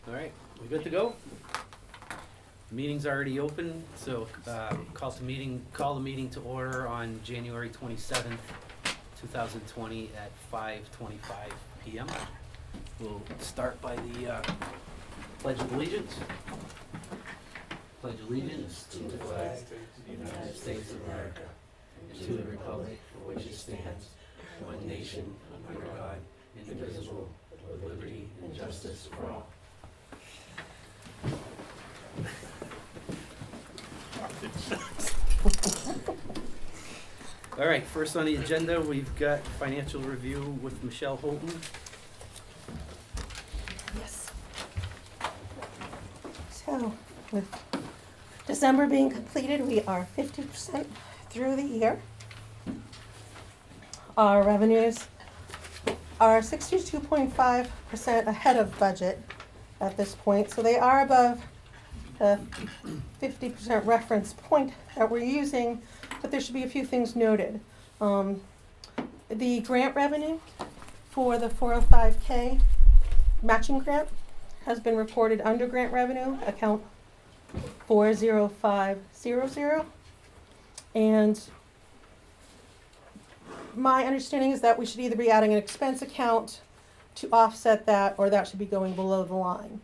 All right, we good to go? Meeting's already open, so call the meeting to order on January 27th, 2020 at 5:25 p.m. We'll start by the Pledge of Allegiance. Pledge allegiance to the flag of the United States of America and to the republic for which it stands, one nation, under God, indivisible, with liberty and justice for all. All right, first on the agenda, we've got financial review with Michelle Holton. Yes. So, with December being completed, we are 50% through the year. Our revenues are 62.5% ahead of budget at this point, so they are above the 50% reference point that we're using, but there should be a few things noted. The grant revenue for the 405K matching grant has been reported under grant revenue, account 40500. And my understanding is that we should either be adding an expense account to offset that, or that should be going below the line.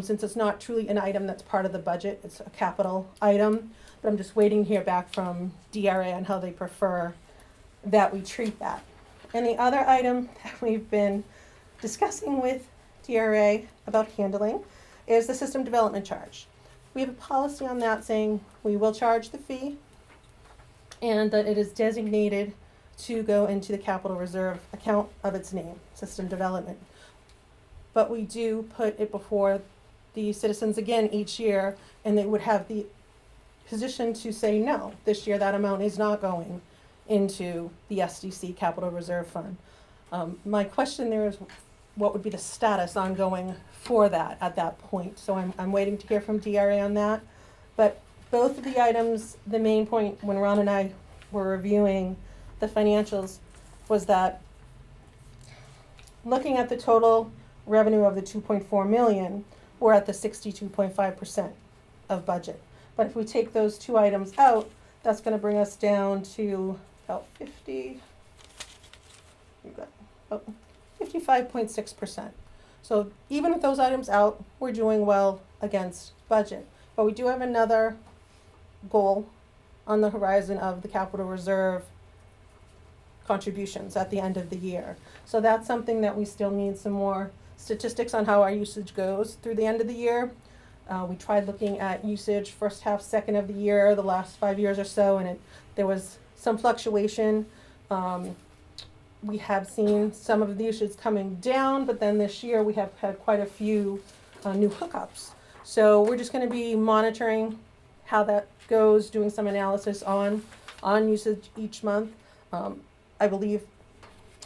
Since it's not truly an item that's part of the budget, it's a capital item, but I'm just waiting to hear back from DRA on how they prefer that we treat that. And the other item that we've been discussing with DRA about handling is the system development charge. We have a policy on that saying we will charge the fee and that it is designated to go into the capital reserve account of its name, system development. But we do put it before the citizens again each year, and they would have the position to say, no, this year that amount is not going into the SDC Capital Reserve Fund. My question there is, what would be the status ongoing for that at that point? So I'm waiting to hear from DRA on that. But both of the items, the main point when Ron and I were reviewing the financials was that looking at the total revenue of the 2.4 million, we're at the 62.5% of budget. But if we take those two items out, that's going to bring us down to about 55.6%. So even with those items out, we're doing well against budget. But we do have another goal on the horizon of the capital reserve contributions at the end of the year. So that's something that we still need some more statistics on how our usage goes through the end of the year. We tried looking at usage first half, second of the year, the last 5 years or so, and there was some fluctuation. We have seen some of the usage coming down, but then this year we have had quite a few new hookups. So we're just going to be monitoring how that goes, doing some analysis on usage each month. I believe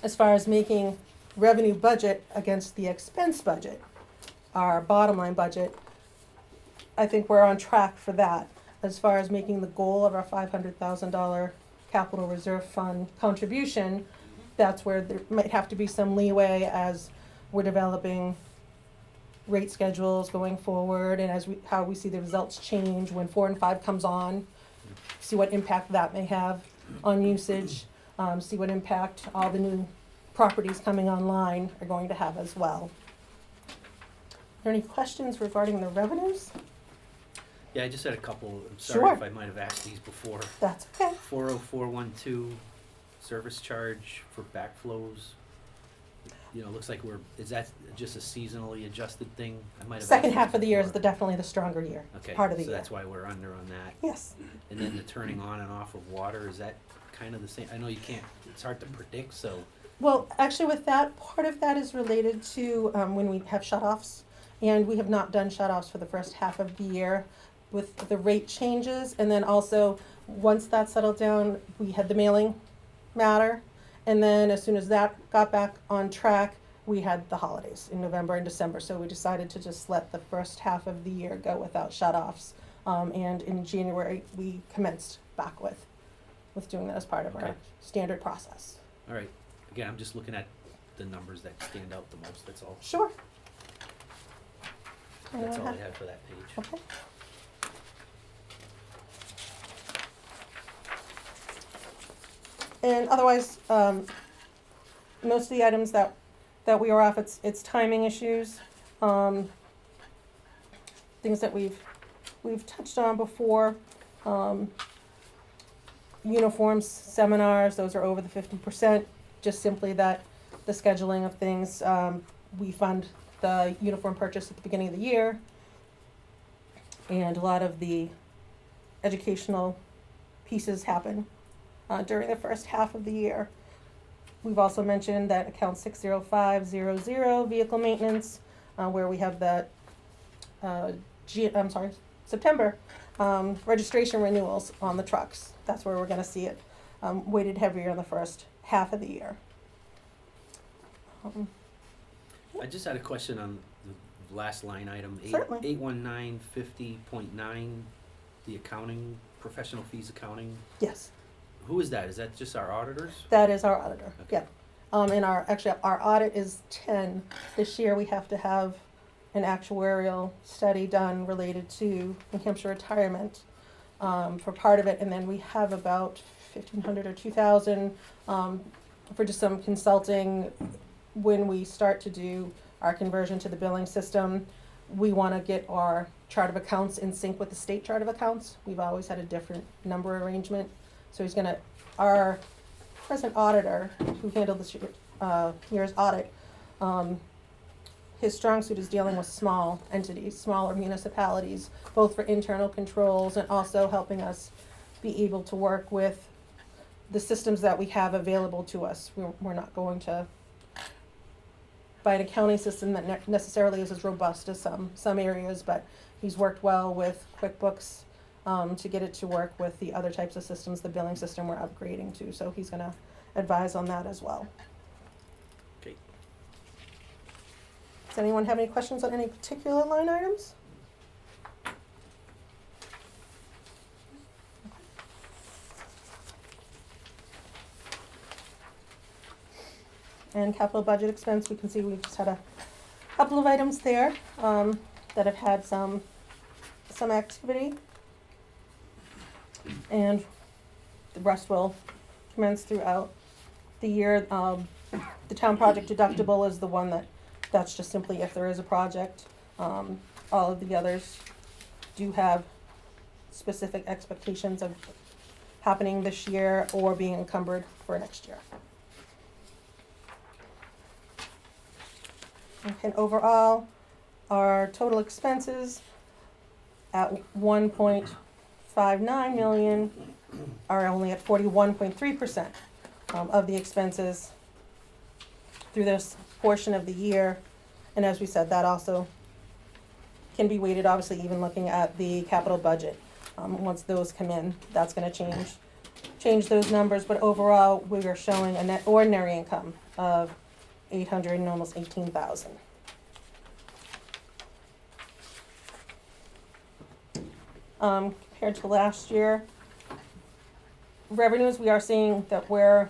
as far as making revenue budget against the expense budget, our bottom line budget, I think we're on track for that. As far as making the goal of our $500,000 capital reserve fund contribution, that's where there might have to be some leeway as we're developing rate schedules going forward, and as how we see the results change when 4 and 5 comes on, see what impact that may have on usage, see what impact all the new properties coming online are going to have as well. Are there any questions regarding the revenues? Yeah, I just had a couple. I'm sorry Sure. if I might have asked these before. That's okay. 40412 service charge for backflows. You know, looks like is that just a seasonally adjusted thing? I might have Second asked half this of the year is before. definitely the stronger year. Okay, Part of the so year. that's why we're under on that. Yes. And then the turning on and off of water, is that kind of the same? I know you can't, it's hard to predict, so. Well, actually with that, part of that is related to when we have shutoffs. And we have not done shutoffs for the first half of the year with the rate changes. And then also, once that settled down, we had the mailing matter. And then as soon as that got back on track, we had the holidays in November and December. So we decided to just let the first half of the year go without shutoffs. And in January, we commenced back with doing that as part of Okay. our standard process. All right, again, I'm just looking at the numbers that stand out the most, that's all. Sure. That's all I have? had for that page. Okay. And otherwise, most of the items that we are off, it's timing issues, things that we've touched on before. Uniforms, seminars, those are over the 50%, just simply that the scheduling of things, we fund the uniform purchase at the beginning of the year, and a lot of the educational pieces happen during the first half of the year. We've also mentioned that account 60500, vehicle maintenance, where we have the September registration renewals on the trucks. That's where we're gonna see it weighted heavier in the first half of the year. I just had a question on the last line item, Certainly. 81950.9, the accounting, professional fees accounting. Yes, Who is that? Is that just our auditors? that is our auditor, Okay. yeah. And our audit is 10. This year we have to have an actuarial study done related to New Hampshire retirement for part of it, and then we have about 1,500 or 2,000 for just some consulting. When we start to do our conversion to the billing system, we want to get our chart of accounts in sync with the state chart of accounts. We've always had a different number arrangement, so our present auditor who handled this year's audit, his strong suit is dealing with small entities, smaller municipalities, both for internal controls and also helping us be able to work with the systems that we have available to us. We're not going to buy an accounting system that necessarily is as robust as some areas, but he's worked well with QuickBooks to get it to work with the other types of systems, the billing system we're upgrading to, so he's gonna advise on that as well. Okay. Does anyone have any questions on any particular line items? And capital budget expense, we can see we've just had a couple of items there that have had some activity. And the rest will commence throughout the year. The town project deductible is the one that's just simply if there is a project. All of the others do have specific expectations of happening this year or being encumbered for next year. Okay, and overall, our total expenses at 1.59 million are only at 41.3% of the expenses through this portion of the year. And as we said, that also can be weighted, obviously, even looking at the capital budget. Once those come in, that's gonna change those numbers, but overall, we are showing a net ordinary income of 800 and almost 18,000. Compared to last year, revenues, we are seeing that we're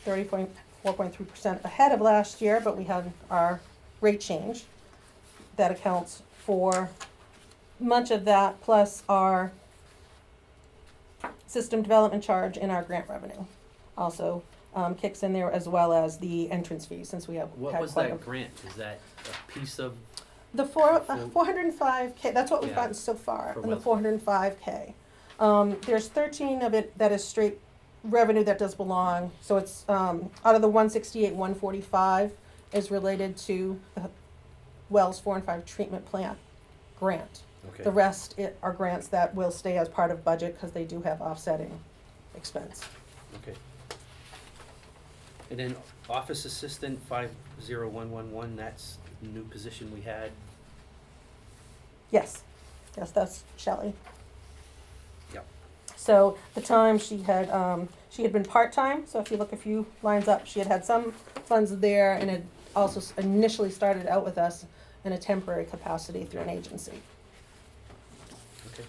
4.3% ahead of last year, but we had our rate change that accounts for much of that, plus our system development charge and our grant revenue also kicks in there, as well as the entrance fees, since we have What had was quite that grant? Is that a piece of, the 405K, that's what we've Yeah. gotten so far, For in the what? 405K. There's 13 of it that is straight revenue that does belong, so it's, out of the 168, 145 is related to the Wells 4 and 5 treatment plant grant. okay. The rest are grants that will stay as part of budget, because they do have offsetting expense. Okay. And then office assistant 50111, that's the new position we had. Yes, that's Shelley. Yep. So the time she had been part-time, so if you look a few lines up, she had some funds there, and had also initially started out with us in a temporary capacity through an agency. Okay.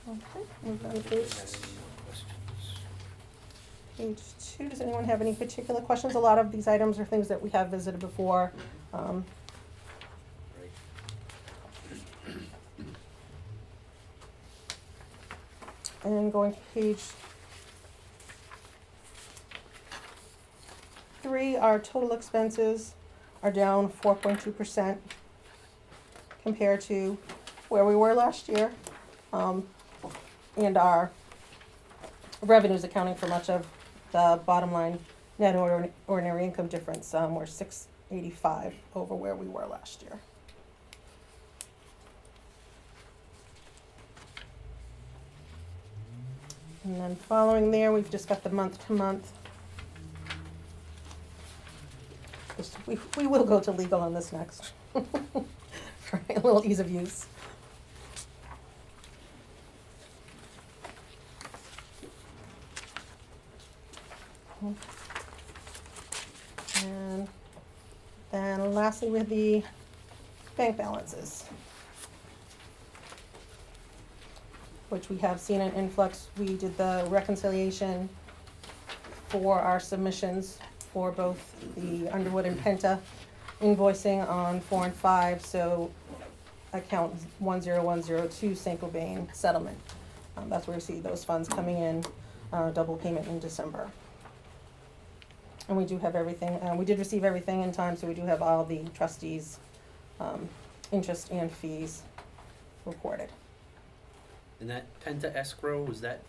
Okay, move on to Have page any questions? 2. Does anyone have any particular questions? A lot of these items are things that we have visited before. And going to page 3, our total expenses are down 4.2% compared to where we were last year. And our revenues accounting for much of the bottom line net ordinary income difference, we're 685 over where we were last year. And then following there, we've just got the month to month. We will go to legal on this next, for a little ease of use. And then lastly with the bank balances, which we have seen an influx. We did the reconciliation for our submissions for both the Underwood and Penta invoicing on 4 and 5, so account 10102 St. Gobain settlement. That's where we see those funds coming in, double payment in December. And we do have everything, we did receive everything in time, so we do have all the trustees' interest and fees recorded. And that Penta escrow, is that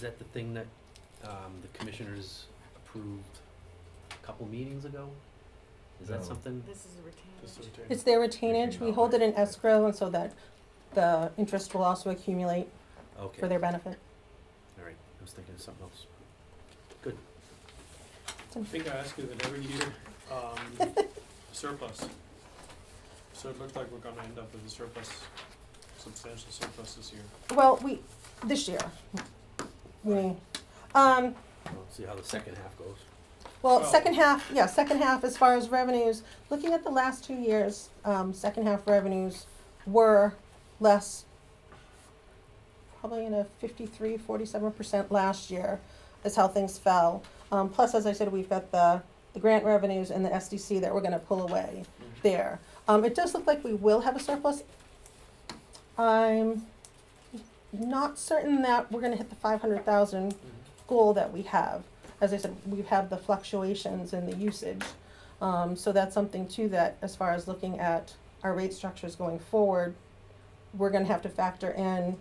the thing that the commissioners approved a couple meetings ago? Is that No. something? This is a retainage. It's their retainage, we hold it in escrow, and so that the interest will also accumulate Okay, for their benefit. all right, I was thinking of something else. I think I asked you that every year, surplus. So it looked like we're gonna end up with a surplus, substantial surplus this year. Well, this year, We'll see how the second half goes. well, Well- second half as far as revenues, looking at the last 2 years, second half revenues were less, probably in a 47% last year is how things fell. Plus, as I said, we've got the grant revenues and the SDC that we're gonna pull away there. It does look like we will have a surplus. I'm not certain that we're gonna hit the 500,000 goal that we have. As I said, we have the fluctuations in the usage. So that's something too that, as far as looking at our rate structures going forward, we're gonna have to factor in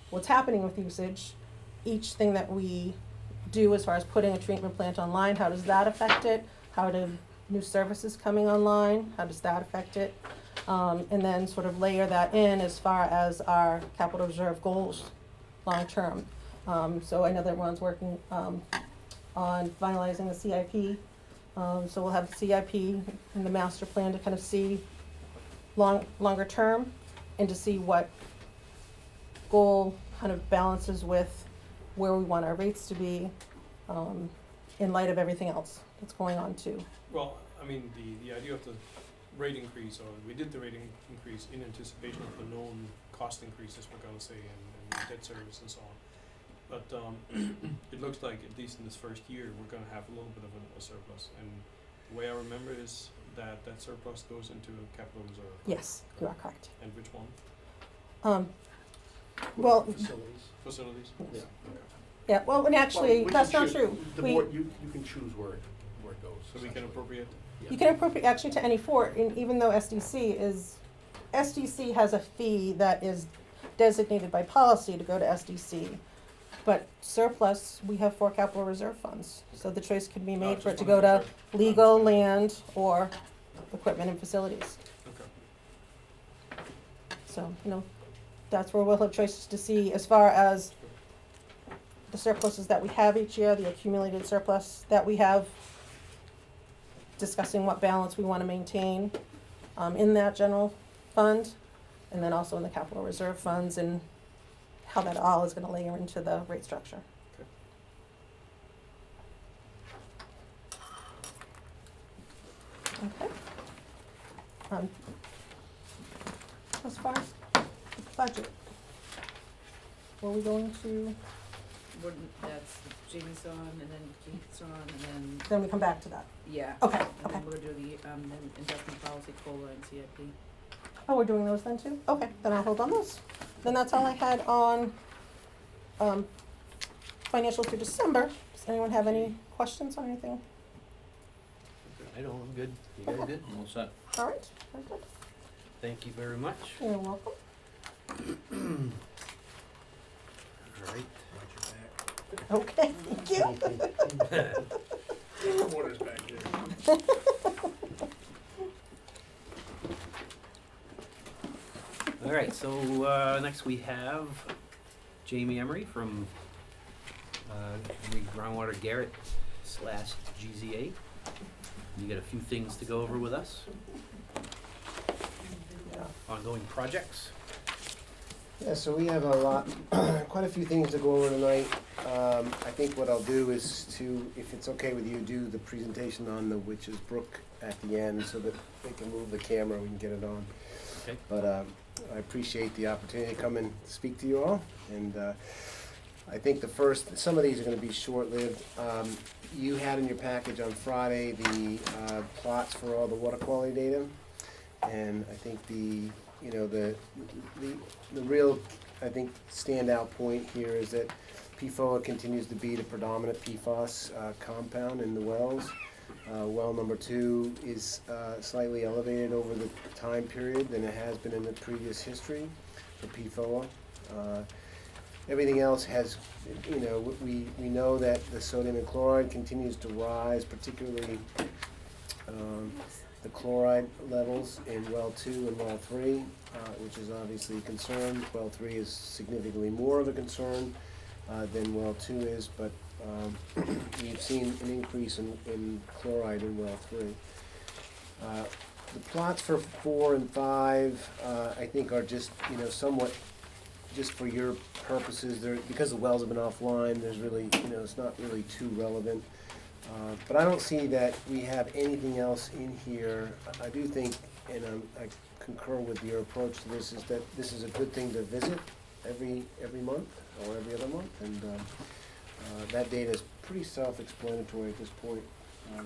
what's happening with usage. Each thing that we do as far as putting a treatment plant online, how does that affect it? How do new services coming online, how does that affect it? And then sort of layer that in as far as our capital reserve goals long term. So I know that Ron's working on finalizing the CIP. So we'll have the CIP and the master plan to kind of see longer term and to see what goal kind of balances with where we want our rates to be, in light of everything else that's going on too. Well, I mean, the idea of the rate increase, or we did the rate increase in anticipation of the known cost increases, we're gonna say, and debt service and so on. But it looks like, at least in this first year, we're gonna have a little bit of a surplus. And the way I remember is that surplus goes into a capital reserve. Yes, you are correct. And which one? Well, Facilities? Yeah. yeah, well, and actually, Well, we that's can not choose- true. The We- board, you can choose where it goes. So we can appropriate? You can appropriate actually to any four, and even though SDC has a fee that is designated by policy to go to SDC. But surplus, we have 4 capital reserve funds, so the choice can be made for it to go to legal, land, or equipment and facilities. Okay. So, that's where we'll have choices to see as far as the surpluses that we have each year, the accumulated surplus that we have, discussing what balance we want to maintain in that general fund, and then also in the capital reserve funds, and how that all is going to layer into the rate structure. Okay. As far as the budget, were we going to, That's Jamie's on, and then Keith's on, and then we come back to that? yeah. Okay, And okay. then we'll do the, then investment policy, COLA, and CIP. Oh, we're doing those then too? Okay, then I'll hold on those. Then that's all I had on financials through December. Does anyone have any questions on anything? I don't, I'm good. You guys good? All set. All right, very good. Thank you very much. You're welcome. All right. Okay, thank you. Water's back there. All right, so next we have Jamie Emery from Groundwater Garrett / GZA. You got a few things to go over with us. Ongoing projects. Yeah, so we have a lot, quite a few things to go over tonight. I think what I'll do is to, if it's okay with you, do the presentation on the Witch's Brook at the end so that they can move the camera, we can get it on. Okay. But I appreciate the opportunity to come and speak to you all. And I think some of these are gonna be short-lived. You had in your package on Friday the plots for all the water quality data. And I think the real, I think, standout point here is that PFOA continues to be the predominant PFAS compound in the wells. Well number 2 is slightly elevated over the time period than it has been in the previous history for PFOA. Everything else has, we know that the sodium and chloride continues to rise, particularly the chloride levels in well 2 and well 3, which is obviously a concern. Well 3 is significantly more of a concern than well 2 is, but we've seen an increase in chloride in well 3. The plots for 4 and 5, I think are just, somewhat, just for your purposes, because the wells have been offline, there's really, it's not really too relevant. But I don't see that we have anything else in here. I do think, and I concur with your approach to this, is that this is a good thing to visit every month or every other month, and that data is pretty self-explanatory at this point.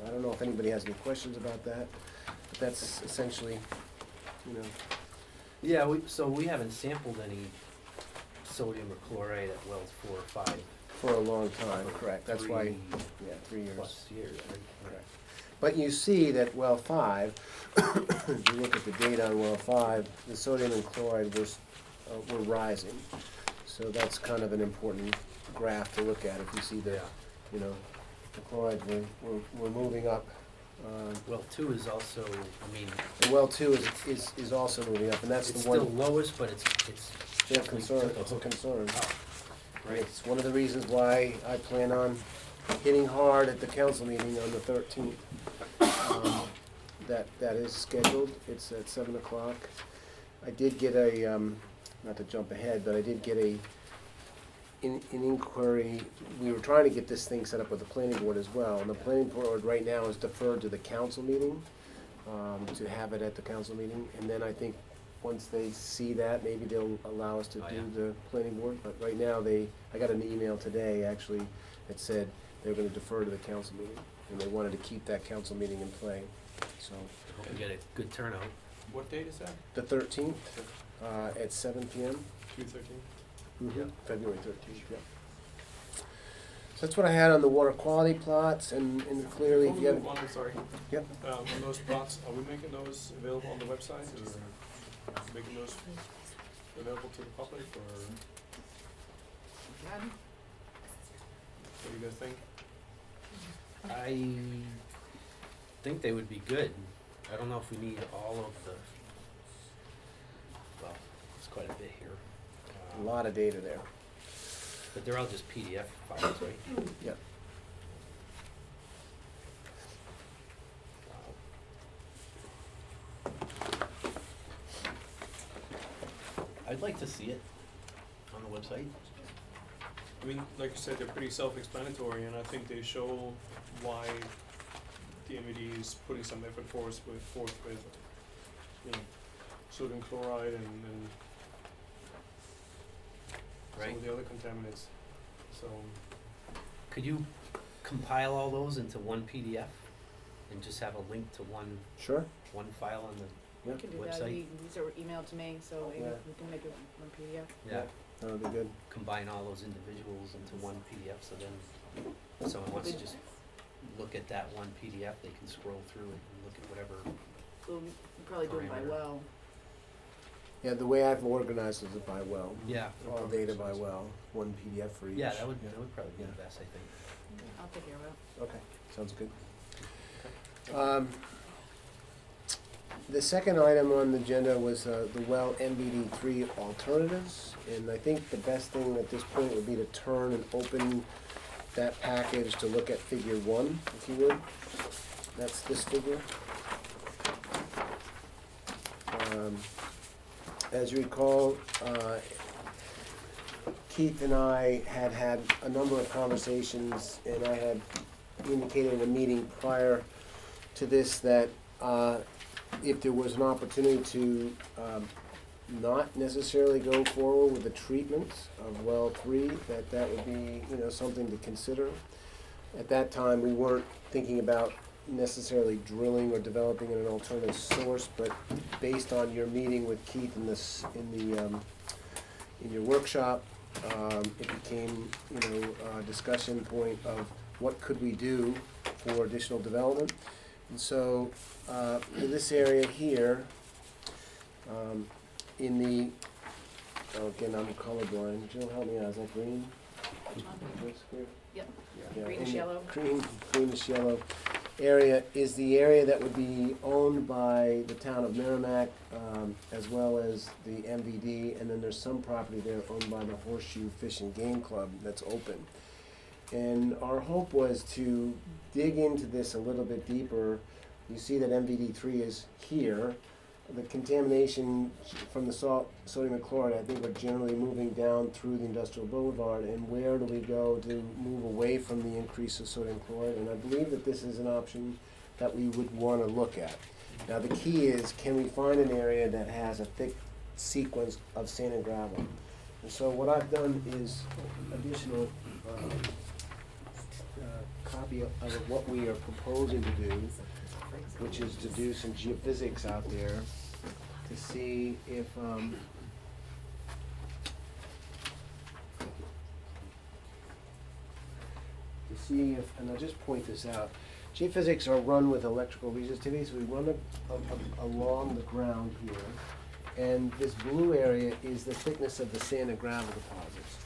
I don't know if anybody has any questions about that, but that's essentially, Yeah, so we haven't sampled any sodium or chloride at wells 4 or 5. for a long time, correct. That's why, 3 yeah, 3 years. plus years, right? Correct. But you see that well 5, if you look at the data on well 5, the sodium and chloride were rising. So that's kind of an important graph to look at. If you see the, the chlorides were moving up. Well, 2 is also, And well 2 is also moving up, and that's it's the one. still lowest, but it's Yeah, concern. It's a concern. Right. It's one of the reasons why I plan on hitting hard at the council meeting on the 13th. That is scheduled. It's at 7 o'clock. I did get not to jump ahead, but I did get an inquiry. We were trying to get this thing set up with the planning board as well, and the planning board right now is deferred to the council meeting, to have it at the council meeting, and then I think once they see that, maybe they'll allow us to do the planning board, but right now I got an email today, actually, that said they're gonna defer to the council meeting, and they wanted to keep that council meeting in play, so. I hope we get a good turnout. What date is that? The 13th, at 7 p.m. 2/13? Yeah. February 13th, yeah. So that's what I had on the water quality plots, and clearly, if you Before we have. move on, I'm sorry. Yep. On those plots, are we making those available on the website, or making those available to the public, or Done? what do you guys think? I think they would be good. I don't know if we need all of the, well, it's quite a bit here. A lot of data there. But they're all just PDF files, right? Yep. I'd like to see it on the website. I mean, like you said, they're pretty self-explanatory, and I think they show why the MED is putting some effort forth with, sodium chloride and some Right. of the other contaminants. So, Could you compile all those into one PDF and just have a link to one Sure. file on We can do that, Website. these are emailed to me, so Yeah. we can make it one PDF. Yeah, That would be good. combine all those individuals into one PDF, so then if someone wants to just look at that one PDF, they can scroll through it and look at whatever. We'll probably do it by Parameter. well. Yeah, the way I've organized is by well. Yeah. All data by well, one PDF for each. Yeah, that would probably be the best, I think. I'll take care of it. Okay, sounds good. The second item on the agenda was the well MVD3 alternatives, and I think the best thing at this point would be to turn and open that package to look at figure 1, if you would. That's this figure. As you recall, Keith and I had a number of conversations, and I had indicated in a meeting prior to this that if there was an opportunity to not necessarily go forward with the treatment of well 3, that would be, something to consider. At that time, we weren't thinking about necessarily drilling or developing an alternative source, but based on your meeting with Keith in your workshop, it became, a discussion point of what could we do for additional development. And so, in this area here, again, I'm colorblind. Jill, help me out. Is that green? This here? Yep. Yeah, Greenish in the yellow. Greenish yellow area is the area that would be owned by the town of Merrimack, as well as the MVD, and then there's some property there owned by the Horseshoe Fish and Game Club that's open. And our hope was to dig into this a little bit deeper. You see that MVD3 is here. The contamination from the sodium and chloride, I think, are generally moving down through the industrial boulevard. And where do we go to move away from the increase of sodium chloride? And I believe that this is an option that we would want to look at. Now, the key is, can we find an area that has a thick sequence of sand and gravel? And so what I've done is additional copy of what we are proposing to do, which is to do some geophysics out there to see if and I'll just point this out. Geophysics are run with electrical resistivity, so we run it along the ground here, and this blue area is the thickness of the sand and gravel deposits.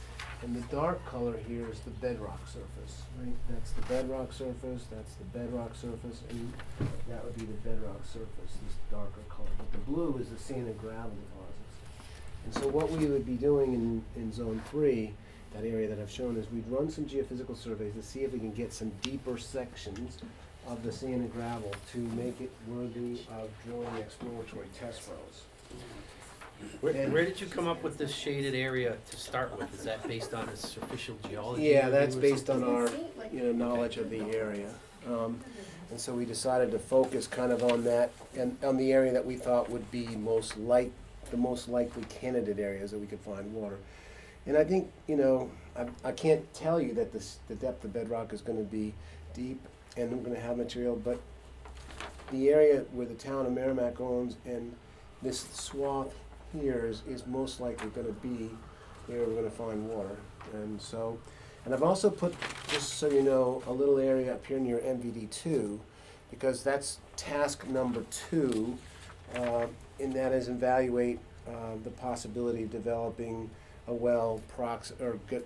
And the dark color here is the bedrock surface, right? That's the bedrock surface, that's the bedrock surface, and that would be the bedrock surface, this darker color. But the blue is the sand and gravel deposits. And so what we would be doing in zone 3, that area that I've shown, is we'd run some geophysical surveys to see if we can get some deeper sections of the sand and gravel to make it worthy of drilling exploratory test wells. Where did you come up with this shaded area to start with? Is that based on a superficial geology? Yeah, review that's or based something? on our, knowledge of the area. And so we decided to focus kind of on that, and on the area that we thought would be the most likely candidate areas that we could find water. And I think, I can't tell you that the depth of bedrock is gonna be deep and we're gonna have material, but the area where the town of Merrimack owns and this swath here is most likely gonna be where we're gonna find water. And I've also put, just so you know, a little area up here near MVD2, because that's task number 2, and that is evaluate the possibility of developing a well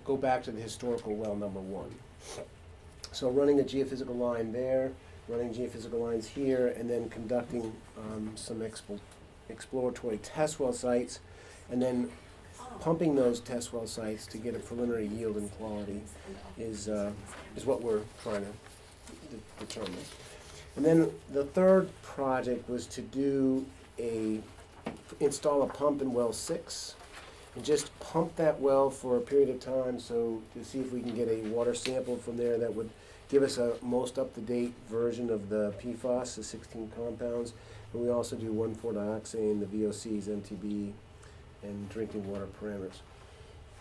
go back to the historical well number 1. So running a geophysical line there, running geophysical lines here, and then conducting some exploratory test well sites, and then pumping those test well sites to get a preliminary yield and quality is what we're trying to determine. And then the third project was to install a pump in well 6 and just pump that well for a period of time, so to see if we can get a water sample from there that would give us a most up-to-date version of the PFAS, the 16 compounds. And we also do 1,4-dioxane, the VOCs, MTB, and drinking water parameters.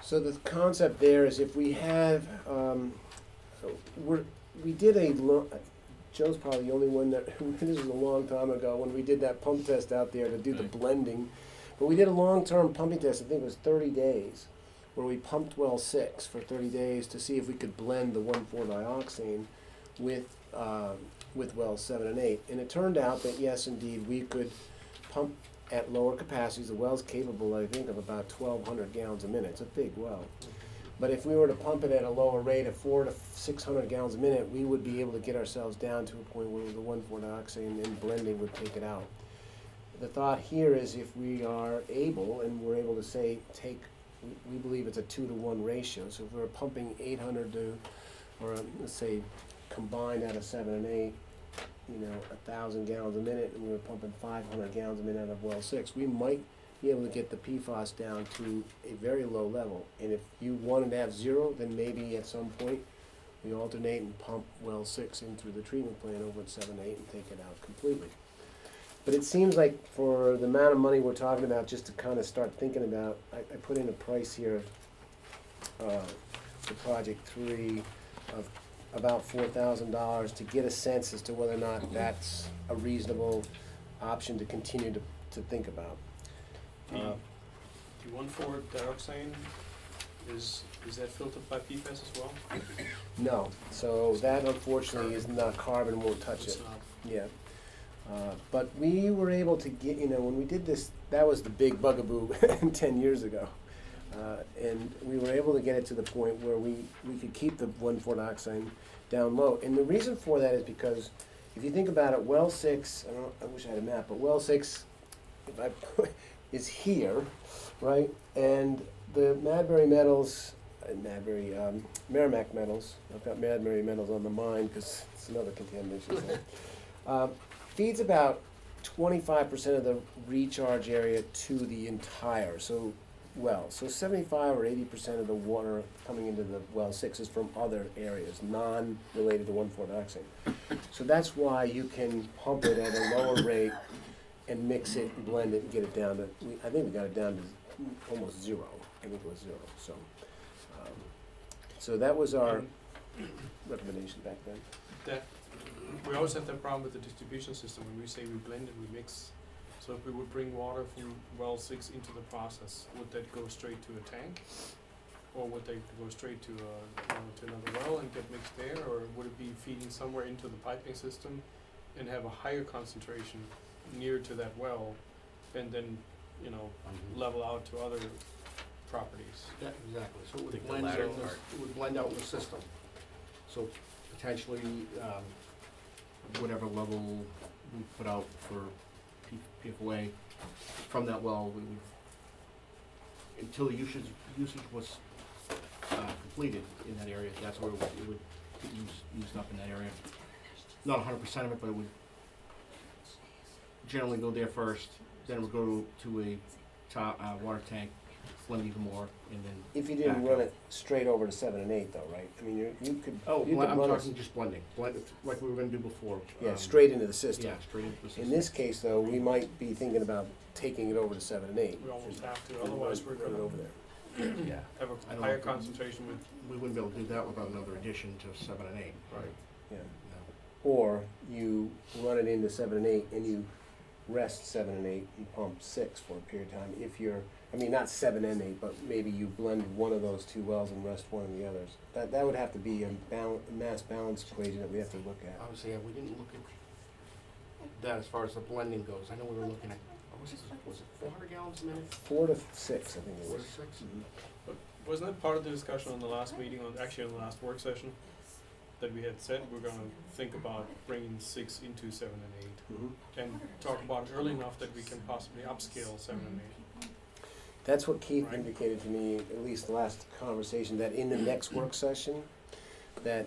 So the concept there is if we have, Joe's probably the only one that, this was a long time ago, when we did that pump test out there to do the Right. blending. But we did a long-term pumping test, I think it was 30 days, where we pumped well 6 for 30 days to see if we could blend the 1,4-dioxane with well 7 and 8. And it turned out that yes, indeed, we could pump at lower capacities. The well's capable, I think, of about 1,200 gallons a minute. It's a big well. But if we were to pump it at a lower rate of 400 to 600 gallons a minute, we would be able to get ourselves down to a point where the 1,4-dioxane and blending would take it out. The thought here is if we are able, and we're able to say, we believe it's a 2-to-1 ratio. So if we're pumping 800 to, or let's say combined out of 7 and 8, 1,000 gallons a minute, and we were pumping 500 gallons a minute out of well 6, we might be able to get the PFAS down to a very low level. And if you wanted to have 0, then maybe at some point we alternate and pump well 6 in through the treatment plant over at 7 and 8 and take it out completely. But it seems like for the amount of money we're talking about, just to kind of start thinking about, I put in a price here for project 3 of about $4,000 to get a sense as to whether or not that's a reasonable option to continue to think about. The 1,4-dioxane, is that filtered by PFAS as well? No, so that unfortunately is not carbon, won't touch It's it. not. Yeah. But we were able to get, when we did this, that was the big bugaboo 10 years ago. And we were able to get it to the point where we could keep the 1,4-dioxane down low. And the reason for that is because if you think about it, well 6, I wish I had a map, but well 6 is here, right? And the Merrimack metals, I've got Madbury metals on the mind because it's another contamination zone, feeds about 25% of the recharge area to the entire well. So 75 or 80% of the water coming into the well 6 is from other areas, non-related to 1,4-dioxane. So that's why you can pump it at a lower rate and mix it and blend it and get it down to, I think we got it down to almost 0. I think it was 0. So that was our recommendation back then. That, we always had that problem with the distribution system. When we say we blend and we mix, so if we would bring water from well 6 into the process, would that go straight to a tank? Or would they go straight to another well and get mixed there? Or would it be feeding somewhere into the piping system and have a higher concentration near to that well and then, level out to other properties? Yeah, exactly, so it Think would the blend latter out, part. it would blend out in the system. So potentially, whatever level we put out for PFOA from that well, we would, until the usage was completed in that area, that's where it would get used up in that area. Not 100% of it, but it would generally go there first, then it would go to a water tank, blend even more, and then. If you didn't back run up. it straight over to 7 and 8 though, right? I mean, you could. Oh, you could I'm run it- talking just blending, like we were gonna do before. Yeah, straight into the system. Yeah, straight into the system. In this case, though, we might be thinking about taking it over to 7 and 8. We almost have to, and otherwise we're run it gonna over there. Yeah, have I a don't higher know. concentration with. we wouldn't be able to do that without another addition to 7 and 8. Right. Yeah. No. Or you run it into 7 and 8 and you rest 7 and 8 and pump 6 for a period of time. If you're, not 7 and 8, but maybe you blend one of those 2 wells and rest one of the others. That would have to be a mass balance equation that we have to look at. Obviously, we didn't look at that as far as the blending goes. I know we were looking at, was it 400 gallons a minute? 4 to 6, I think it 4 was. to 6? Mhm. Wasn't that part of the discussion on the last meeting, on the last work session? That we had said we're gonna think about bringing 6 into 7 and 8 Mhm. and talk about it early enough that we can possibly upscale 7 and 8. That's what Keith Right. indicated to me, at least the last conversation, that in the next work session, that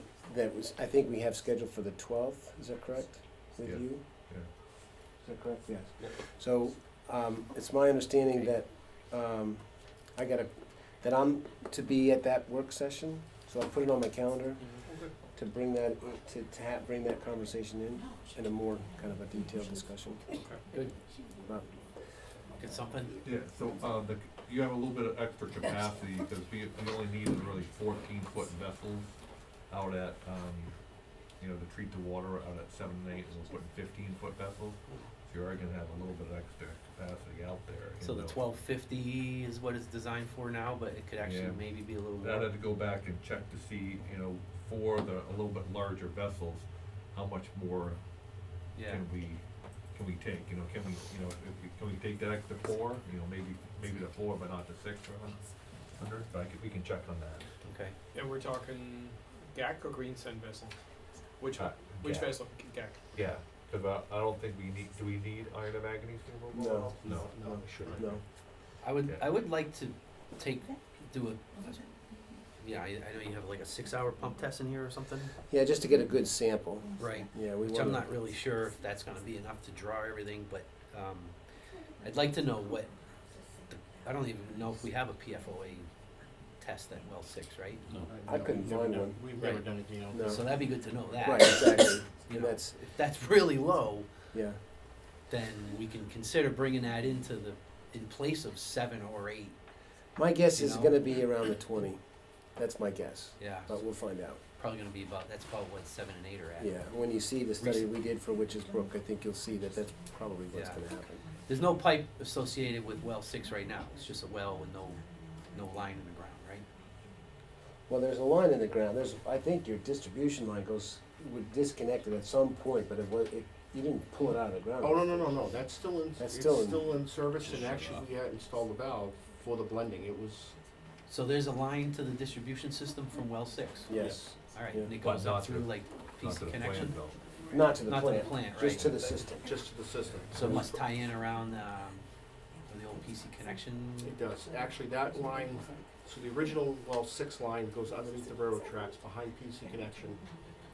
was, I think we have scheduled for the 12th, is that correct? With Yeah. you? Yeah. Is that correct? Yes. Yep. So, it's my understanding that, that I'm to be at that work session, so I'll put it on my calendar Okay. to bring that, bring that conversation in a more kind of a detailed discussion. Okay. Good. But Get something? Yeah, so, you have a little bit of extra capacity, because we only need really 14-foot vessels out at, you know, to treat the water out at 7 and 8, and we're putting 15-foot vessels. So you are gonna have a little bit of extra capacity out there. So the 1250 is what it's designed for now, but it could actually Yeah. maybe be a little I'd more. have to go back and check to see, you know, for a little bit larger vessels, how much more Yeah, can we take, you know, can we take that extra 4, you know, maybe the 4, but not the 6 or 100, but we can check on that. okay. And we're talking GAC or green sand vessel? Which Uh, which GAC. vessel? GAC. Yeah, cause I don't think do we need iron and manganese removal? No. No, we shouldn't. No. I Yeah. would like to do a, yeah, I know you have like a 6-hour pump test in here or something. Yeah, just to get a good sample. Right. Yeah, we Which wanna. I'm not really sure if that's gonna be enough to draw everything, but, I'd like to know what, I don't even know if we have a PFOA test at well 6, right? I couldn't We've never find done- one. We've never Right. done anything else. No. So that'd be good to know that. Right, exactly. You And know, that's, if that's really low, yeah. then we can consider bringing that in place of 7 or 8. My guess You is know? gonna be around the 20. That's my guess, Yeah, but we'll find out. probably gonna be that's about what 7 and 8 are at. Yeah, when you see the study we did for Witches Brook, I think you'll see that that's probably what's Yeah. gonna happen. There's no pipe associated with well 6 right now. It's just a well with no line in the ground, right? Well, there's a line in the ground, I think your distribution line was disconnected at some point, but you didn't pull it out of the ground. Oh, no, that's still in, That's it's still in- still in service, and actually we had installed the valve for the blending, it was, So there's a line to the distribution system from well 6? Yes, All right, Yeah. and it But goes not up through to- like Not piece to of the connection? plant, though. not to the Not to the plant, plant, just right. to the system. just to the system. So it must tie in around the old PC connection? It does, actually, that line, so the original well 6 line goes underneath the railroad tracks behind PC connection,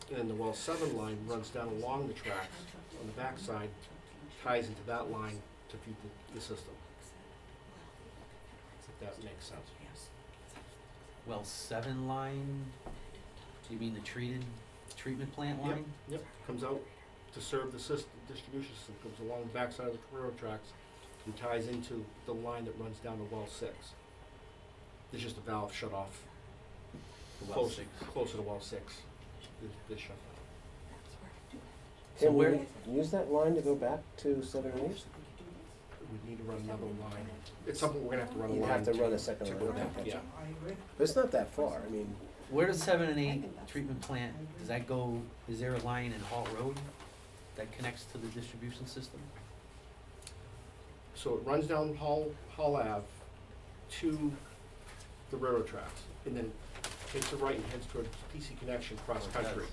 and then the well 7 line runs down along the tracks on the backside, ties into that line to feed the system. If that makes sense. Well 7 line, do you mean the treatment plant line? Yep, comes out to serve the distribution system, comes along the backside of the railroad tracks and ties into the line that runs down to well 6. There's just a valve shut off The well 6. closer to well 6. This shut down. So Can where- we use that line to go back to 7 and 8? We need to run another line. It's something we're gonna have to run a line. You'd have to run a second to line, go okay, back, gotcha. yeah. But it's not that far, I mean, Where does 7 and 8 treatment plant, does that go, is there a line in Hall Road that connects to the distribution system? So it runs down Hall Ave to the railroad tracks, and then takes a right and heads toward PC connection cross Oh, it country.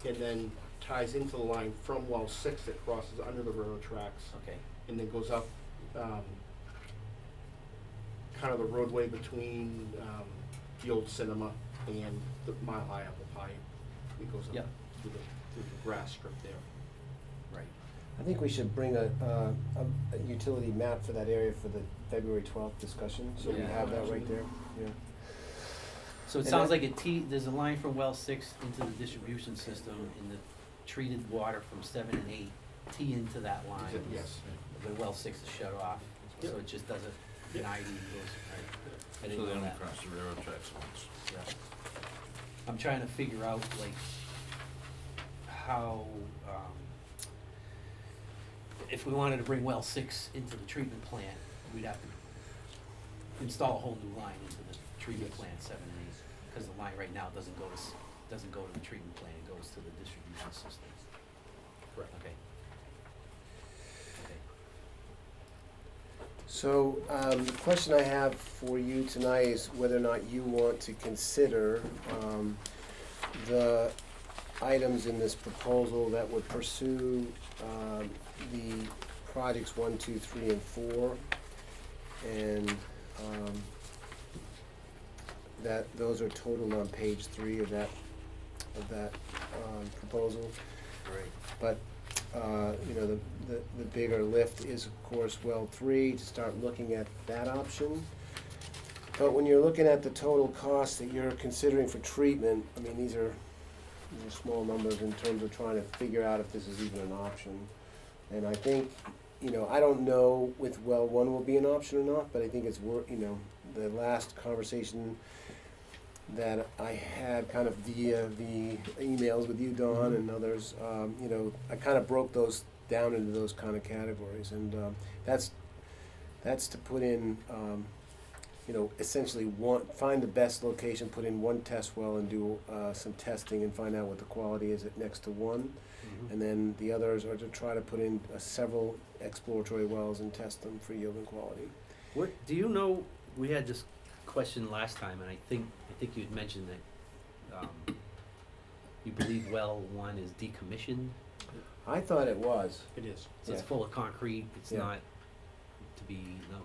And then ties into the line from well 6 that crosses under the railroad tracks, Okay, and then goes up, kind of the roadway between, the old cinema and the Mile High Apple Pie. It goes Yep. up through the grass strip there. right. I think we should bring a utility map for that area for the February 12th discussion, so we Yeah. have that right there, yeah. So it And sounds that- like there's a line from well 6 into the distribution system, and the treated water from 7 and 8 tee into that line. Yes. The well 6 is shut off, so Yep. it just does an ID goes, right. I didn't So they know only that. cross the railroad tracks once. Yeah. I'm trying to figure out like how, if we wanted to bring well 6 into the treatment plant, we'd have to install a whole new line into the treatment plant 7 and 8, because the line right now doesn't go to the treatment plant, it goes to the distribution system. Correct. Okay. Okay. So, the question I have for you tonight is whether or not you want to consider, the items in this proposal that would pursue, the projects 1, 2, 3, and 4. And, that, those are totaled on page 3 of that, proposal. Great. But, you know, the bigger lift is, of course, well 3, to start looking at that option. But when you're looking at the total cost that you're considering for treatment, I mean, these are small numbers in terms of trying to figure out if this is even an option. And I think, you know, I don't know if well 1 will be an option or not, but I think it's worth, you know, the last conversation that I had kind of via the emails with you, Dawn, and others, you know, I kind of broke those down into those kind of categories, and that's to put in, you know, essentially find the best location, put in one test well, and do some testing and find out what the quality is at next to one, and then the others are to try to put in several exploratory wells and test them for yield and quality. What, do you know, we had this question last time, and I think you had mentioned that, you believe well one is decommissioned, I thought it was. It is. so it's Yeah. full of concrete, it's Yeah. not to be,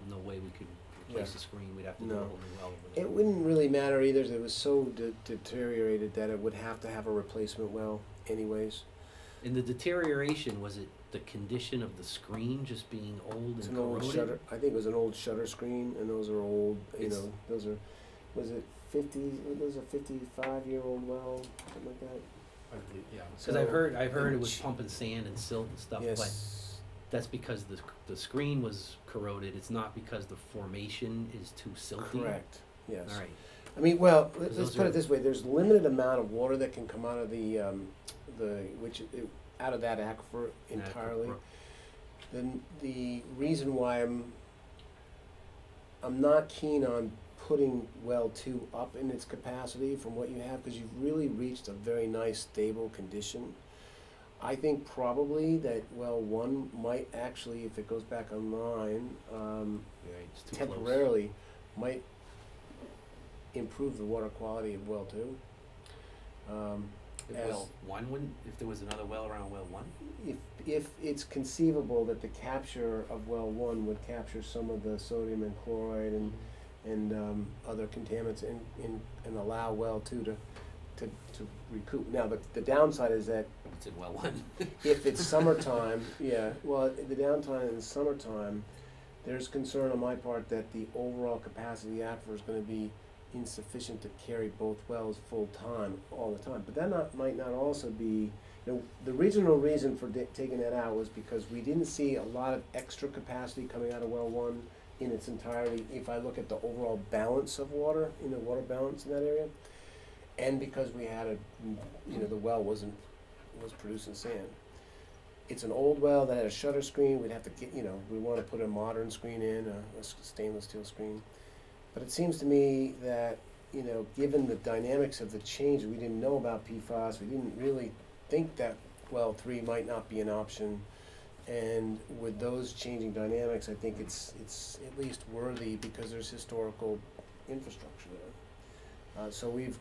no way we could replace Yeah. the screen, we'd have to do a No. whole new well over there. It wouldn't really matter either, it was so deteriorated that it would have to have a replacement well anyways. And the deterioration, was it the condition of the screen just being old It's and an old corroded? shutter, I think it was an old shutter screen, and those are old, you It's- know, those are, was it 55-year-old well, something like that? I believe, yeah. Cause I've heard it was Ch- pumping sand and silt and stuff, but Yes, that's because the screen was corroded, it's not because the formation is too silty? correct, yes. Alright, I mean, well, Because let's those put are- it this way, there's limited amount of water that can come out of out of that aquifer entirely. Then the reason why I'm not keen on putting well 2 up in its capacity from what you have, because you've really reached a very nice stable condition. I think probably that well 1 might actually, if it goes back online, it's too close. temporarily might improve the water quality of well 2. If as- well one wouldn't, if there was another well around well one? If it's conceivable that the capture of well 1 would capture some of the sodium and chloride and other contaminants and allow well 2 to recoup. Now, the downside is that It's in well one. if it's summertime, yeah, well, the downtime in the summertime, there's concern on my part that the overall capacity of the aquifer is gonna be insufficient to carry both wells full time, all the time. But that might not also be, you know, the original reason for taking that out was because we didn't see a lot of extra capacity coming out of well 1 in its entirety, if I look at the overall balance of water, water balance in that area. And because we had the well was producing sand. It's an old well that had a shutter screen, we'd have to get, we wanna put a modern screen in, a stainless steel screen. But it seems to me that, given the dynamics of the change, we didn't know about PFAS, we didn't really think that well 3 might not be an option. And with those changing dynamics, I think it's at least worthy because there's historical infrastructure there. So we've,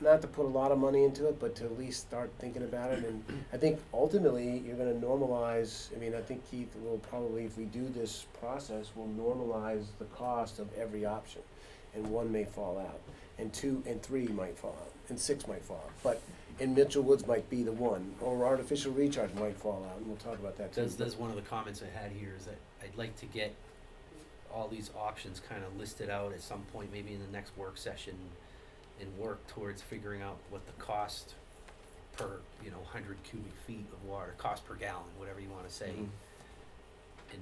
not to put a lot of money into it, but to at least start thinking about it. And I think ultimately you're gonna normalize, I think Keith will probably, if we do this process, will normalize the cost of every option. And 1 may fall out, and 2 and 3 might fall out, and 6 might fall out. But and Mitchell Woods might be the one, or artificial recharge might fall out, and we'll talk about that too. That's one of the comments I had here, is that I'd like to get all these options kind of listed out at some point, maybe in the next work session, and work towards figuring out what the cost per, 100 cubic feet of water, cost per gallon, whatever you wanna say. Mhm. And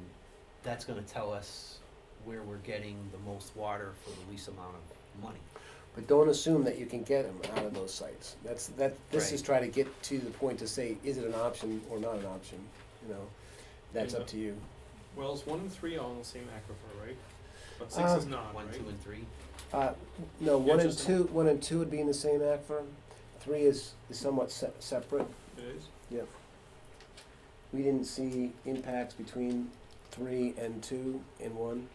that's gonna tell us where we're getting the most water for the least amount of money. But don't assume that you can get them out of those sites. This is Right. trying to get to the point to say, is it an option or not an option, That's up to you. Wells 1 and 3 are on the same aquifer, right? But 6 Uh, is not, One, right? 2, and 3? No, Yeah, 1 and just- 2, 1 and 2 would be in the same aquifer. 3 is somewhat separate. It is? Yep. We didn't see impacts between 3 and 2 and 1.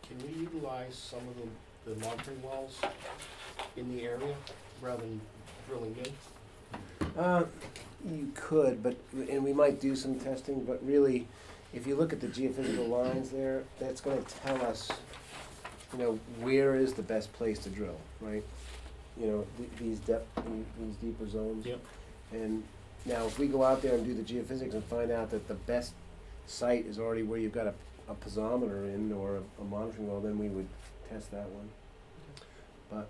Can we utilize some of the monitoring wells in the area rather than drilling in? You could, and we might do some testing, but really, if you look at the geophysical lines there, that's gonna tell us, where is the best place to drill, right? These deeper zones. Yep. And now, if we go out there and do the geophysics and find out that the best site is already where you've got a piezometer in or a monitoring well, then we would test that one. But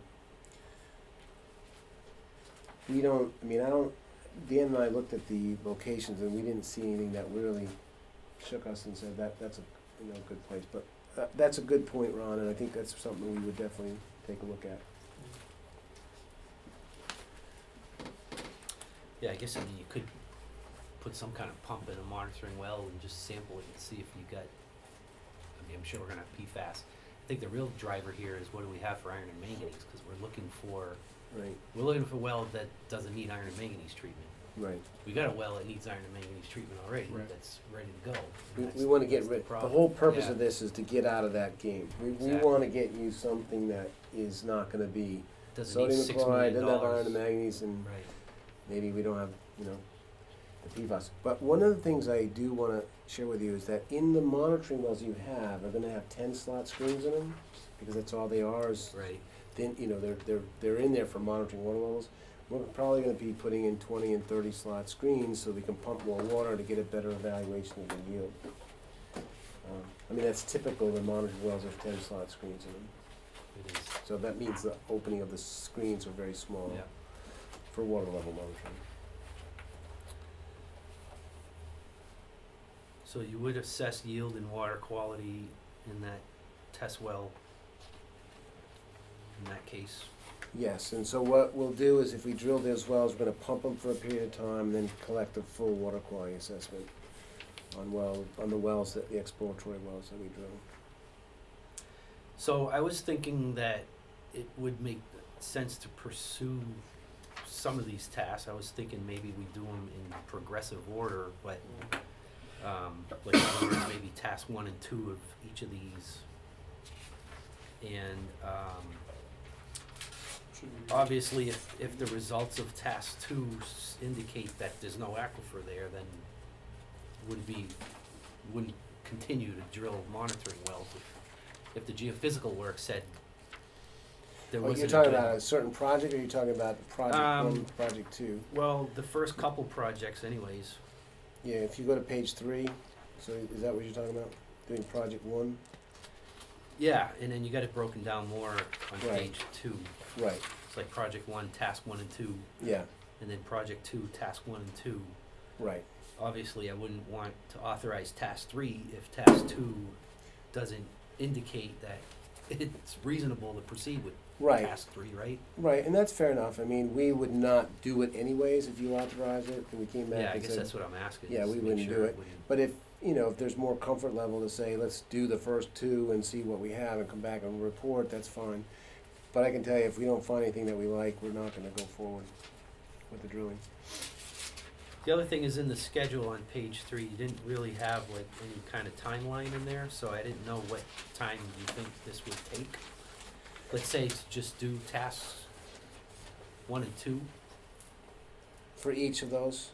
we don't, Dan and I looked at the locations and we didn't see anything that really shook us and said that's a good place. But that's a good point, Ron, and I think that's something we would definitely take a look at. Yeah, I guess, I mean, you could put some kind of pump in a monitoring well and just sample it and see if you got, I mean, I'm sure we're gonna have PFAS. I think the real driver here is what do we have for iron and manganese, cause we're looking for a well that doesn't need iron and manganese treatment. Right. We got a well that needs iron and manganese treatment already, Right. that's ready to go. We wanna get That's the rid, the problem. whole purpose Yeah. of this is to get out of that game. We Exactly. wanna get you something that is not gonna be Doesn't need sodium $6 chloride, million. doesn't have iron and manganese, and Right. maybe we don't have, you know, the PFAS. But one of the things I do wanna share with you is that in the monitoring wells you have, are gonna have 10-slot screens in them, because that's all they are, is, Right. then, you know, they're in there for monitoring water levels. We're probably gonna be putting in 20 and 30-slot screens so we can pump more water to get a better evaluation of the yield. I mean, that's typical, the monitoring wells have 10-slot screens in them. It is. So that means the opening of the screens are very small Yeah. for water level monitoring. So you would assess yield and water quality in that test well, in that case? Yes, and so what we'll do is if we drill those wells, we're gonna pump them for a period of time, then collect a full water quality assessment on the wells, the exploratory wells that we drill. So I was thinking that it would make sense to pursue some of these tasks. I was thinking maybe we do them in progressive order, but, like, in other words, maybe task 1 and 2 of each of these. And, Should we? obviously, if the results of task 2 indicate that there's no aquifer there, then wouldn't continue to drill monitoring wells if the geophysical work said there Oh, wasn't. you're talking good- about a certain project, or you're talking about project Um, 1, project 2? Well, the first couple projects anyways. Yeah, if you go to page 3, so is that what you're talking about? Doing project 1? Yeah, and then you got it broken down more on Right. page 2. Right, It's like project 1, task 1 and 2, yeah, and then project 2, task 1 and 2. right. Obviously, I wouldn't want to authorize task 3 if task 2 doesn't indicate that it's reasonable to proceed with Right, task 3, right? right, and that's fair enough. I mean, we would not do it anyways if you authorize it, and we came Yeah, back I and guess said. that's what I'm asking. Yeah, is we to make wouldn't sure do it. wouldn't- But if, you know, if there's more comfort level to say, let's do the first 2 and see what we have and come back and report, that's fine. But I can tell you, if we don't find anything that we like, we're not gonna go forward with the drilling. The other thing is in the schedule on page 3, you didn't really have like any kind of timeline in there, so I didn't know what time you think this would take. Let's say to just do tasks 1 and 2. For each of those?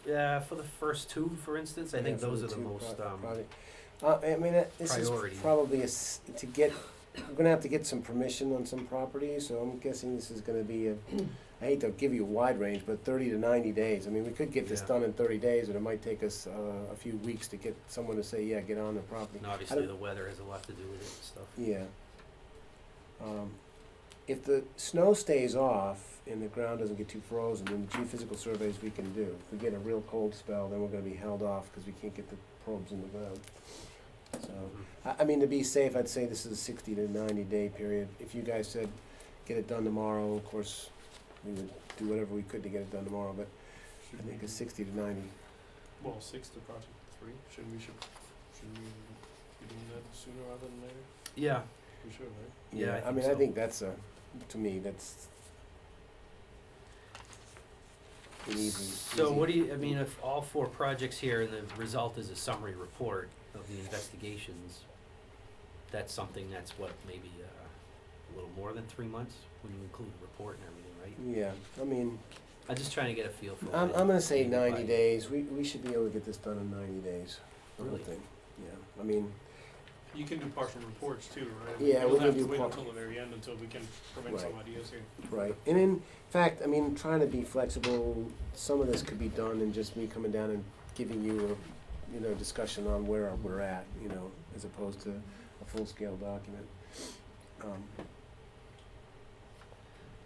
For the first 2, for instance, I think Yeah, for those are the 2 most, project. I mean, this is priority. probably to get, we're gonna have to get some permission on some properties, so I'm guessing this is gonna be I hate to give you a wide range, but 30 to 90 days. I mean, we could get this Yeah. done in 30 days, but it might take us a few weeks to get someone to say, yeah, get on the property. and I obviously don't- the weather has a lot to do with it and stuff. Yeah. If the snow stays off and the ground doesn't get too frozen, then the geophysical surveys we can do. If we get a real cold spell, then we're gonna be held off because we can't get the probes in the ground. So, I mean, to be safe, I'd say this is a 60 to 90 day period. If you guys said, get it done tomorrow, of course, we would do whatever we could to get it done tomorrow, but I think it's 60 to 90. Well, 6 to project 3, shouldn't we be doing that sooner rather than later? Yeah, We should, right? Yeah, I I think mean, so. I think that's to me, that's an easy. so what do you, I mean, if all 4 projects here and the result is a summary report of the investigations, that's something that's what, maybe a little more than 3 months when you include the report and everything, right? Yeah, I mean, I'm just trying to get a feel for. I'm gonna say maybe 90 by- days. We should be able to get this done in 90 days. I would Really? think. Yeah, I mean, You can do partial reports too, right? Yeah, we don't can have do to wait par- until the very end until we can prevent some Right. ideas here. right. And in fact, I mean, trying to be flexible, some of this could be done in just me coming down and giving you a, you know, discussion on where we're at, you know, as opposed to a full-scale document.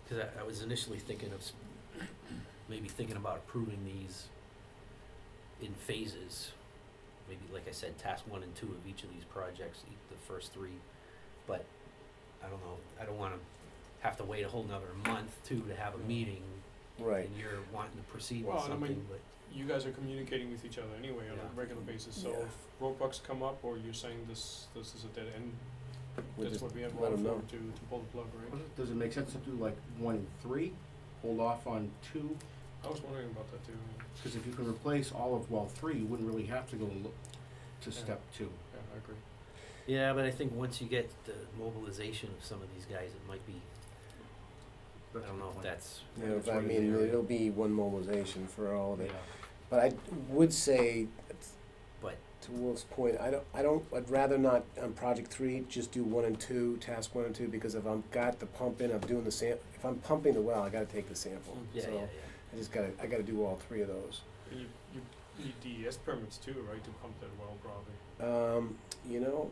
Cause I was initially thinking of maybe thinking about approving these in phases maybe, like I said, task 1 and 2 of each of these projects, the first 3. But I don't know, I don't wanna have to wait a whole nother month too to have a meeting. Right. And you're wanting to proceed Well, with and I mean, something, but, You guys are communicating with each other anyway on Yeah. a regular basis, so Yeah. if roadblocks come up or you're saying this is a dead end, We'll that's just what we have let one 'em know. for to pull the plug, right? Does it make sense to do like 1 and 3, hold off on 2? I was wondering about that too. Because if you can replace all of well 3, you wouldn't really have to go and look to Yeah. step 2. Yeah, I agree. yeah, but I think once you get the mobilization of some of these guys, it might be, I don't know if that's, You know, That's but I right in mean, the area. it'll be one mobilization for all of it. Yeah. But I would say, but, to Wolf's point, I'd rather not on project 3, just do 1 and 2, task 1 and 2, because if I've got the pump in, I'm doing the if I'm pumping the well, I gotta take the sample. yeah, So yeah. I gotta do all 3 of those. And you need DES permits too, right, to pump that well probably. You know,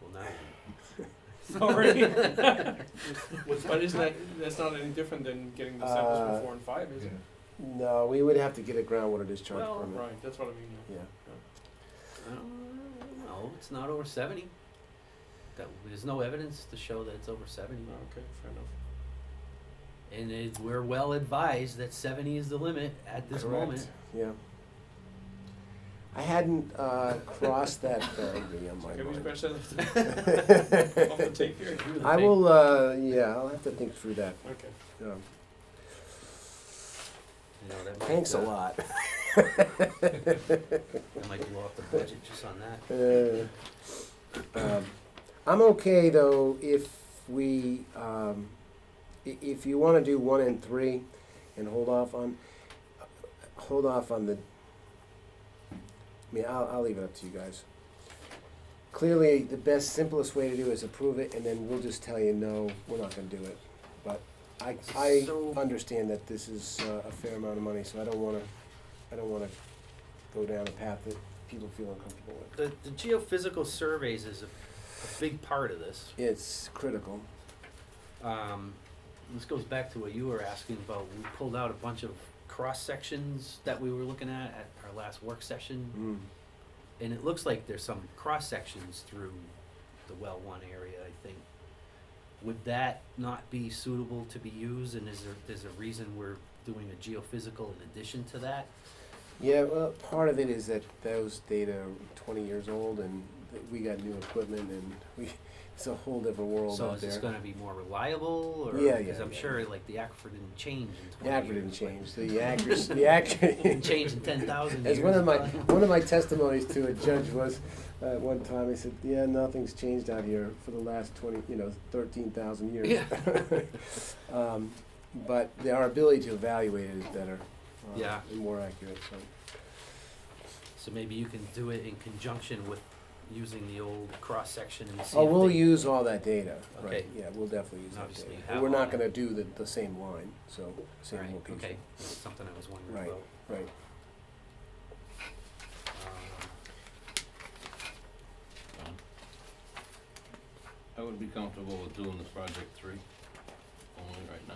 Well, now, Sorry. But that's not any different than getting the samples for 4 and 5, is it? no, we would have to get a groundwater discharge Well, permit. Right, that's what I mean, yeah. Yeah. no, it's not over 70. There's no evidence to show that it's over 70. Okay, fair enough. And we're well advised that 70 is the limit at this Correct. moment. Yeah. I hadn't crossed that boundary on my Can we mind. scratch that off the tape here? I will, yeah, I'll have to think through that. Okay. Yeah. You know, that might, Thanks a lot. That might blow up the budget just on that. I'm okay though if we, if you wanna do 1 and 3 and hold off on the, I mean, I'll leave it up to you guys. Clearly, the best, simplest way to do it is approve it, and then we'll just tell you, no, we're not gonna do it. But I So- understand that this is a fair amount of money, so I don't wanna go down a path that people feel uncomfortable with. The geophysical surveys is a big part of this. It's critical. This goes back to what you were asking about. We pulled out a bunch of cross sections that we were looking at our last work session, and it looks like there's some cross sections through the well 1 area, I think. Would that not be suitable to be used, and there's a reason we're doing a geophysical in addition to that? Yeah, well, part of it is that those data are 20 years old, and we got new equipment, and it's a whole different world So out is this there. gonna be more reliable, or? Yeah, Because yeah, I'm yeah. sure like the aquifer didn't change in The 20 aquifer years. didn't but- change. The accuracy, the accuracy. Didn't change in 10,000 years. As one but- of my testimonies to a judge was, at one time, he said, yeah, nothing's changed out here for the last 13,000 years. Yeah. But our ability to evaluate it is better. Yeah. And more accurate, so. So maybe you can do it in conjunction with using the old cross section and see Oh, if we'll they- use all that data, right, Okay. yeah, we'll definitely use And that obviously data. you But have we're all not that. gonna do the same line, so, same Right, location. okay, that's something I was wondering Right. about. Right. I would be comfortable with doing the project 3 only right now.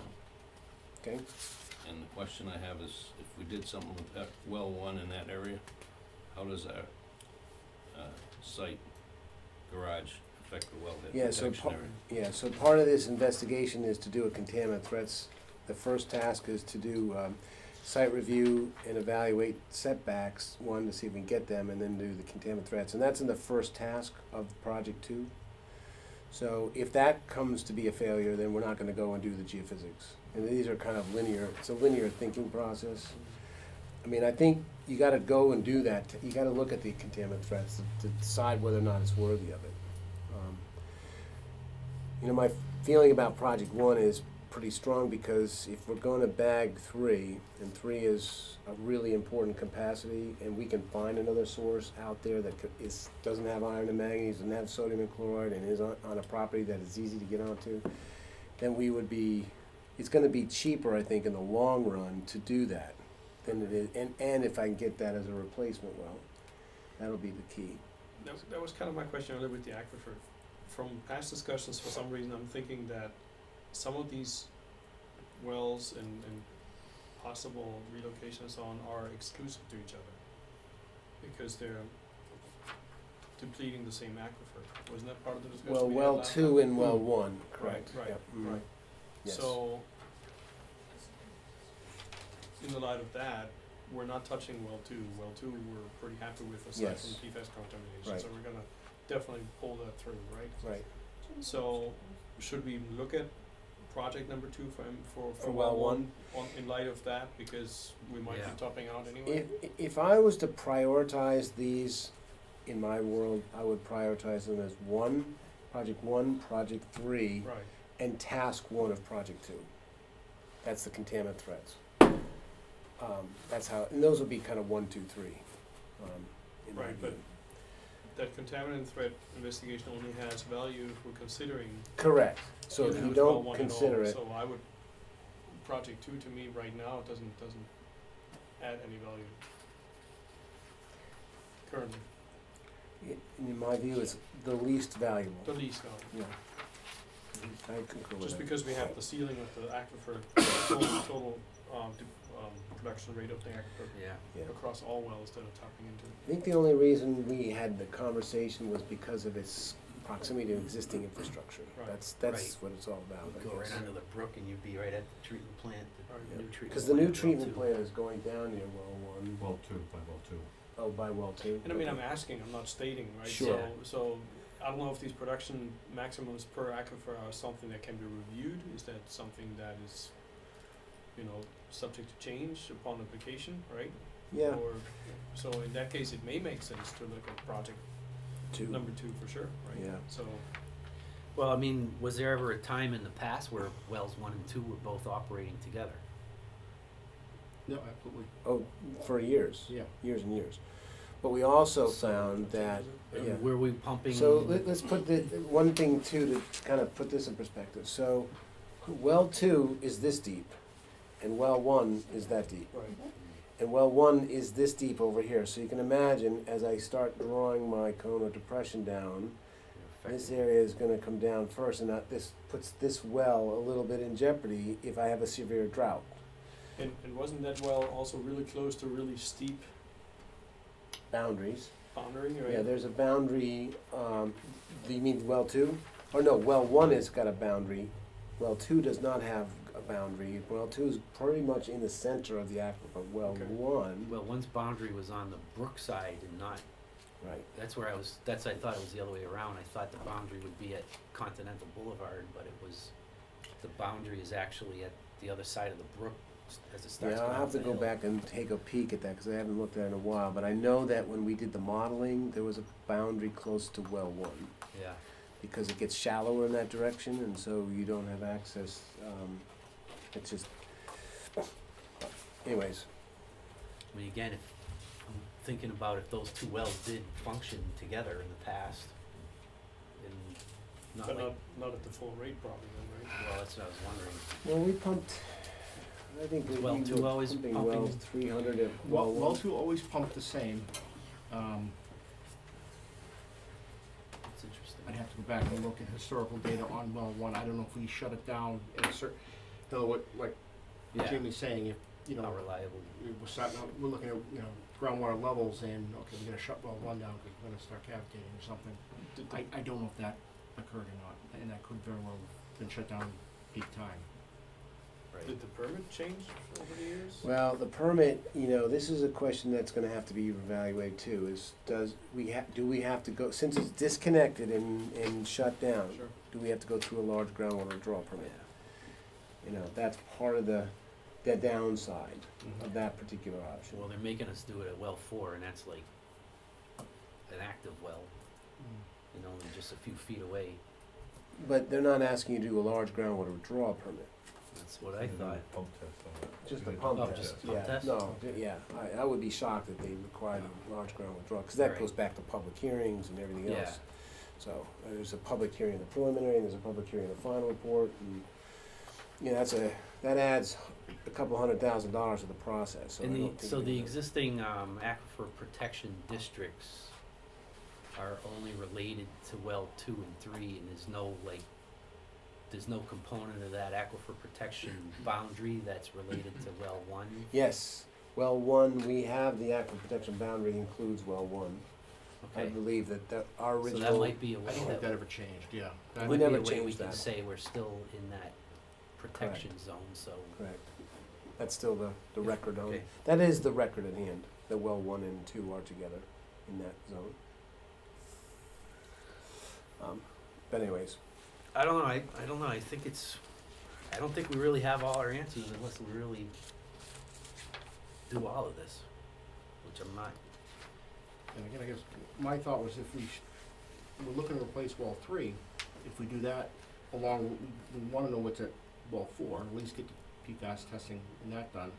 Okay, And the question I have is, if we did something with that well 1 in that area, how does our site garage affect the wellhead Yeah, so protection area? yeah, so part of this investigation is to do a contaminant threats. The first task is to do site review and evaluate setbacks, 1, to see if we can get them, and then do the contaminant threats. And that's in the first task of project 2. So if that comes to be a failure, then we're not gonna go and do the geophysics. And these are kind of linear, it's a linear thinking process. I mean, I think you gotta go and do that, you gotta look at the contaminant threats to decide whether or not it's worthy of it. My feeling about project 1 is pretty strong, because if we're gonna bag 3, and 3 is a really important capacity, and we can find another source out there that doesn't have iron and manganese, doesn't have sodium and chloride, and is on a property that is easy to get onto, then it's gonna be cheaper, I think, in the long run to do that than it is, and if I can get that as a replacement well, that'll be the key. That was kind of my question earlier with the aquifer. From past discussions, for some reason, I'm thinking that some of these wells and possible relocations on are exclusive to each other, because they're depleting the same aquifer. Wasn't that part of the discussion Well, we had well last two time? and well one, correct. Right, Yep. right. Yes. So, in the light of that, we're not touching well two. Well two, we're pretty happy with aside Yes. from PFAS contamination, Right. so we're gonna definitely pull that through, right? Right. So, should we look at project number two for For well well one in light of that, because we might Yeah. be topping out anyway? If I was to prioritize these in my world, I would prioritize them as one, project three, Right, and task one of project two. That's the contaminant threats. That's how, and those would be kind of 1, 2, 3. In my Right, view. but that contaminant threat investigation only has value if we're considering. Correct. So if dealing you with well don't one at consider all. it, So I would, project two to me right now doesn't add any value currently, in my view, it's the least valuable. the least value. Yeah. I concur with Just that. because we have the ceiling of the aquifer, total production rate of the aquifer Yeah. Yeah. across all wells that are tapping into. I think the only reason we had the conversation was because of its proximity to existing infrastructure. Right. That's Right. what it's all about, You'd I go right guess. under the brook and you'd be right at the treatment plant, Right. the new treatment plant. Because the new well, treatment too. plant is going down near well one. Well two, by well two. Oh, by well two. And I mean, Okay. I'm asking, I'm not stating, right? Sure. So I don't know if these production maximums per aquifer are something that can be reviewed. Is that something that is, subject to change upon application, right? Yeah, Or, so in that case, it may make sense to look at project two. number two for sure, right? Yeah. So, Well, I mean, was there ever a time in the past where wells one and two were both operating together? No, absolutely. Oh, for years. Yeah. Years and years. But we also found that, And yeah. were we pumping? So let's put the, one thing too, to kind of put this in perspective. So well two is this deep, and well one is that deep. right, And well one is this deep over here. So you can imagine, as I start drawing my cone of depression down, this area is gonna come down first, and this puts this well a little bit in jeopardy if I have a severe drought. and wasn't that well also really close to really steep Boundaries. boundary, right? Yeah, there's a boundary, do you mean well two? Or no, well one has got a boundary. Well two does not have a boundary. Well two is pretty much in the center of the aquifer. Well Okay. one, Well, one's boundary was on the brook side and not, right, I thought it was the other way around. I thought the boundary would be at Continental Boulevard, but the boundary is actually at the other side of the brook as it starts yeah, going I'll have up to the go hill. back and take a peek at that, cause I haven't looked at it in a while, but I know that when we did the modeling, there was a boundary close to well one. Yeah, Because it gets shallower in that direction, and so you don't have access, it's just, anyways, I mean, again, if, I'm thinking about if those two wells did function together in the past, and not But like, not at the full rate probably then, right? well, that's what I was wondering. well, we pumped, I think that Well we two were always pumping pumping- well 300 at Well, well well one. two always pump the same. That's interesting. I'd have to go back and look at historical data on well one. I don't know if we shut it down at a certain, in other words, like Yeah, Jamie's saying, if, how reliable. we're starting out, we're looking at, groundwater levels and, okay, we're gonna shut well one down because we're gonna start cavitating or something. Did the- I don't know if that occurred or not, and that could very well have been shut down peak time. Right. Did the permit change over the years? Well, the permit, this is a question that's gonna have to be evaluated too, is do we have to go, since it's disconnected and shut down, Sure. do we have to go through a large groundwater withdrawal Yeah. permit? That's part of the downside Mhm. of that particular option. Well, they're making us do it at well four, and that's like an active well, and just a few feet away. But they're not asking you to do a large groundwater withdrawal permit. That's what I thought. Pump test on it. Just Do a the pump Oh, test, just a yeah, pump test? no, yeah, I would be shocked if they required a large ground withdrawal, cause that Right. goes back to public hearings and everything Yeah. else. So, there's a public hearing in the preliminary, and there's a public hearing in the final report, and, that adds a couple $100,000 to the process, so I And don't think. so we the need to- existing aquifer protection districts are only related to well two and three, and there's no there's no component of that aquifer protection boundary that's related to well one? Yes, well one, we have the aquifer protection boundary includes well one. I Okay, believe that our so original. that might be a I way don't think that that, ever changed, yeah. it That- We might be never a way we changed can that. say we're still in that protection zone, so. Correct. That's still the record on, Okay. that is the record at hand, that well one and two are together in that zone. But anyways, I don't know, I don't know, I don't think we really have all our answers unless we really do all of this, which I'm not. And again, I guess my thought was if we're looking to replace well 3, if we do that along, we wanna know what's at well 4, at least get the PFAS testing and that done.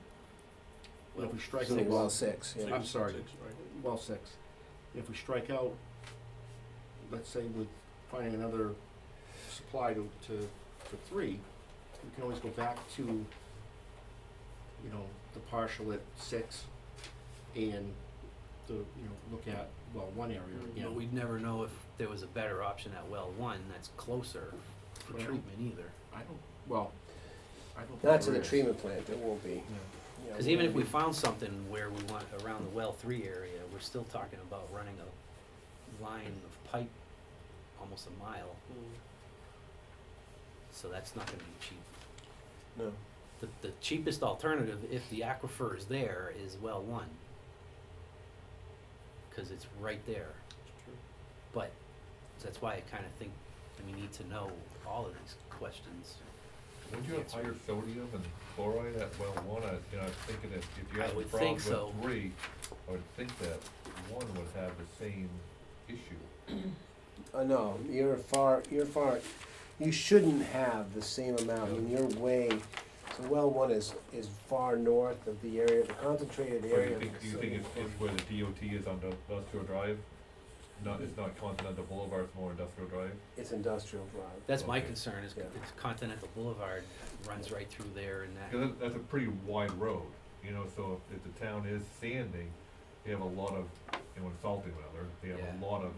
And if we strike so out well six, yeah. I'm sorry. Six, right. well 6, if we strike out, let's say with finding another supply for 3, we can always go back to, you know, the partial at 6 and look at well 1 area again. But we'd never know if there was a better option at well one that's closer for Well, treatment either. I don't think Not to there the is. treatment plant, it won't be. Yeah. Yeah, Cause even if we found something where we want around the well three area, we're still talking about running a line of pipe almost a mile, so that's not gonna be cheap. No, The cheapest alternative, if the aquifer is there, is well one. Cause it's right there, It's true. but that's why I kinda think we need to know all of these questions. Would you have higher sodium and chloride at well one? I was thinking if you I have a would problem think with so. 3, I would think that 1 would have the same issue. no, you're far, you shouldn't have the same amount, I mean, you're way, so well one is far north of the area, the concentrated Or area. do you think it's where the DOT is on Industrial Drive? It's not Continental Boulevard, it's more Industrial Drive? It's industrial drive. That's my Okay. concern, is Yeah. it's Continental Boulevard runs right through there and that. Cause that's a pretty wide road, so if the town is sanding, they have a lot of, and salting rather, they have Yeah. a lot of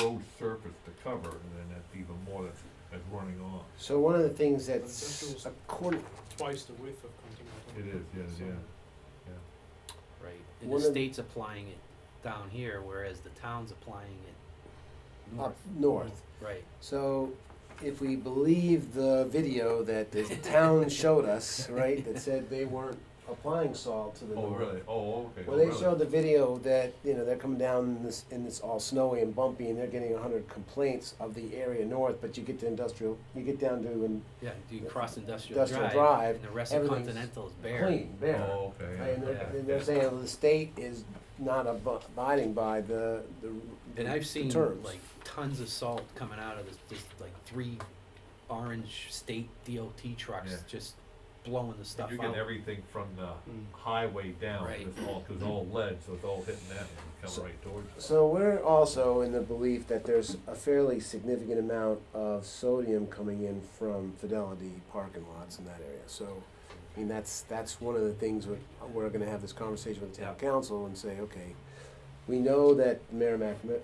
road surface to cover, and then that's even more that's running off. So one of the things that's, Industrial's- according, Twice the width of Continental. It is, So- yeah. Right, and One the of the- state's applying it down here, whereas the town's applying it up north. north. Right, So if we believe the video that the town showed us, right, that said they weren't applying salt to the Oh, north. really? Oh, okay. Well, Oh, they really? showed the video that, they're coming down in this all snowy and bumpy, and they're getting 100 complaints of the area north, but you get to industrial, you get down to yeah, you cross Industrial Industrial Drive, Drive, and the rest of everything's Continental is bare. clean, bare. Oh, okay, yeah. And they're, Yeah. and they're saying, well, the state is not abiding by the And I've seen terms. like tons of salt coming out of this like 3 orange state DOT trucks Yeah. just blowing the stuff You're out. getting everything from the Mm. highway down, Right. cause it's all lead, so it's all hitting that and So- coming right towards you. So we're also in the belief that there's a fairly significant amount of sodium coming in from Fidelity parking lots in that area. So, I mean, that's one of the things we're gonna have this conversation with the town council and say, okay, we know that Merrimack, the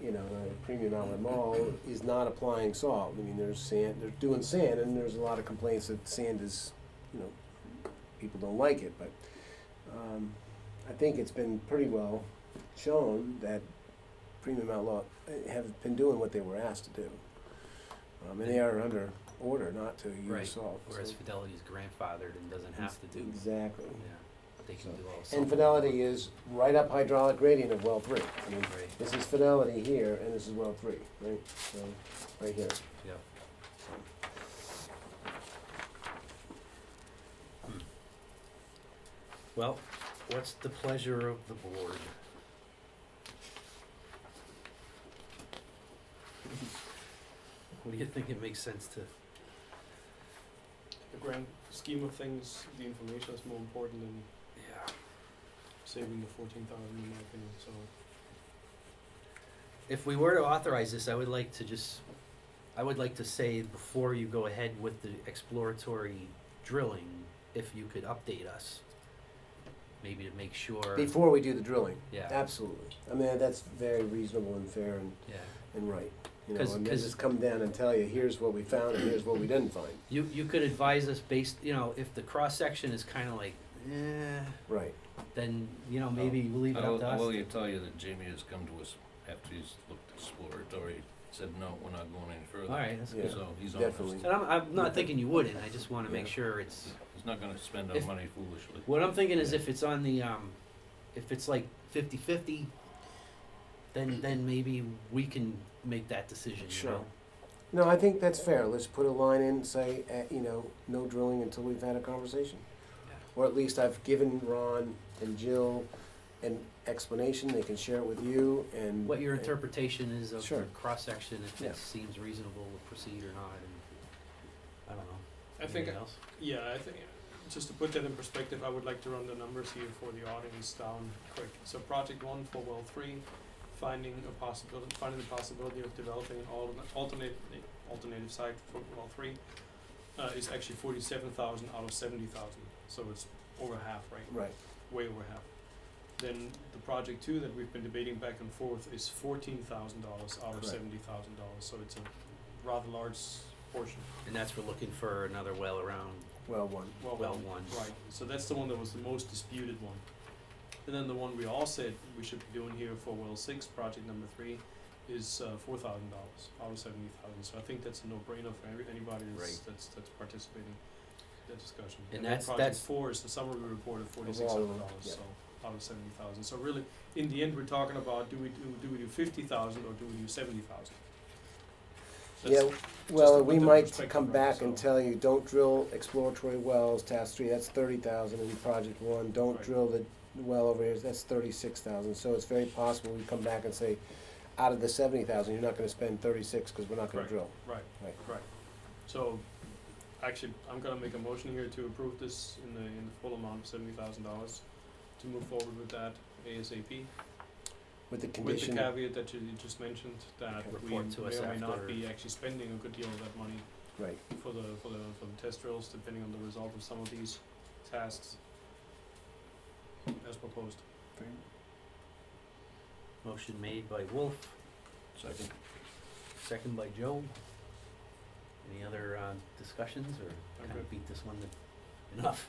Premium Outlet Mall is not applying salt. I mean, there's sand, they're doing sand, and there's a lot of complaints that sand is, people don't like it, but, I think it's been pretty well shown that Premium Outlaw have been doing what they were asked to do. And they are under order not to Right, use salt. whereas so- Fidelity's grandfathered and doesn't have to do, Exactly. yeah, they can So- do all the salt. And Fidelity is right up hydraulic gradient of well 3. I mean, Right, this is Fidelity here, and this is well 3, right? So, right here. yeah. Well, what's the pleasure of the board? What do you think it makes sense to, The grand scheme of things, the information is more important than yeah, saving the 14,000 in my opinion, so. if we were to authorize this, I would like to say before you go ahead with the exploratory drilling, if you could update us, maybe to make sure. Before we do the drilling. Yeah, Absolutely. I mean, that's very reasonable and fair yeah, and right. You know, 'Cause- and they 'cause- just come down and tell you, here's what we found and here's what we didn't find. You could advise us based, if the cross-section is kinda like, Right. then, maybe we'll leave it up to I will us. tell you that Jamie has come to us after he's looked exploratory, said, no, we're not going any further. Alright, that's Yeah. good. So he's Definitely. honest. And I'm not thinking you wouldn't, I just wanna make Yeah. sure it's, He's not gonna spend our If- money foolishly. what I'm thinking is if it's on the, if it's like 50-50, then maybe we can make that decision, Sure. No, I think that's fair. Let's put a line in and say, no drilling until we've had a conversation. Yeah. Or at least I've given Ron and Jill an explanation, they can share it with you and. What your interpretation is of the Sure. cross-section, if Yeah. it seems reasonable to proceed or not, and, I don't know. I think, Anything else? yeah, I think, just to put that in perspective, I would like to run the numbers here for the audience down quick. So project one for well three, finding the possibility of developing an alternative site for well three, is actually 47,000 out of 70,000, so it's over half, right? Right, Way over half. Then the project two that we've been debating back and forth is $14,000 out of Correct. $70,000, so it's a rather large portion. And that's for looking for another well around, well, one. Well, one. right, so that's the one that was the most disputed one. And then the one we all said we should be doing here for well six, project number three, is $4,000 out of 70,000. So I think that's a no-brainer for anybody Right. that's participating in that discussion. And then that's- project that's- four is the summary report of all of them, $4,600. yeah. So out of 70,000. So really, in the end, we're talking about do we do 50,000 or do we do 70,000? Yeah, to well, put we that in might perspective, come right, back and so- tell you, don't drill exploratory wells, task 3, that's 30,000 in project 1, don't Right. drill the well over here, that's 36,000. So it's very possible we come back and say, out of the 70,000, you're not gonna spend 36 because we're not gonna Right. drill. Right. Right. So, actually, I'm gonna make a motion here to approve this in the full amount of $70,000, to move forward with that ASAP. With the With the condition, caveat that you just mentioned, that Okay. we Report to may us or may not after. be actually spending a good deal of that money right, for the test drills, depending on the result of some of these tasks, as proposed. Motion made by Wolf, Second. second by Joe. Any other, discussions, or I'm kinda good. beat this one to enough?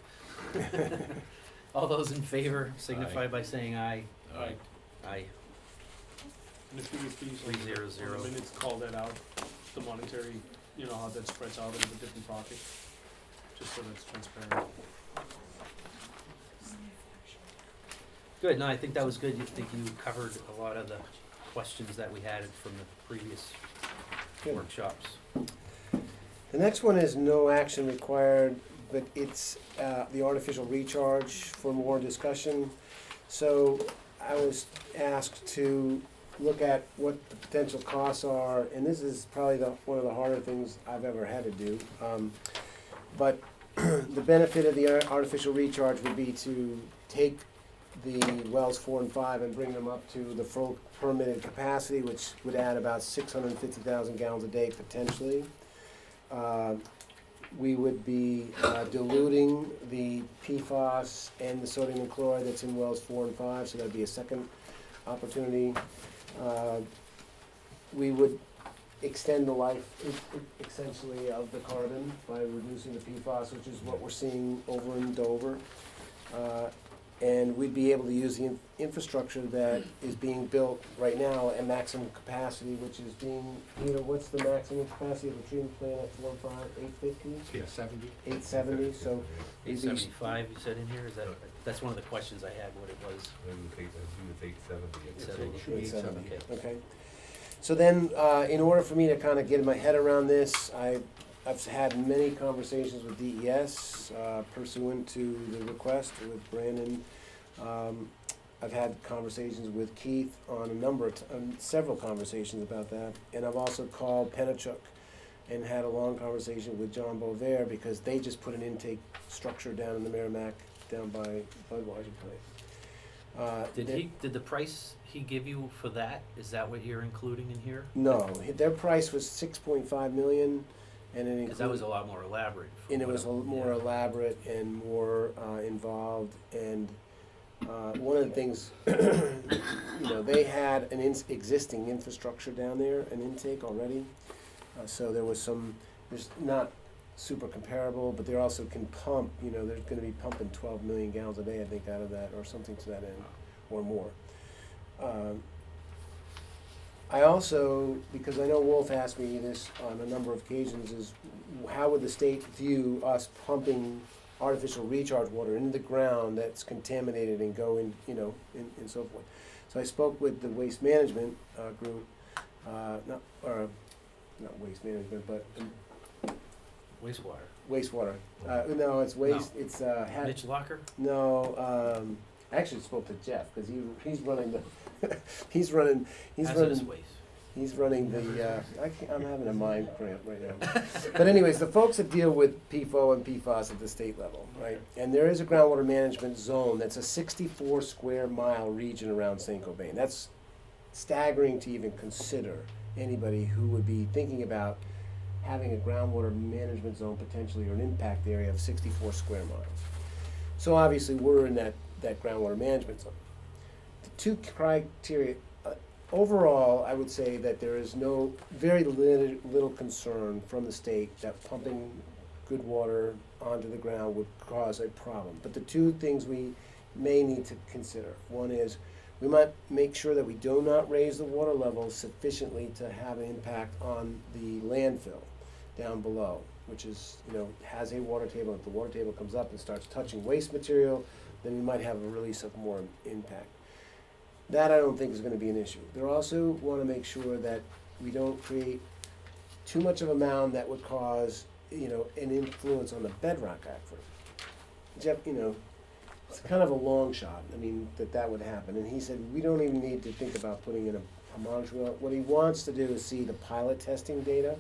All those in favor signify Aye. by saying aye. Aye. Aye. And if you would please, on 300. the minutes, call that out, the monetary, how that spreads out over the different projects, just so that's transparent. Good, no, I think that was good, I think you covered a lot of the questions that we had from the previous good. workshops. The next one is no action required, but it's the artificial recharge for more discussion. So I was asked to look at what the potential costs are, and this is probably one of the harder things I've ever had to do. But the benefit of the artificial recharge would be to take the wells 4 and 5 and bring them up to the full permitted capacity, which would add about 650,000 gallons a day potentially. We would be diluting the PFAS and the sodium and chloride that's in wells 4 and 5, so that'd be a second opportunity. We would extend the life essentially of the carbon by reducing the PFAS, which is what we're seeing over in Dover. And we'd be able to use the infrastructure that is being built right now at maximum capacity, which is being, what's the maximum capacity of the treatment plant at 4 and 5, 850? Yeah, 70. 870, so Eight these, seventy-five, you said in here, is that, that's one of the questions I had, what it was. Maybe it's 870. 870. 870, Okay. okay. So then, in order for me to kind of get my head around this, I've had many conversations with DES pursuant to the request with Brandon. I've had conversations with Keith on a number of several conversations about that, and I've also called Penachuk and had a long conversation with John Bovair because they just put an intake structure down in the Merrimack down by Budweiser plant. Did the price he give you for that, is that what you're including in here? No, their price was 6.5 million, and it Cause that was included, a lot more elaborate. from and it what was I'm- more yeah. elaborate and more involved. And one of the things, they had an existing infrastructure down there, an intake already. So there was there's not super comparable, but they also can pump, they're gonna be pumping 12 million gallons a day, I think, out of that, or something to that end, or more. I also, because I know Wolf asked me this on a number of occasions, is how would the state view us pumping artificial recharge water into the ground that's contaminated and go in, and so forth. So I spoke with the waste management group, not waste management, but Wastewater. wastewater. No, it's waste. No. It's Mitch Locker? no. I actually spoke to Jeff because he's running the he's Hazardous running waste. He's running the, I'm having a mind cramp right now. But anyways, the folks that deal with PFOA and PFAS at the state level, right? And there is a groundwater management zone that's a 64 square mile region around St. Cobain. That's staggering to even consider anybody who would be thinking about having a groundwater management zone potentially, or an impact area of 64 square miles. So obviously we're in that groundwater management zone. The two criteria, overall, I would say that there is very little concern from the state that pumping good water onto the ground would cause a problem. But the two things we may need to consider, one is we might make sure that we do not raise the water level sufficiently to have an impact on the landfill down below, which is, has a water table. If the water table comes up and starts touching waste material, then we might have a release of more impact. That I don't think is going to be an issue. They also want to make sure that we don't create too much of a mound that would cause, an influence on the bedrock aquifer. Jeff, it's kind of a long shot. I mean, that would happen. And he said we don't even need to think about putting in a monitoring well. What he wants to do is see the pilot testing data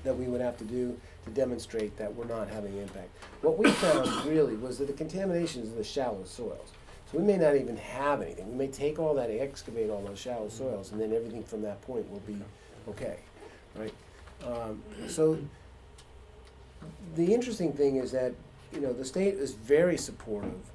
that we would have to do to demonstrate that we're not having impact. What we found really was that the contamination is in the shallow soils. So we may not even have anything. We may take all that, excavate all those shallow soils, and then everything from that point will be okay, right? So the interesting thing is that, the state is very supportive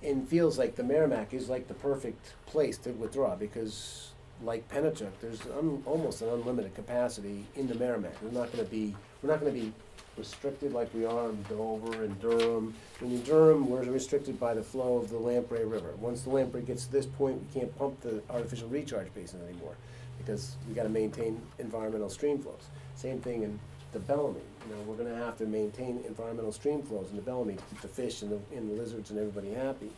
and feels like the Merrimack is like the perfect place to withdraw because, like Pennachuck, there's almost an unlimited capacity in the Merrimack. We're not going to be restricted like we are in Dover and Durham. In Durham, we're restricted by the flow of the Lamprey River. Once the Lamprey gets to this point, we can't pump the artificial recharge basin anymore because we got to maintain environmental stream flows. Same thing in the Bellamy. We're going to have to maintain environmental stream flows in the Bellamy to keep the fish and the lizards and everybody happy.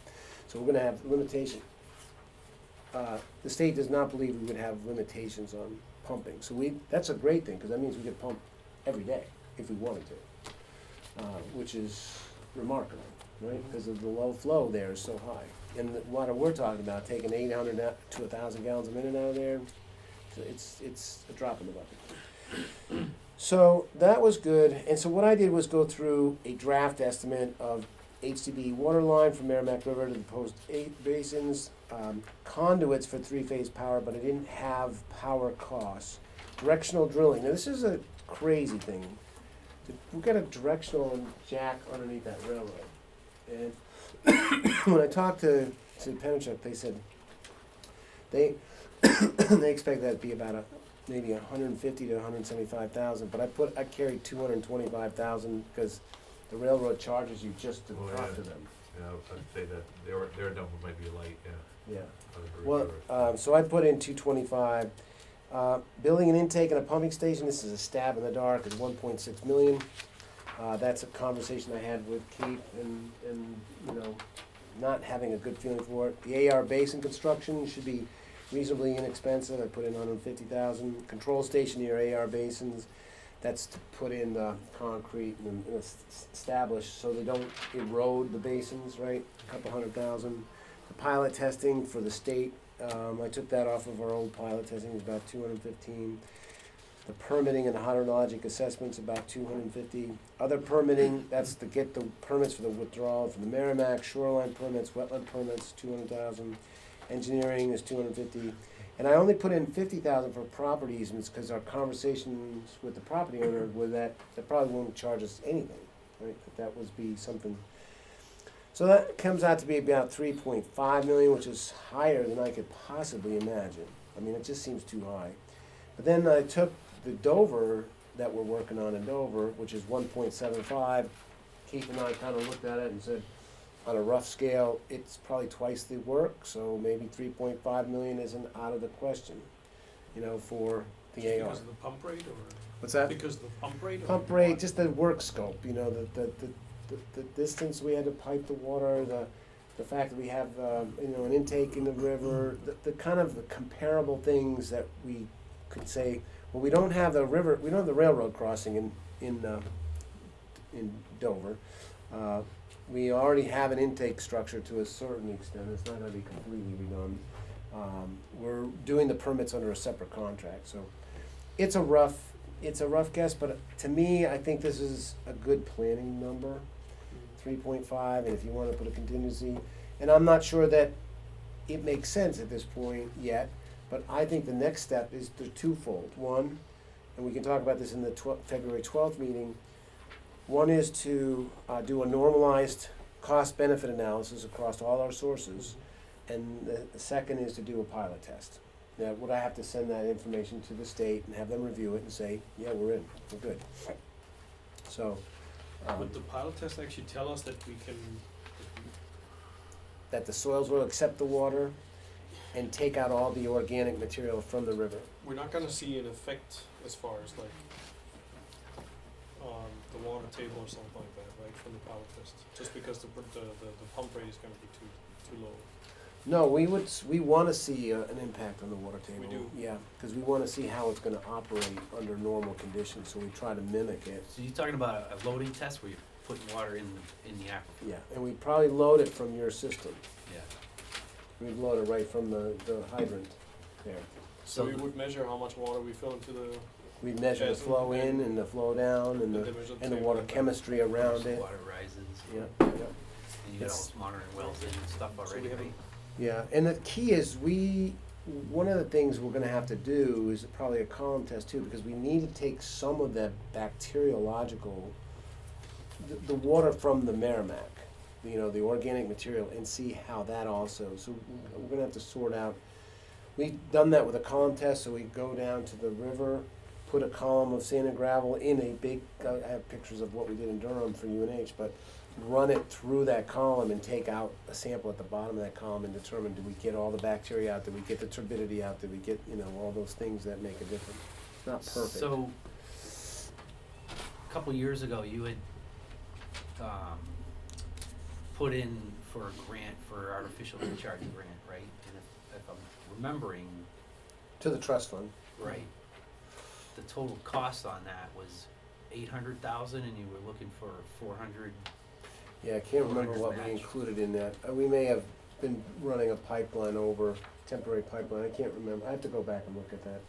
So we're going to have limitation. The state does not believe we would have limitations on pumping. So that's a great thing because that means we could pump every day if we wanted to, which is remarkable, right? Because of the low flow there is so high. And the water we're talking about, taking 800 to 1,000 gallons a minute out of there, it's a drop in the bucket. So that was good. And so what I did was go through a draft estimate of HDB water line from Merrimack River to the post 8 basins, conduits for 3-phase power, but I didn't have power costs. Directional drilling. Now this is a crazy thing. We've got a directional jack underneath that railroad. And when I talked to Pennachuck, they said they expect that to be about maybe 150 to 175,000. But I carried 225,000 because the railroad charges you just to talk to them. Yeah, I'd say that their number might be light, yeah. Yeah. I would agree Well, with it. so I put in 225. Building an intake and a pumping station, this is a stab in the dark, is 1.6 million. That's a conversation I had with Kate and not having a good feeling for it. The AR basin construction should be reasonably inexpensive. I put in 150,000. Control station near AR basins, that's to put in the concrete and establish so they don't erode the basins, right? A couple 100,000. The pilot testing for the state, I took that off of our old pilot testing, it was about 215. The permitting and hydrologic assessments about 250. Other permitting, that's to get the permits for the withdrawal from the Merrimack, shoreline permits, wetland permits, 200,000. Engineering is 250. And I only put in 50,000 for property easements because our conversations with the property owner were that they probably won't charge us anything, right? That would be something. So that comes out to be about 3.5 million, which is higher than I could possibly imagine. I mean, it just seems too high. But then I took the Dover that we're working on in Dover, which is 1.75. Keith and I kind of looked at it and said, on a rough scale, it's probably twice the work, so maybe 3.5 million isn't out of the question, you know, for the Just AR. because of the pump rate, or? What's that? Because of the pump rate? or Pump why? rate, just the work scope, you know, the distance we had to pipe the water, the fact that we have, you know, an intake in the river, the kind of the comparable things that we could say, well, we don't have the river, we don't have the railroad crossing in Dover. We already have an intake structure to a certain extent, it's not gonna be completely redone. We're doing the permits under a separate contract, so it's a rough guess, but to me, I think this is a good planning number, 3.5, and if you wanna put a contingency, and I'm not sure that it makes sense at this point yet, but I think the next step is the twofold. One, and we can talk about this in the February 12th meeting, one is to do a normalized cost-benefit analysis across all our sources, and the second is to do a pilot test. Now, would I have to send that information to the state and have them review it and say, yeah, we're in, we're good? So, Would the pilot test actually tell us that we can, that the soils will accept the water and take out all the organic material from the river. we're not gonna see an effect as far as like, the water table or something like that, right, from the pilot test? Just because the pump rate is gonna be too low. No, we wanna see an impact on the water table. We do. Yeah, because we wanna see how it's gonna operate under normal conditions, so we try to mimic it. So you're talking about a loading test where you're putting water in the aquifer? Yeah, and we'd probably load it from your system. Yeah. We'd load it right from the hydrant there. So So we would measure how much water we fill into the, We'd measure the Yes, flow in and the flow down and and the, then measure and the table water and- chemistry around it. water rises. Yeah, And yeah. you got all It's- those monitoring wells in and stuff So we already, have a- right? Yeah, and the key is one of the things we're gonna have to do is probably a column test too, because we need to take some of that bacteriological, the water from the Merrimack, you know, the organic material, and see how that also, so we're gonna have to sort out. We've done that with a column test, so we go down to the river, put a column of sand and gravel in a big, I have pictures of what we did in Durham for UNH, but run it through that column and take out a sample at the bottom of that column and determine, do we get all the bacteria out, did we get the turbidity out, did we get, you know, all those things that make a difference. It's not perfect. So, a couple years ago, you had, put in for a grant, for artificial recharge grant, right? And if I'm remembering To the trust fund. right, the total cost on that was 800,000 and you were looking for 400. Yeah, I can't remember what we Match. included in that. We may have been running a pipeline over, temporary pipeline, I can't remember. I have to go back and look at that.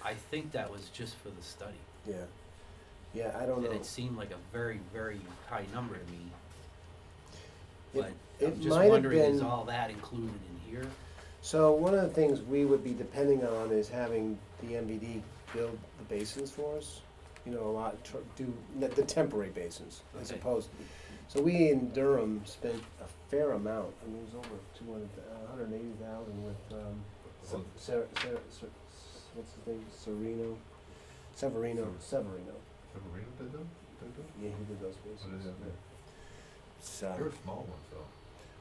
I think that was just for the study. Yeah. Yeah, I don't And know. it seemed like a very, very high number to me. It- But it I'm just might have wondering, is been- all that included in here? So one of the things we would be depending on is having the MVD build the basins for us. You know, the temporary basins, I Okay. suppose. So we in Durham spent a fair amount, I mean, it was over 180,000 with, Well- what's his name, Severino. Severino did them? Yeah, he did those What is basins. it? Yeah. It's, They were small ones though.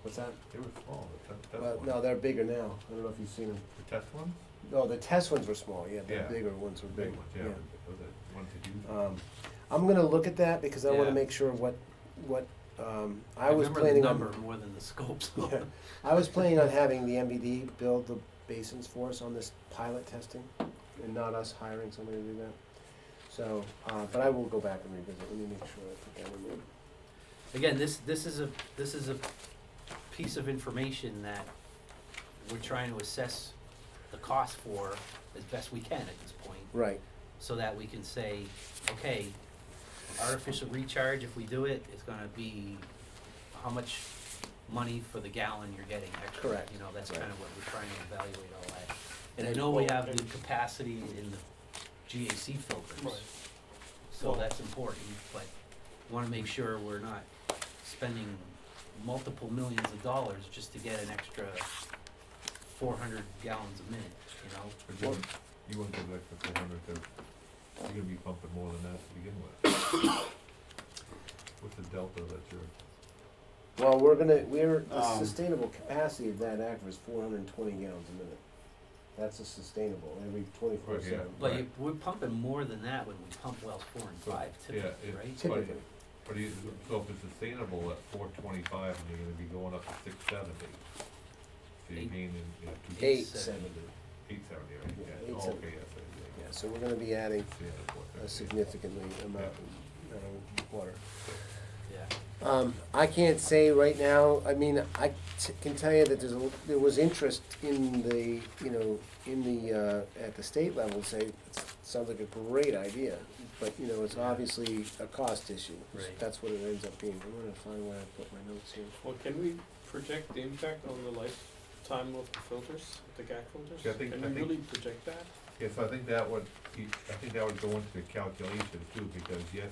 what's that? They were small, the test Well, ones. no, they're bigger now. I don't know if you've seen them. The test ones? No, the test ones were small, yeah, the Yeah. bigger ones were Big big. ones, yeah. Was it ones that you? I'm gonna look at that because I wanna Yeah. make sure what, I was remember planning the on. number more than the scope. So. Yeah, I was planning on having the MVD build the basins for us on this pilot testing and not us hiring somebody to do that. So, but I will go back and revisit, let me make sure I put that in there. Again, this is a piece of information that we're trying to assess the cost for as best we can at this point, Right, so that we can say, okay, artificial recharge, if we do it, is gonna be how much money for the gallon you're getting extra. Correct. You know, that's Right. kind of what we're trying to evaluate all that. And I know we have the capacity in the GAC filters. Right. So Well- that's important, but wanna make sure we're not spending multiple millions of dollars just to get an extra 400 gallons a minute, you know? But you wouldn't get an extra 400, cause you're gonna be pumping more than that to begin with. What's the delta that you're, Well, the Um, sustainable capacity of that aquifer is 420 gallons a minute. That's a sustainable, every 24/7. But Right. we're pumping more than that when we pump wells 4 and 5 yeah, typically, it- right? Typically. but you, so if it's sustainable at 425, and you're gonna be going up to 670. So you're Eight- gaining, you know, 870. 870, right? Yeah, Oh, 870. okay, yes, Yeah, so we're gonna be adding yeah, a significantly amount of water. Yeah. I can't say right now, I mean, can tell you that there was interest in the, at the state level, say, it sounds like a great idea, but, it's obviously a cost issue. Right. That's what it ends up being. I'm gonna find where I put my notes here. Well, can we project the impact on the lifetime of the filters, the GAC filters? Yeah, I think- Can I we think- really project that? Yes, I think that would, go into the calculation too, because yes,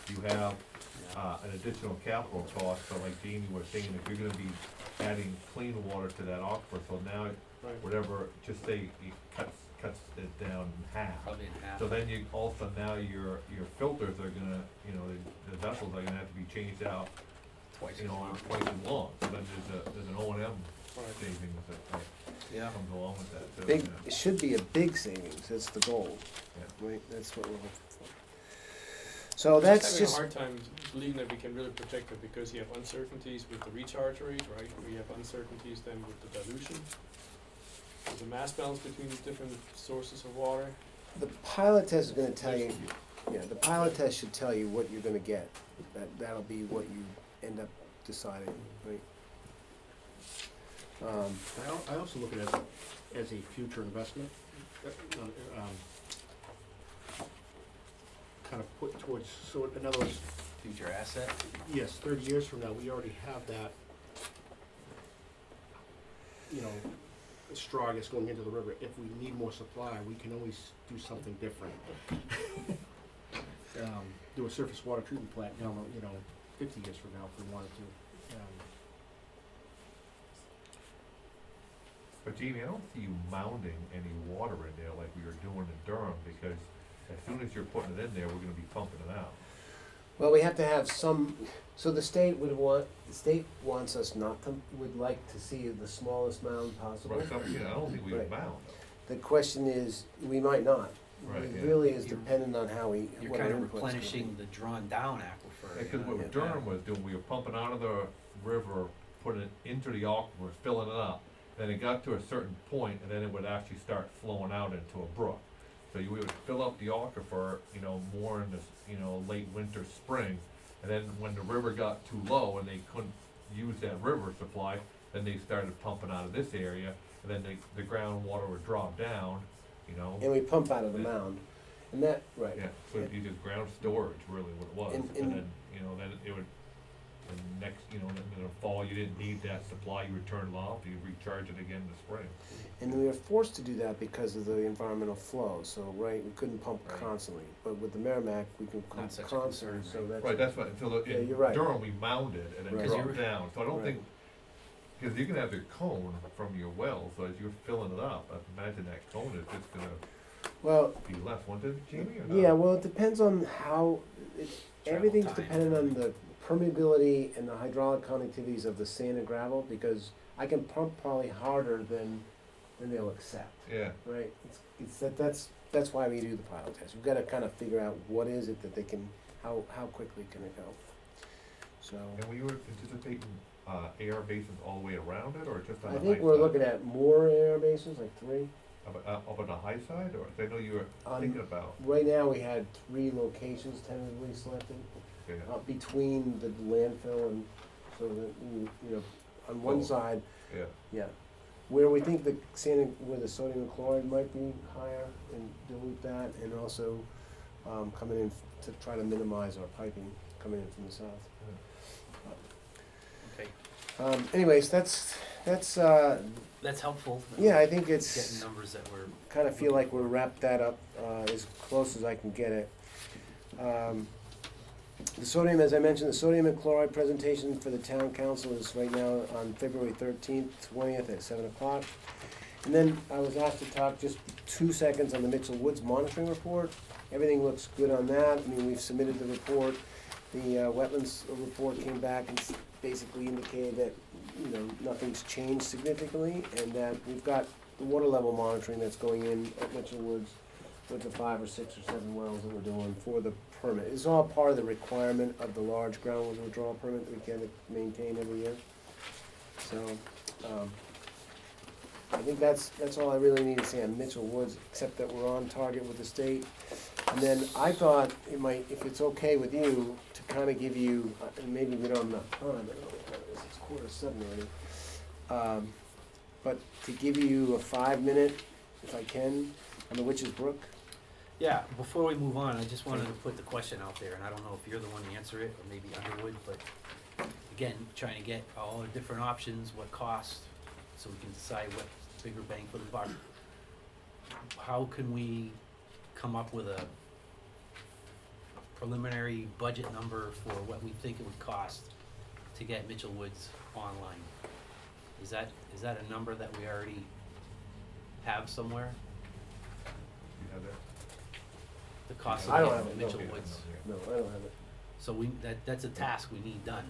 you have, an additional capital cost, so like Jamie was saying, if you're gonna be adding clean water to that aquifer, so now, Right. whatever, just say it cuts it down in half. Probably in half. So then you also, now your filters are gonna, the vessels are gonna have to be changed out, Twice twice as long, so then there's an O and M Right. savings that Yeah. comes along with that too. Big, yeah. it should be a big savings, that's the goal, Yeah. right? That's what we're looking for. So I'm that's just just, having a hard time believing that we can really project it, because you have uncertainties with the recharge rate, right? We have uncertainties then with the dilution. There's a mass balance between the different sources of water. the pilot test is gonna tell you, the pilot test should tell you what you're gonna get. That'll be what you end up deciding, right? I also look at it as a future investment, kind of put towards, so in other words, Future asset. yes, 30 years from now, we already have that, straw, I guess, going into the river. If we need more supply, we can always do something different. Do a surface water treatment plant down, 50 years from now if we wanted to. But Jamie, I don't see you mounding any water in there like we were doing in Durham, because as soon as you're putting it in there, we're gonna be pumping it out. Well, we have to have some, so the state wants us would like to see the smallest mound possible. Right, I don't think we would Right. mound. The question is, we might not. Right, It yeah. really is You're- dependent on how You're what our kind of input's gonna be. replenishing the drawn down aquifer. Because you know? what Durham was doing, we were pumping out of the river, putting it into the aquifer, filling it up. Then it got to a certain point, and then it would actually start flowing out into a brook. So we would fill up the aquifer, more in the, late winter, spring. And then when the river got too low and they couldn't use that river supply, then they started pumping out of this area. And then the groundwater would drop down, And we pump out of the mound, and that, right. Yeah, so you just ground storage, really what it was, And- and then, then it would, and next, then in the fall, you didn't need that supply, you would turn it off, you recharge it again in the spring. And we were forced to do that because of the environmental flow, so, right, we couldn't pump Right. constantly, but with the Merrimack, we can pump Not such a constantly, concern, so right. that's. Right, that's what, until Yeah, in you're right. Durham, we mounded and then Right. Because dropped you're- down, so I don't Right. think, cause you can have your cone from your well, so as you're filling it up, I imagine that cone is just gonna Well, be less, won't it, Jamie, or not? yeah, well, it depends on how, everything's time. dependent on the permeability and the hydraulic conductivities of the sand and gravel, because I can pump probably harder than they'll accept, Yeah, right? That's why we do the pilot test. We've gotta kind of figure out what is it that they can, how quickly can it go? So, and we were anticipating, AR basins all the way around it, or just on I the high think side? we're looking at more air bases, like 3. Up on the high side, or, 'cause I know you were thinking about, Right now, we had 3 locations tentatively selected, yeah. between the landfill and, so that, on one Oh. side, Yeah, yeah. Where we think the where the sodium chloride might be higher, and dilute that, and also, coming in to try to minimize our piping coming in from the south. Okay, Anyways, that's, that's helpful. yeah, I think Getting it's, numbers that were. kind of feel like we're wrapped that up, as close as I can get it. The sodium, as I mentioned, the sodium and chloride presentation for the town council is right now on February 13th, 20th at 7 o'clock. And then I was asked to talk just 2 seconds on the Mitchell Woods monitoring report. Everything looks good on that. I mean, we've submitted the report. The wetlands report came back and basically indicated that, you know, nothing's changed significantly, and that we've got the water level monitoring that's going in at Mitchell Woods with the 5 or 6 or 7 wells that we're doing for the permit. It's all part of the requirement of the large groundwater withdrawal permit that we can maintain every year. So, I think that's all I really need to say on Mitchell Woods, except that we're on target with the state. And then I thought it might, if it's okay with you, to kind of give you, and maybe we don't have enough time, I don't know what time it is, it's 6:45 already. But to give you a 5-minute, if I can, on the Witch's Brook. Yeah, before we move on, I just wanted to put the question out there, and I don't know if you're the one to answer it, or maybe Underwood, but again, trying to get all the different options, what cost, so we can decide what's bigger bang for the buck. How can we come up with a preliminary budget number for what we think it would cost to get Mitchell Woods online? Is that a number that we already have somewhere? You have that? The cost I of don't have getting it, no. Mitchell Woods? No, I don't have it. So that's a task we need done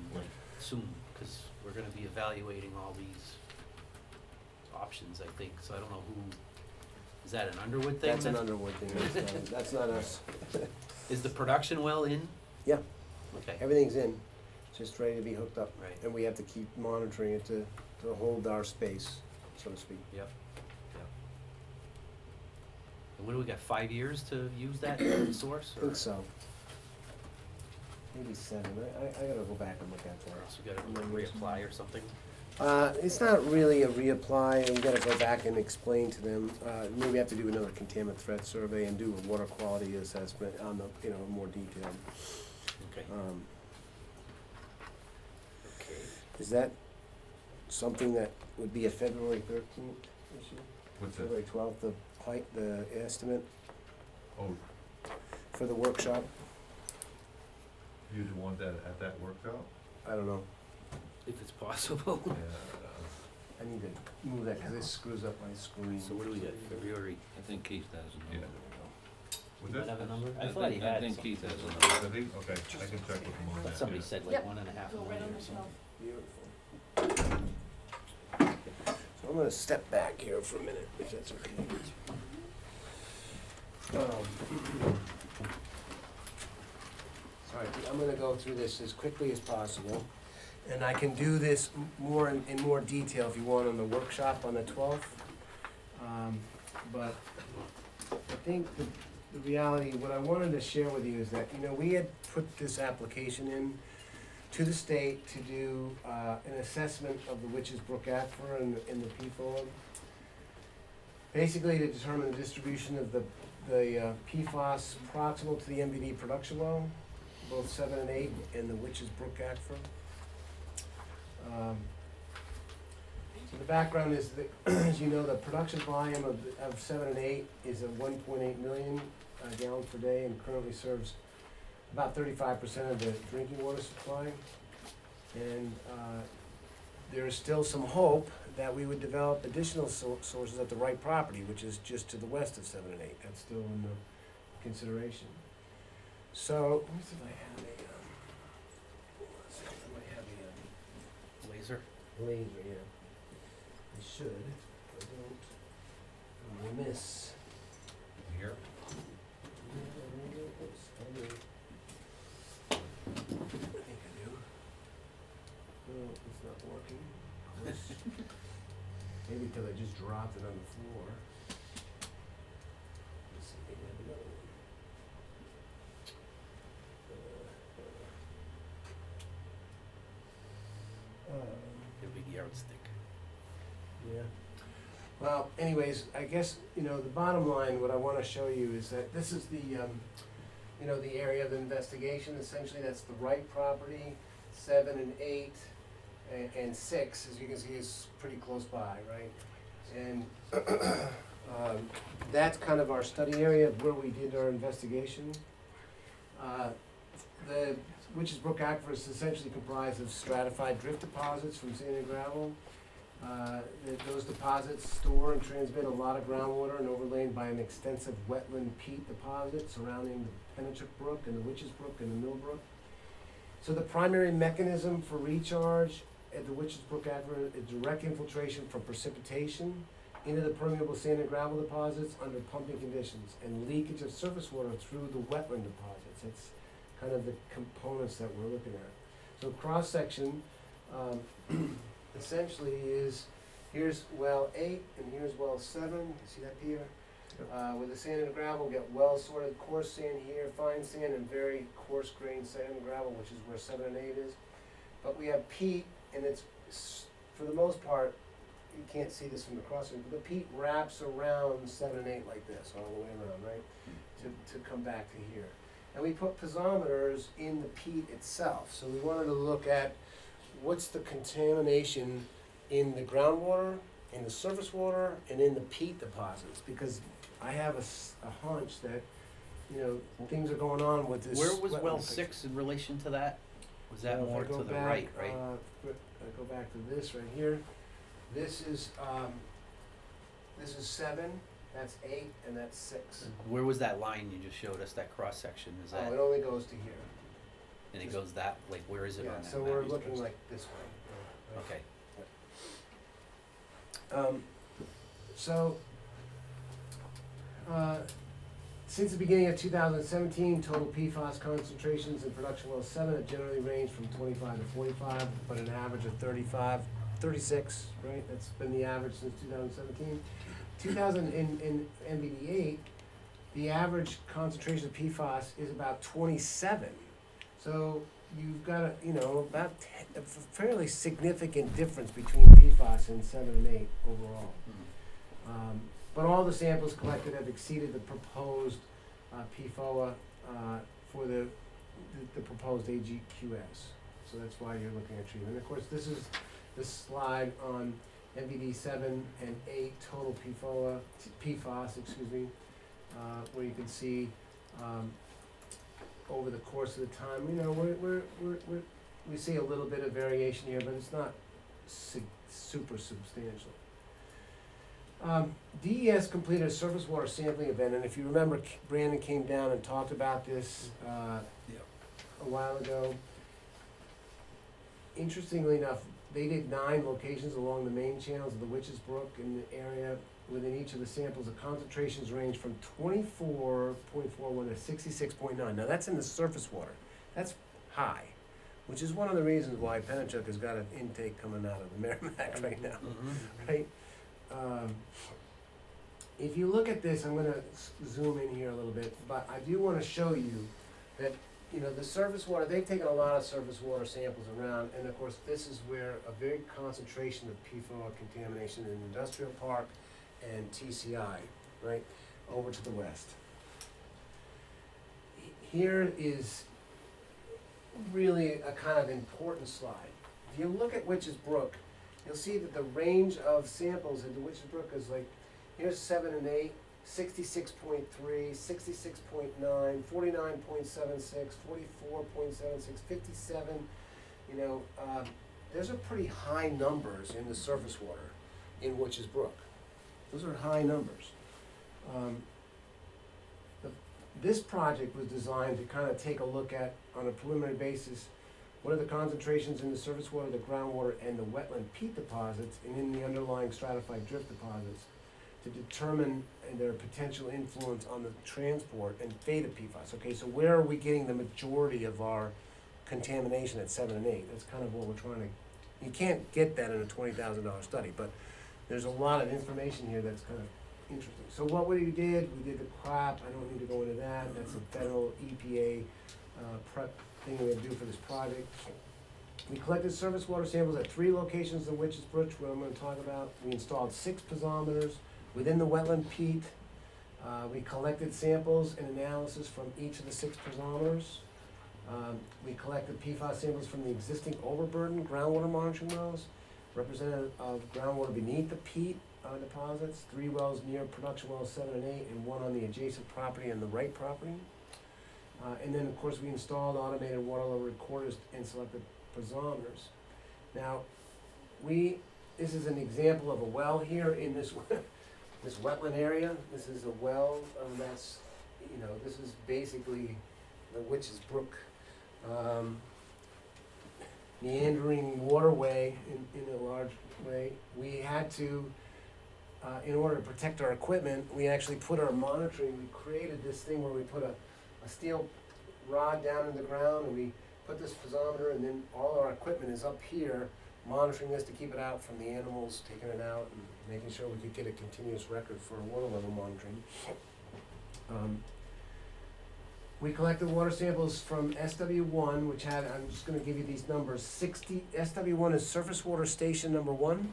soon, because we're gonna be evaluating all these options, I think, so I don't know who, is that an Underwood thing? That's an Underwood thing, that's not us. Is the production well in? Yeah. Okay, Everything's in, just ready to be hooked up. right, And we have to keep monitoring it to hold our space, so to speak. yep, yep. And what do we got, 5 years to use that source? I Or think so. Maybe 7, I gotta go back and look at or else that. we gotta reapply or something? It's not really a reapply, and we gotta go back and explain to them, maybe have to do another contaminant threat survey and do a water quality assessment on the, you know, more detailed. Okay. Okay. Is that something that would be a February 13th issue? What's that? February 12th, the height, the estimate Oh, for the workshop? you the one that, at that workshop? I don't know. If it's possible. Yeah, I need to move that, cause this screws up my screen. So what do we got, February? I think Keith has a number. was You might that? have a number? I I thought he had think something. Keith has a number. I think, okay, I can check with him on But that. somebody yeah. said like Yep. 1.5 Go right million on or the something. Beautiful. So I'm gonna step back here for a minute, if that's okay. Alright, I'm gonna go through this as quickly as possible, and I can do this more in more detail if you want on the workshop on the 12th. But I think the reality, what I wanted to share with you is that, you know, we had put this application in to the state to do an assessment of the Witch's Brook Aquifer in the PFOA. Basically to determine the distribution of the PFAS proximal to the MVD production well, both 7 and 8, and the Witch's Brook Aquifer. So the background is that, as you know, the production volume of 7 and 8 is a 1.8 million gallons per day, and currently serves about 35% of the drinking water supply. And there is still some hope that we would develop additional sources at the right property, which is just to the west of 7 and 8. That's still in the consideration. So, let me see if I have a, Laser? laser here. I should, if I don't, I'm remiss. Here? Oops, I do. I think I do. No, it's not working. Maybe because I just dropped it on the floor. Let's see, maybe I have another one. A big yardstick. Yeah. Well, anyways, I guess, you know, the bottom line, what I wanna show you is that this is the, you know, the area of investigation, essentially, that's the right property, 7 and 8, and 6, as you can see, is pretty close by, right? And, that's kind of our study area of where we did our investigation. The Witches Brook Aquifer is essentially comprised of stratified drift deposits from sand and gravel. Those deposits store and transmit a lot of groundwater and overlain by an extensive wetland peat deposit surrounding the Pennachuck Brook and the Witches Brook and the Mill Brook. So the primary mechanism for recharge at the Witches Brook Aquifer is direct infiltration from precipitation into the permeable sand and gravel deposits under pumping conditions, and leakage of surface water through the wetland deposits. It's kind of the components that we're looking at. So cross-section essentially is, here's well 8 and here's well 7, you see that here? With the sand and gravel, we get well sorted coarse sand here, fine sand, and very coarse grained sand and gravel, which is where 7 and 8 is. But we have peat, and it's, for the most part, you can't see this from the crossing, but the peat wraps around 7 and 8 like this, all the way around, right? To come back to here. And we put piezometers in the peat itself. So we wanted to look at what's the contamination in the groundwater, in the surface water, and in the peat deposits, because I have a hunch that, you know, things are going on with this. Where was wetland well fix. 6 in relation to that? Was that Well, if I more go to the back, right, right? I go back to this right here. This is 7, that's 8, and that's 6. Where was that line you just showed us, that cross section? Is that, Oh, it only goes to here. and it goes that, like, where is it Yeah, on that so map? we're looking like this way. right? Okay. So, since the beginning of 2017, total PFAS concentrations in production well 7 have generally ranged from 25 to 45, but an average of 36, right? That's been the average since 2017. In MBD8, the average concentration of PFAS is about 27. So you've got about a fairly significant difference between PFAS in 7 and 8 overall. But all the samples collected have exceeded the proposed PFOA for the proposed AGQS. So that's why you're looking at treatment. Of course, this is the slide on MVD 7 and 8 total PFAS, where you can see over the course of the time, we see a little bit of variation here, but it's not super substantial. DES completed a surface water sampling event, and if you remember, Brandon came down and talked about this a while ago. Interestingly enough, they did 9 locations along the main channels of the Witches Brook in the area. Within each of the samples, the concentrations range from 24.41 to 66.9. Now that's in the surface water. That's high, which is one of the reasons why Pennachuck has got an intake coming out of the Merrimack right now, right? If you look at this, I'm going to zoom in here a little bit, but I do want to show you that, the surface water, they've taken a lot of surface water samples around, and of course, this is where a big concentration of PFOA contamination in Industrial Park and TCI, right, over to the west. Here is really a kind of important slide. If you look at Witches Brook, you'll see that the range of samples in the Witches Brook is like, here's 7 and 8, 66.3, 66.9, 49.76, 44.76, 57. Those are pretty high numbers in the surface water in Witches Brook. Those are high numbers. This project was designed to kind of take a look at, on a preliminary basis, what are the concentrations in the surface water, the groundwater, and the wetland peat deposits, and in the underlying stratified drift deposits, to determine their potential influence on the transport and fate of PFAS. Okay, so where are we getting the majority of our contamination at 7 and 8? That's kind of what we're trying to, you can't get that in a $20,000 study, but there's a lot of information here that's kind of interesting. So what we did the CRAP, I don't need to go into that, that's a federal EPA prep thing we have to do for this project. We collected surface water samples at 3 locations in Witches Brook, what I'm going to talk about. We installed 6 piezometers within the wetland peat. We collected samples and analysis from each of the 6 piezometers. We collected PFAS samples from the existing overburden groundwater monitoring wells, representative of groundwater beneath the peat deposits, 3 wells near production wells 7 and 8, and 1 on the adjacent property and the right property. And then, of course, we installed automated water level recorders and selected piezometers. Now, this is an example of a well here in this, this wetland area. This is a well, this is basically the Witch's Brook, meandering waterway in a large way. We had to, in order to protect our equipment, we actually put our monitoring, we created this thing where we put a steel rod down in the ground, and we put this piezometer, and then all our equipment is up here monitoring this to keep it out from the animals, taking it out and making sure we could get a continuous record for water level monitoring. We collected water samples from SW1, which had, I'm just gonna give you these numbers, SW1 is surface water station number 1,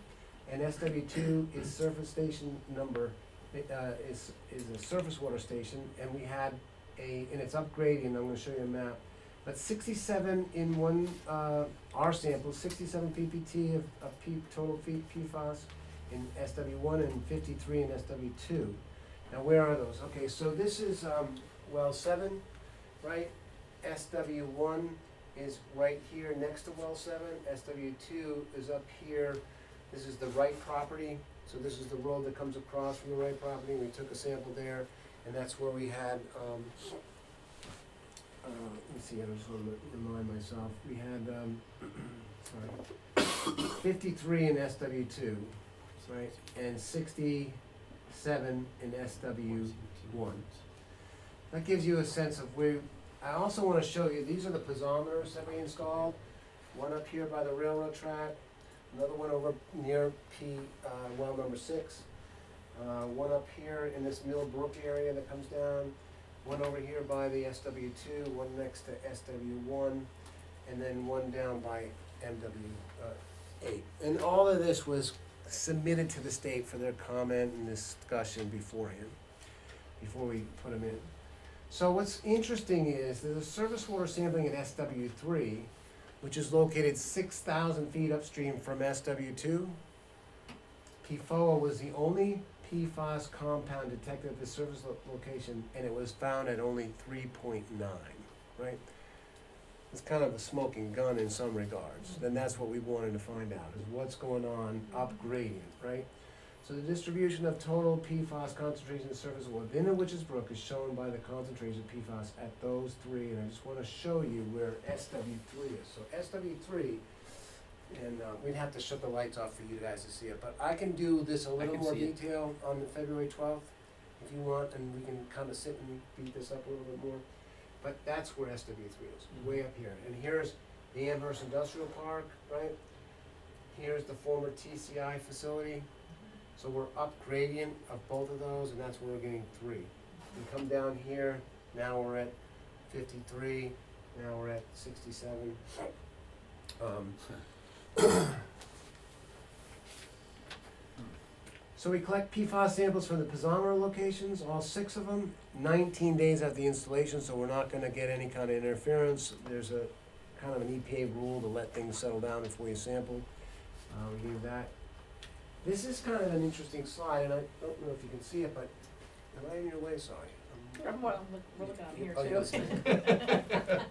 and SW2 is surface station number, is a surface water station, and we had and it's upgrading, I'm gonna show you a map, but 67 in one, our sample, 67 ppt of total PFAS in SW1 and 53 in SW2. Now where are those? Okay, so this is well 7, right? SW1 is right here next to well 7. SW2 is up here. This is the right property. So this is the road that comes across from the right property. We took a sample there, and that's where we had, let me see, I just want to remind myself. We had, 53 in SW2, right, and 67 in SW1. That gives you a sense of where. I also want to show you, these are the piezometers that we installed. One up here by the railroad track, another one over near well number 6, one up here in this Mill Brook area that comes down, one over here by the SW2, one next to SW1, and then one down by MW8. And all of this was submitted to the state for their comment and discussion beforehand, before we put them in. So what's interesting is there's a surface water sampling at SW3, which is located 6,000 feet upstream from SW2. PFOA was the only PFAS compound detected at the surface location, and it was found at only 3.9, right? It's kind of a smoking gun in some regards, and that's what we wanted to find out, is what's going on up gradient, right? So the distribution of total PFAS concentration in surface water within the Witch's Brook is shown by the concentration of PFAS at those 3, and I just want to show you where SW3 is. So SW3, and we'd have to shut the lights off for you guys to see it, but I can do this a little can more see it. detail on the February 12th, if you want, and we can kind of sit and beat this up a little bit more. But that's where SW3 is, way up here. And here's the Amherst Industrial Park, right? Here's the former TCI facility. So we're up gradient of both of those, and that's where we're getting 3. We come down here, now we're at 53, now we're at 67. So we collect PFAS samples from the piezometer locations, all 6 of them, 19 days after the installation, so we're not gonna get any kind of interference. There's a kind of an EPA rule to let things settle down before you sample. We do that. This is kind of an interesting slide, and I don't know if you can see it, but am I in your way? Sorry. Well, we're looking on here Oh, you too. don't see it.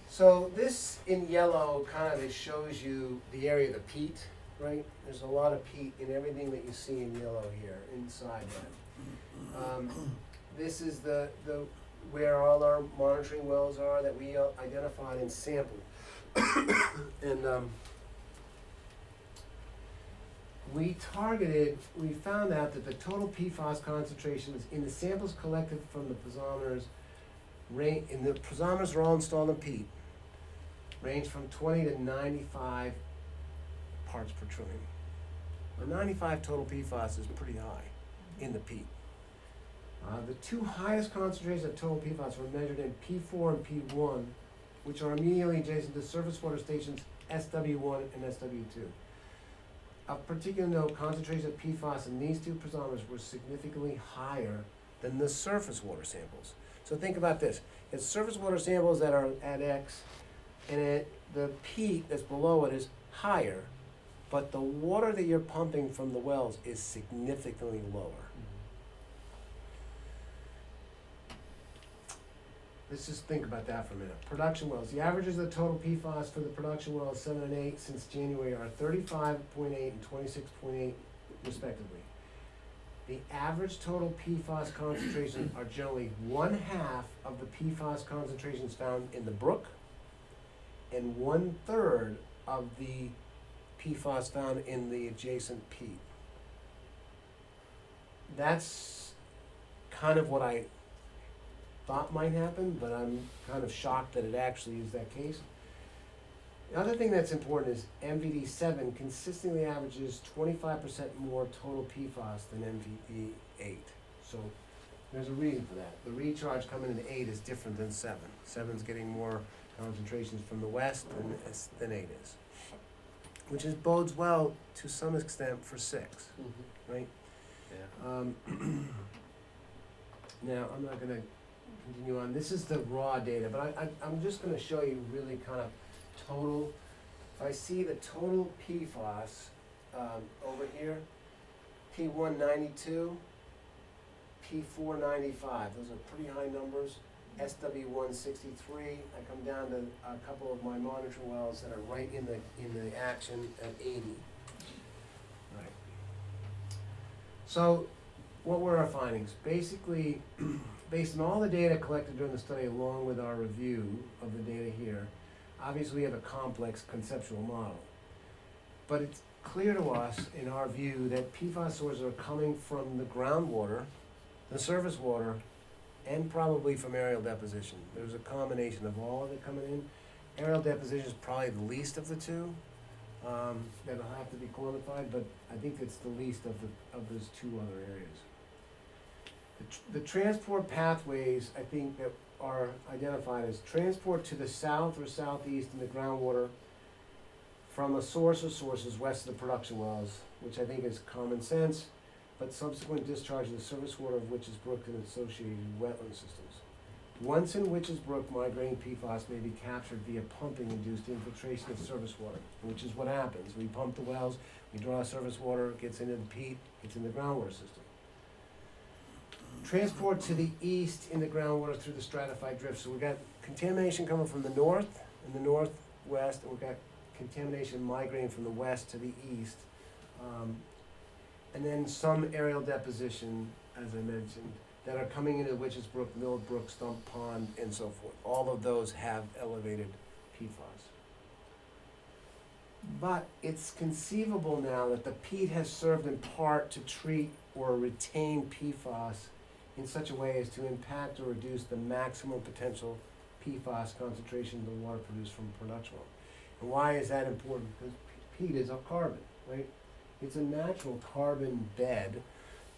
So this in yellow kind of shows you the area of the peat, right? There's a lot of peat in everything that you see in yellow here, inside that. This is the where all our monitoring wells are that we identified and sampled. And we found out that the total PFAS concentrations in the samples collected from the piezometers, and the piezometers are all installed in peat, range from 20 to 95 parts per trillion. The 95 total PFAS is pretty high in the peat. The 2 highest concentrations of total PFAS were measured in P4 and P1, which are immediately adjacent to surface water stations SW1 and SW2. Of particular note, concentrations of PFAS in these 2 piezometers were significantly higher than the surface water samples. So think about this. It's surface water samples that are at X, and the peat that's below it is higher, but the water that you're pumping from the wells is significantly lower. let's just think about that for a minute. Production wells, the averages of the total PFAS for the production wells 7 and 8 since January are 35.8 and 26.8 respectively. The average total PFAS concentrations are generally 1/2 of the PFAS concentrations found in the brook and 1/3 of the PFAS found in the adjacent peat. That's kind of what I thought might happen, but I'm kind of shocked that it actually is that case. The other thing that's important is MVD 7 consistently averages 25% more total PFAS than MVD 8. So there's a reason for that. The recharge coming in 8 is different than 7. 7's getting more concentrations from the west than 8 is, which is bodes well to some extent for 6, right? Yeah. Now, I'm not going to continue on. This is the raw data, but I'm just going to show you really kind of total. If I see the total PFAS over here, P192, P495, those are pretty high numbers. SW163, I come down to a couple of my monitoring wells that are right in the action at 80. Right. So, what were our findings? Basically, based on all the data collected during the study along with our review of the data here, obviously we have a complex conceptual model. But it's clear to us, in our view, that PFAS sources are coming from the groundwater, the surface water, and probably from aerial deposition. There's a combination of all of it coming in. Aerial deposition is probably the least of the two that'll have to be quantified, but I think it's the least of those two other areas. The transport pathways, I think, that are identified as transport to the south or southeast in the groundwater from a source or sources west of the production wells, which I think is common sense, but subsequent discharge of the surface water of Witches Brook and associated wetland systems. Once in Witches Brook, migrating PFAS may be captured via pumping-induced infiltration of surface water, which is what happens. We pump the wells, we draw surface water, it gets into the peat, gets in the groundwater system. Transport to the east in the groundwater through the stratified drift. So we've got contamination coming from the north and the northwest, and we've got contamination migrating from the west to the east. And then some aerial deposition, as I mentioned, that are coming into Witches Brook, Mill Brook, Stump Pond, and so forth. All of those have elevated PFAS. But it's conceivable now that the peat has served in part to treat or retain PFAS in such a way as to impact or reduce the maximum potential PFAS concentration of the water produced from production well. And why is that important? Because peat is a carbon, right? It's a natural carbon bed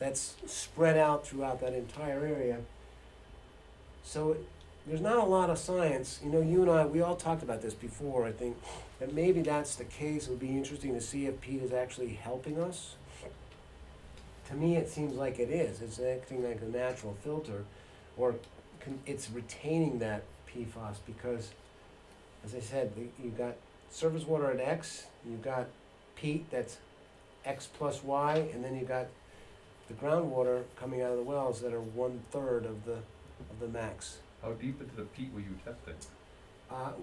that's spread out throughout that entire area. So there's not a lot of science. You know, you and I, we all talked about this before, I think, that maybe that's the case. It would be interesting to see if peat is actually helping us. To me, it seems like it is. It's acting like a natural filter, or it's retaining that PFAS because, as I said, you've got surface water at X, you've got peat that's X plus Y, and then you've got the groundwater coming out of the wells that are 1/3 of the max. How deep into the peat were you testing?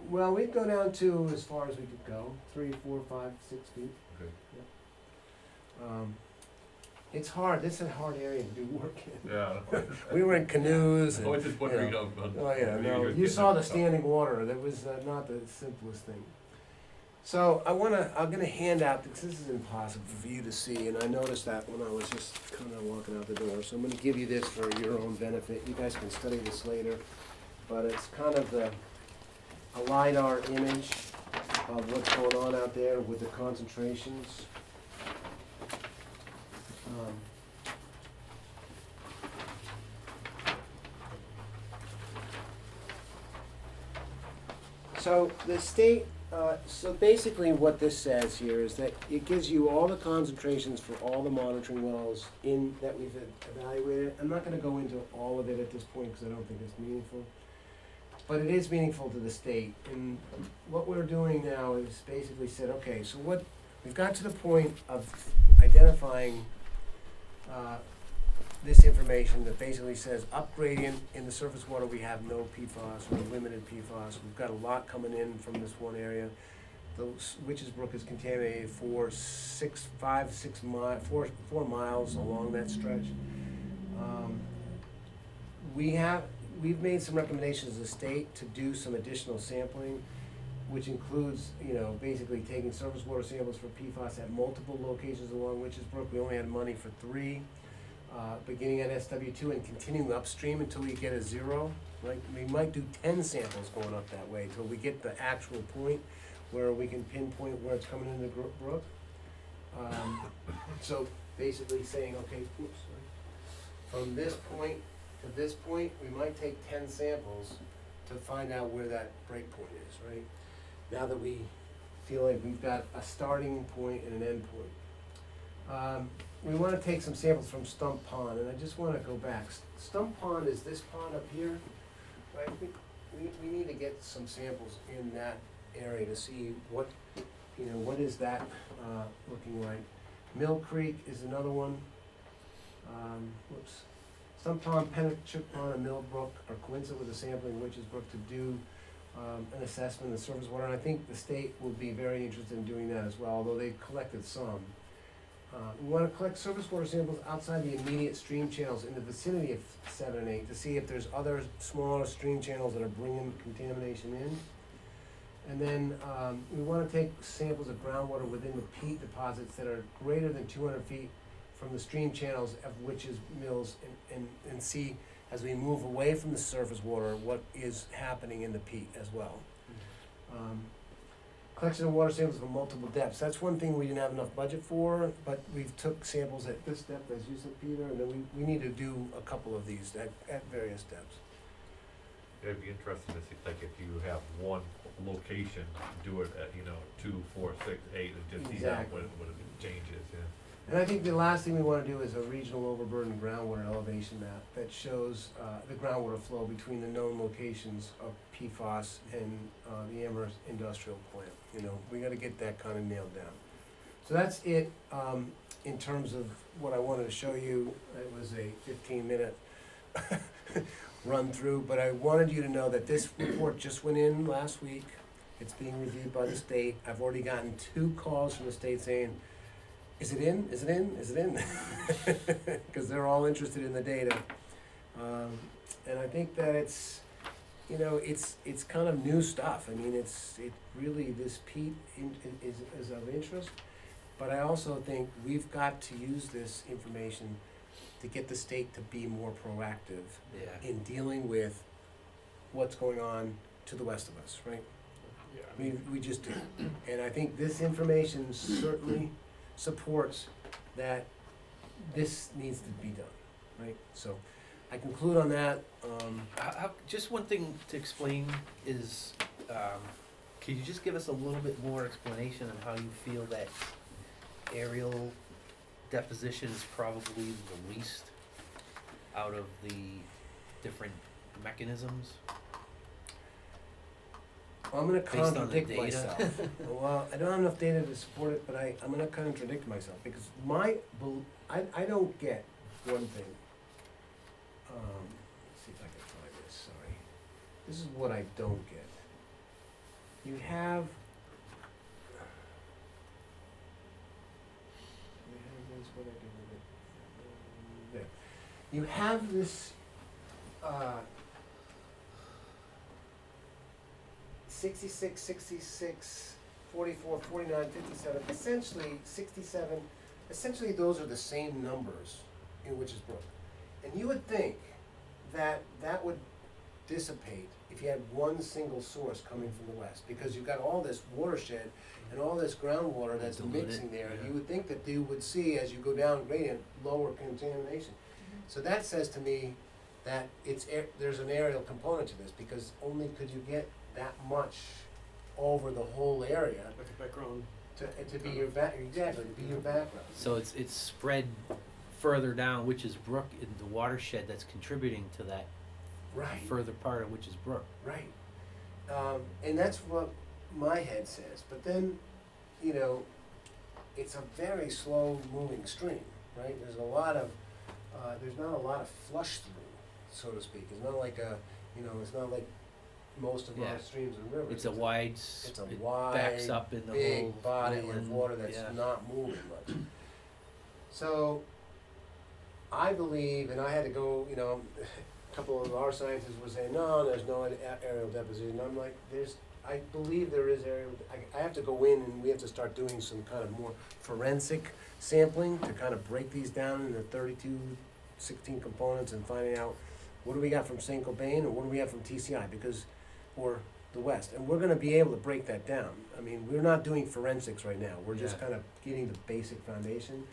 Well, we'd go down to as far as we could go, 3, 4, 5, 6 feet. Okay. It's hard. This is a hard area to do work in. Yeah. We were in canoes. I And, was just wondering. you know. how- Oh yeah, maybe no. you're You getting saw the it. standing water. That was not the simplest thing. So I'm gonna hand out, because this is impossible for you to see, and I noticed that when I was just kind of walking out the door. So I'm gonna give you this for your own benefit. You guys can study this later, but it's kind of a LiDAR image of what's going on out there with the concentrations. So the state, so basically what this says here is that it gives you all the concentrations for all the monitoring wells that we've evaluated. I'm not gonna go into all of it at this point because I don't think it's meaningful. But it is meaningful to the state. And what we're doing now is basically said, okay, so we've got to the point of identifying this information that basically says up gradient in the surface water, we have no PFAS or limited PFAS. We've got a lot coming in from this one area. The Witches Brook is contaminated for 4 miles along that stretch. We've made some recommendations to the state to do some additional sampling, which includes, basically taking surface water samples for PFAS at multiple locations along Witches Brook. We only had money for 3, beginning at SW2 and continuing upstream until we get a 0. Right? We might do 10 samples going up that way until we get the actual point where we can pinpoint where it's coming into the brook. So basically saying, okay, from this point to this point, we might take 10 samples to find out where that break point is, right? Now that we feel like we've got a starting point and an end point. We want to take some samples from Stump Pond, and I just want to go back. Stump Pond is this pond up here, right? We need to get some samples in that area to see what is that looking like. Mill Creek is another one. Stump Pond, Pennachuck Pond, and Mill Brook are coincident with the sampling Witches Brook to do an assessment of the surface water, and I think the state will be very interested in doing that as well, although they've collected some. We want to collect surface water samples outside the immediate stream channels in the vicinity of 7 and 8 to see if there's other smaller stream channels that are bringing contamination in. And then we want to take samples of groundwater within the peat deposits that are greater than 200 feet from the stream channels of Witches Mills and see, as we move away from the surface water, what is happening in the peat as well. Collection of water samples from multiple depths. That's one thing we didn't have enough budget for, but we've took samples at this depth, as you said, Peter, and then we need to do a couple of these at various depths. It'd be interesting to see, like, if you have one location, do it at, 2, 4, 6, 8, and just see that Exactly. what it changes, yeah. And I think the last thing we want to do is a regional overburden groundwater elevation map that shows the groundwater flow between the known locations of PFAS and the Amherst industrial plant. We got to get that kind of nailed down. So that's it in terms of what I wanted to show you. It was a 15-minute run through, but I wanted you to know that this report just went in last week. It's being reviewed by the state. I've already gotten 2 calls from the state saying, is it in? Is it in? Is it in? Because they're all interested in the data. And I think that it's kind of new stuff. I mean, it really, this peat is of interest. But I also think we've got to use this information to get the state to be more proactive in dealing with what's going on to the west of us, right? Yeah, I mean, we just do. And I think this information certainly supports that this needs to be done, right? So I conclude on that. Just one thing to explain is, can you just give us a little bit more explanation on how you feel that aerial deposition is probably the least out of the different mechanisms? I'm going to Based on the contradict data. myself. Well, I don't have enough data to support it, but I'm going to contradict myself because I don't get one thing. Let's see if I can find this. Sorry. This is what I don't get. You have this. What I do with it? There. You have this. 66, 66, 44, 49, 57, essentially 67, essentially those are the same numbers in Witches Brook. And you would think that that would dissipate if you had one single source coming from the west, because you've got all this watershed and all this groundwater that's Diluted, mixing there. yeah. You would think that you would see, as you go down gradient, lower contamination. So that says to me that there's an aerial component to this, because only could you get that much over the whole area like a background. to be your exactly to be your background. So it's spread further down Witches Brook in the watershed that's contributing to that Right. further part of Witches Brook. Right. And that's what my head says. But then, it's a very slow moving stream, right? There's a lot of there's not a lot of flush through, so to speak. It's not like it's not like most of Yeah. our streams and rivers. It's a wide, It's a it wide, backs up in the whole big body of inland, water that's yeah. not moving much. So, I believe, and I had to go, a couple of our scientists were saying, no, there's no aerial deposition. I'm like, I believe there is aerial, I have to go in and we have to start doing some kind of more forensic sampling to kind of break these down into 32, 16 components and finding out what do we got from St. Cobain and what do we have from TCI, or the West. And we're gonna be able to break that down. I mean, we're not doing forensics right now. We're just Yeah. kind of getting the basic foundation.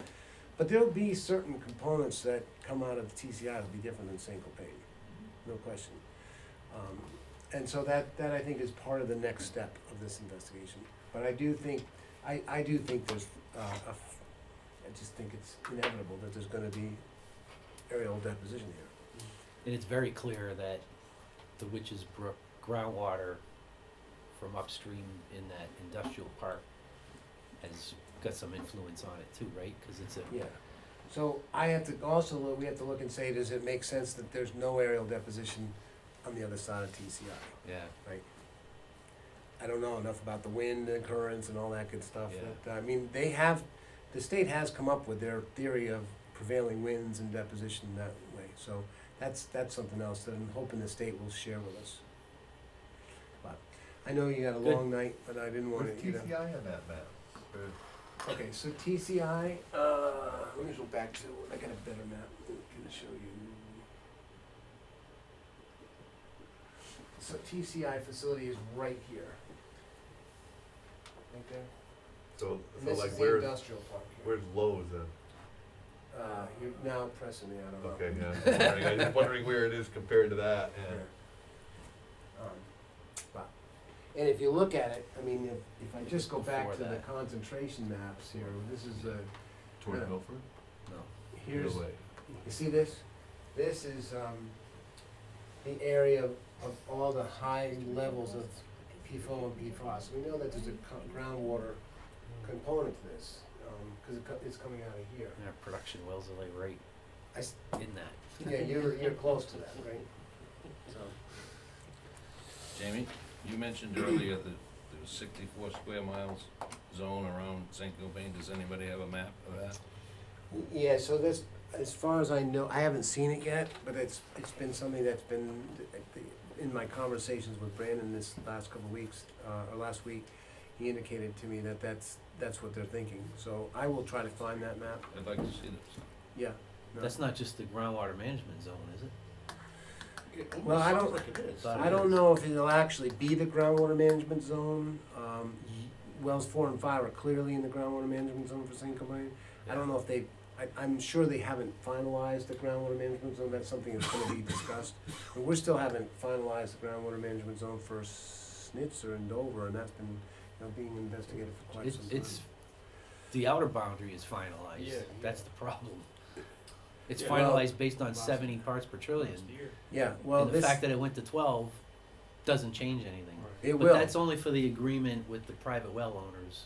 But there'll be certain components that come out of TCI that'll be different than St. Cobain, no question. And so that I think is part of the next step of this investigation. But I do think, I do think there's, I just think it's inevitable that there's gonna be aerial deposition here. And it's very clear that the Witches Brook groundwater from upstream in that industrial park has got some influence on it too, right? Cause it's a, Yeah. So I have to also we have to look and say, does it make sense that there's no aerial deposition on the other side of TCI? yeah, I don't know enough about the wind and currents and all that good stuff. Yeah. But, I mean, the state has come up with their theory of prevailing winds and deposition that way. So that's something else that I'm hoping the state will share with us. But I know you got a Good. long night, but I didn't want Where's to, TCI on that map? Okay, so TCI, let me go back to, I got a better map, I'm gonna show you. So TCI facility is right here. Right there. So, And this is the industrial park here. where's Lowe's then? You're now pressing me, I don't know. Okay, yeah, I'm just wondering where it is compared to that, Here. yeah. But, and if you look at it, I mean, if I just go back Before to the that. concentration maps here, this is Towards Yeah. Milford? no. here's, No way. you see this? This is, the area of all the high levels of PFOA and PFOS. We know that there's a groundwater component to this, cause it's coming out of here. Our production wells are like right I s- in that. Yeah, you're close to that, right? So, Jamie, you mentioned earlier that there was 64 square miles zone around St. Cobain. Does anybody have a map of that? yeah, so this, as far as I know, I haven't seen it yet, but it's been something that's been in my conversations with Brandon this last couple of weeks, or last week. He indicated to me that that's what they're thinking. So I will try to find that map. I'd like to see that. Yeah. No. That's not just the groundwater management zone, is it? Well, I don't- Sounds like it is. Thought I don't know if it'll actually be the groundwater management zone. Wells 4 and 5 are clearly in the groundwater management zone for St. Cobain. I don't know if I'm sure they haven't finalized the groundwater management zone. That's something that's gonna be discussed. But we still haven't finalized the groundwater management zone for Snitzer and Dover, and that's been, being investigated for quite some time. It's, the outer boundary is finalized, Yeah, that's the problem. It's Yeah. finalized based on Last- 70 parts per trillion, Last year. Yeah, well, and the this, fact that it went to 12 doesn't change anything. it But will. that's only for the agreement with the private well owners.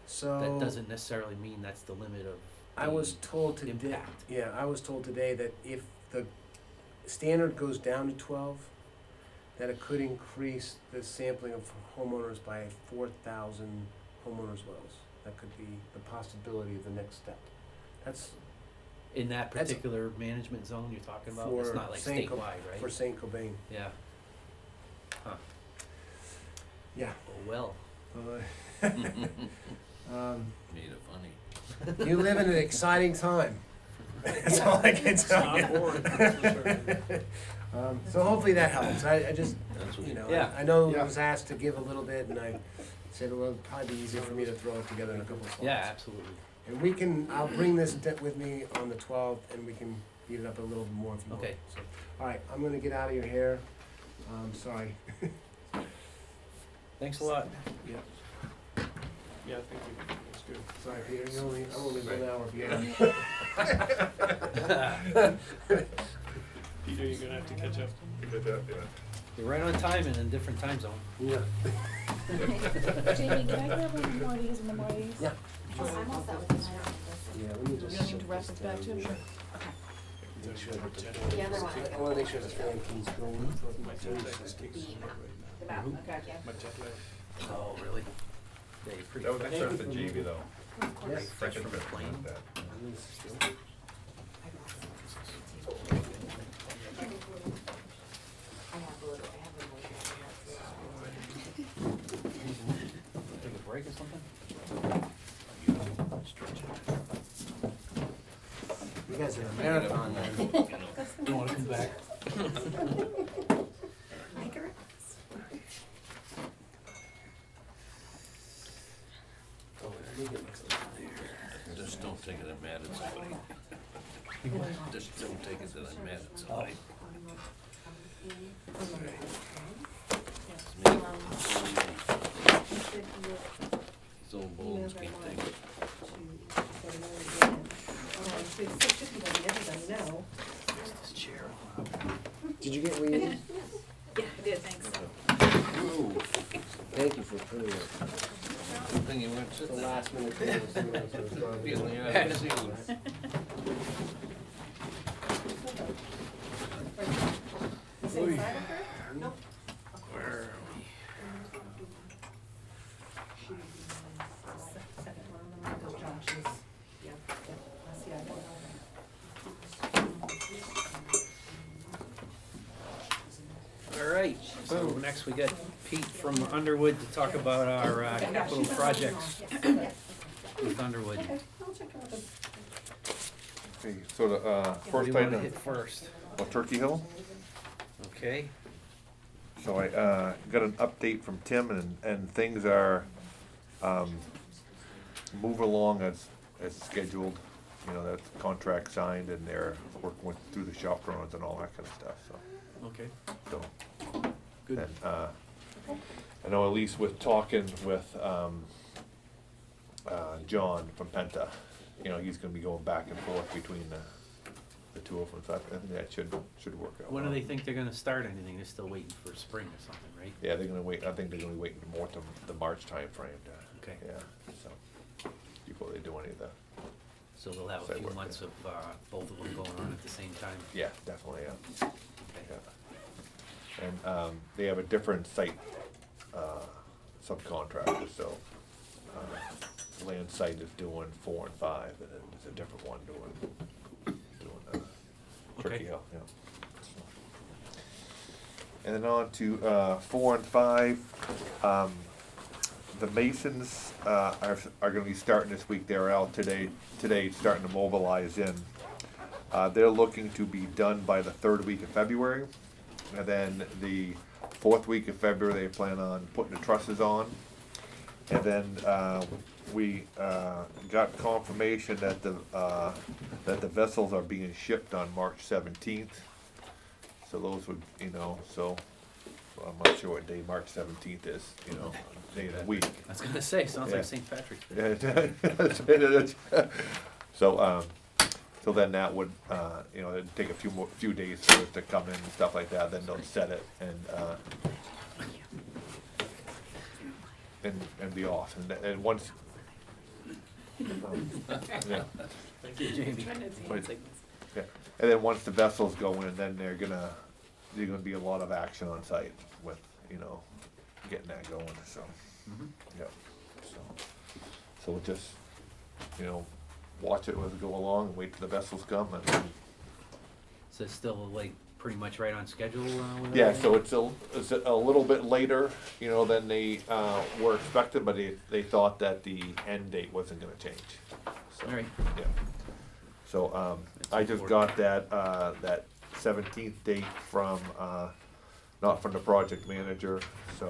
So, That doesn't necessarily mean that's the limit of I was told today, impact. yeah, I was told today that if the standard goes down to 12, that it could increase the sampling of homeowners by 4,000 homeowners' wells. That could be the possibility of the next step. That's In that That's- particular management zone you're talking about, it's For not like St. Co- statewide, right? for St. Cobain. Yeah. Huh. Yeah. Oh, well. Made it funny. You live in an exciting time. That's all I can It's tell you. not boring, that's for sure. So hopefully that helps. I just, That's what Yeah. I know Yeah. I was asked to give a little bit, and I said, well, it'd probably be easier for me to throw it together in a couple of slides. Yeah, absolutely. And I'll bring this with me on the 12th, and we can beat it up a little bit more if you want. Okay. So, all right, I'm gonna get out of your hair. Sorry. Thanks a lot. Yeah. Yeah, thank you, that's good. Sorry, Peter. I'm only 1 hour behind. Peter, you're gonna have to catch up. Good job, yeah. You're right on time and in a different time zone. Yeah. Jamie, can I grab one more of these and one more of these? Yeah. Oh, I'm all set with this. Yeah. Let me You just. don't need to wrap it back too? Sure. Okay. Make sure that The other one. I wanna make sure the fan keys going. My jet lag is kicking in right The now. back, okay. My jet lag. Oh, really? Yeah, you're pretty That was fresh, except for Jamie though. Yes. fresh from the plane. Take a break or something? You guys are in a marathon, man. You wanna come back? Just don't take it and mad at somebody. Just don't take it that I'm mad at somebody. It's me. These old bones can't take it. This chair. Did you get what you needed? Yeah, I did, thanks. Thank you for putting it. Good thing you weren't The sitting there. last minute thing was doing it, so it's gone. Feeling out of the sequence. The same side of her? Nope. Where are we? Second one on the right is Josh's. Yeah, that's the idea. All right, so next we got Pete from Underwood to talk about our capital projects with Underwood. Okay, I'll check out the. Okay, so the, What do first you wanna item, hit first? Turkey Hill. Okay, So I got an update from Tim, and things are moving along as scheduled. You know, that's contract signed, and they're working through the shop drawings and all that kind of stuff. okay, So, good. and I know at least with talking with John from Penta, you know, he's gonna be going back and forth between the two of them. So I think that should work out. When do well. they think they're gonna start anything? They're still waiting for spring or something, right? Yeah, they're gonna wait. I think they're gonna be waiting more to the March timeframe. Okay. Yeah. So before they do any of that. So they'll have a Site few work, months of both of them going on at the same time? Yeah, definitely. Yeah. Okay. Yeah. And they have a different site subcontractor. So land site is doing 4 and 5, and then there's a different one doing Turkey Okay. Hill. Yeah. So. And then on to 4 and 5. The masons are going to be starting this week. They're out today, starting to mobilize in. They're looking to be done by the 3rd week of February. And then the 4th week of February, they plan on putting the trusses on. And then we got confirmation that the vessels are being shipped on March 17th. So those would, you know, so I'm not sure what day March 17th is, you know, day of the week. I was gonna say, sounds Yeah. like St. Patrick's Day. Yeah. So, so then that would, you know, it'd take a few days for it to come in and stuff like that, then they'll set it and be off, and once. Yeah. Thank you, Jamie. Wait. Yeah, and then once the vessels go in, then there's gonna be a lot of action on site with, you know, getting that going, so, Mhm. yeah, so we'll just, you know, watch it as we go along and wait till the vessels come and, So it's still like pretty much right on schedule with yeah, everything? so it's a little bit later, you know, than they, were expected, but they thought that the end date wasn't gonna change, so. All right. Yeah. So, That's I just important. got that 17th date from, not from the project manager, so,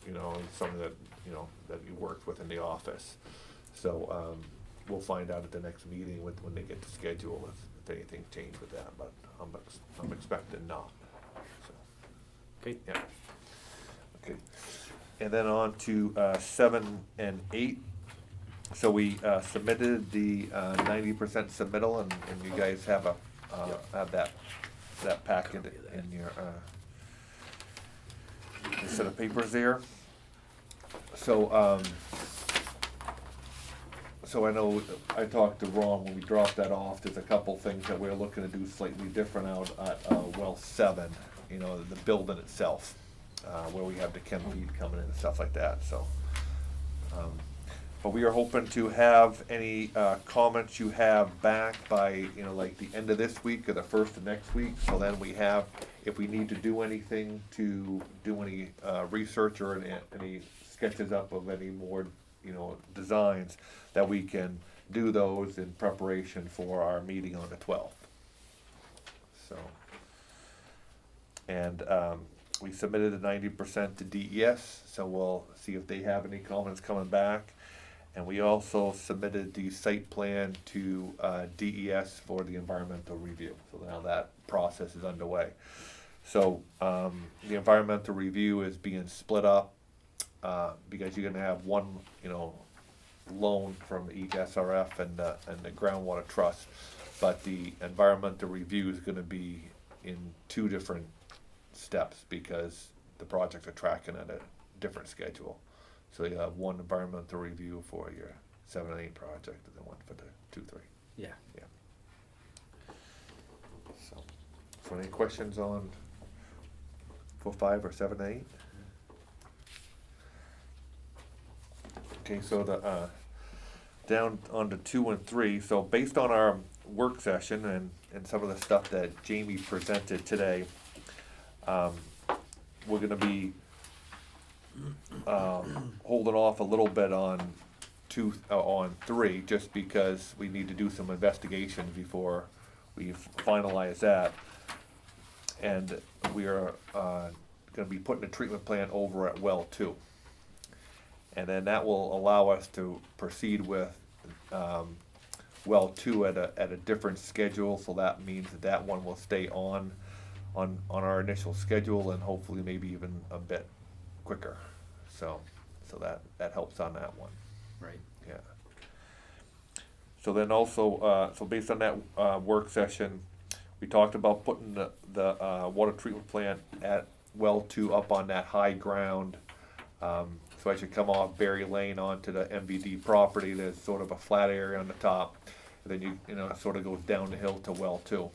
you know, it's something that, you know, that he worked with in the office. So, we'll find out at the next meeting when they get the schedule if anything changed with that, but I'm expecting not, so. Okay. Yeah. Okay. And then on to 7 and 8. So we submitted the 90% submittal, and you guys have have that packet Copy of that. in your set of papers there. So so I know, I talked to Ron when we dropped that off, there's a couple things that we're looking to do slightly different out at, well 7, you know, the building itself, where we have the chem feed coming in and stuff like that, so. But we are hoping to have any, comments you have back by, you know, like the end of this week or the first of next week, so then we have, if we need to do anything, to do any, research or any sketches up of any more, you know, designs, that we can do those in preparation for our meeting on the 12th. So, and we submitted a 90% to DES, so we'll see if they have any comments coming back. And we also submitted the site plan to DES for the environmental review, so now that process is underway. So the environmental review is being split up, because you're gonna have one, you know, loan from each SRF and the groundwater trust, but the environmental review is gonna be in 2 different steps, because the projects are tracking at a different schedule. So you have one environmental review for your 7 and 8 project, and then one for the 2, 3. Yeah. Yeah. So any questions on 4, 5, or 7, 8? Okay, so the, down on to 2 and 3, so based on our work session and some of the stuff that Jamie presented today, we're gonna be holding off a little bit on 3, just because we need to do some investigations before we finalize that. And we are gonna be putting a treatment plant over at well 2. And then that will allow us to proceed with well 2 at a different schedule, so that means that one will stay on our initial schedule, and hopefully maybe even a bit quicker. So that helps on that one. Right. Yeah. So then also, so based on that work session, we talked about putting the water treatment plant at well 2 up on that high ground. So as you come off Berry Lane onto the MVD property, there's sort of a flat area on the top, and then you know, it sort of goes down the hill to well 2.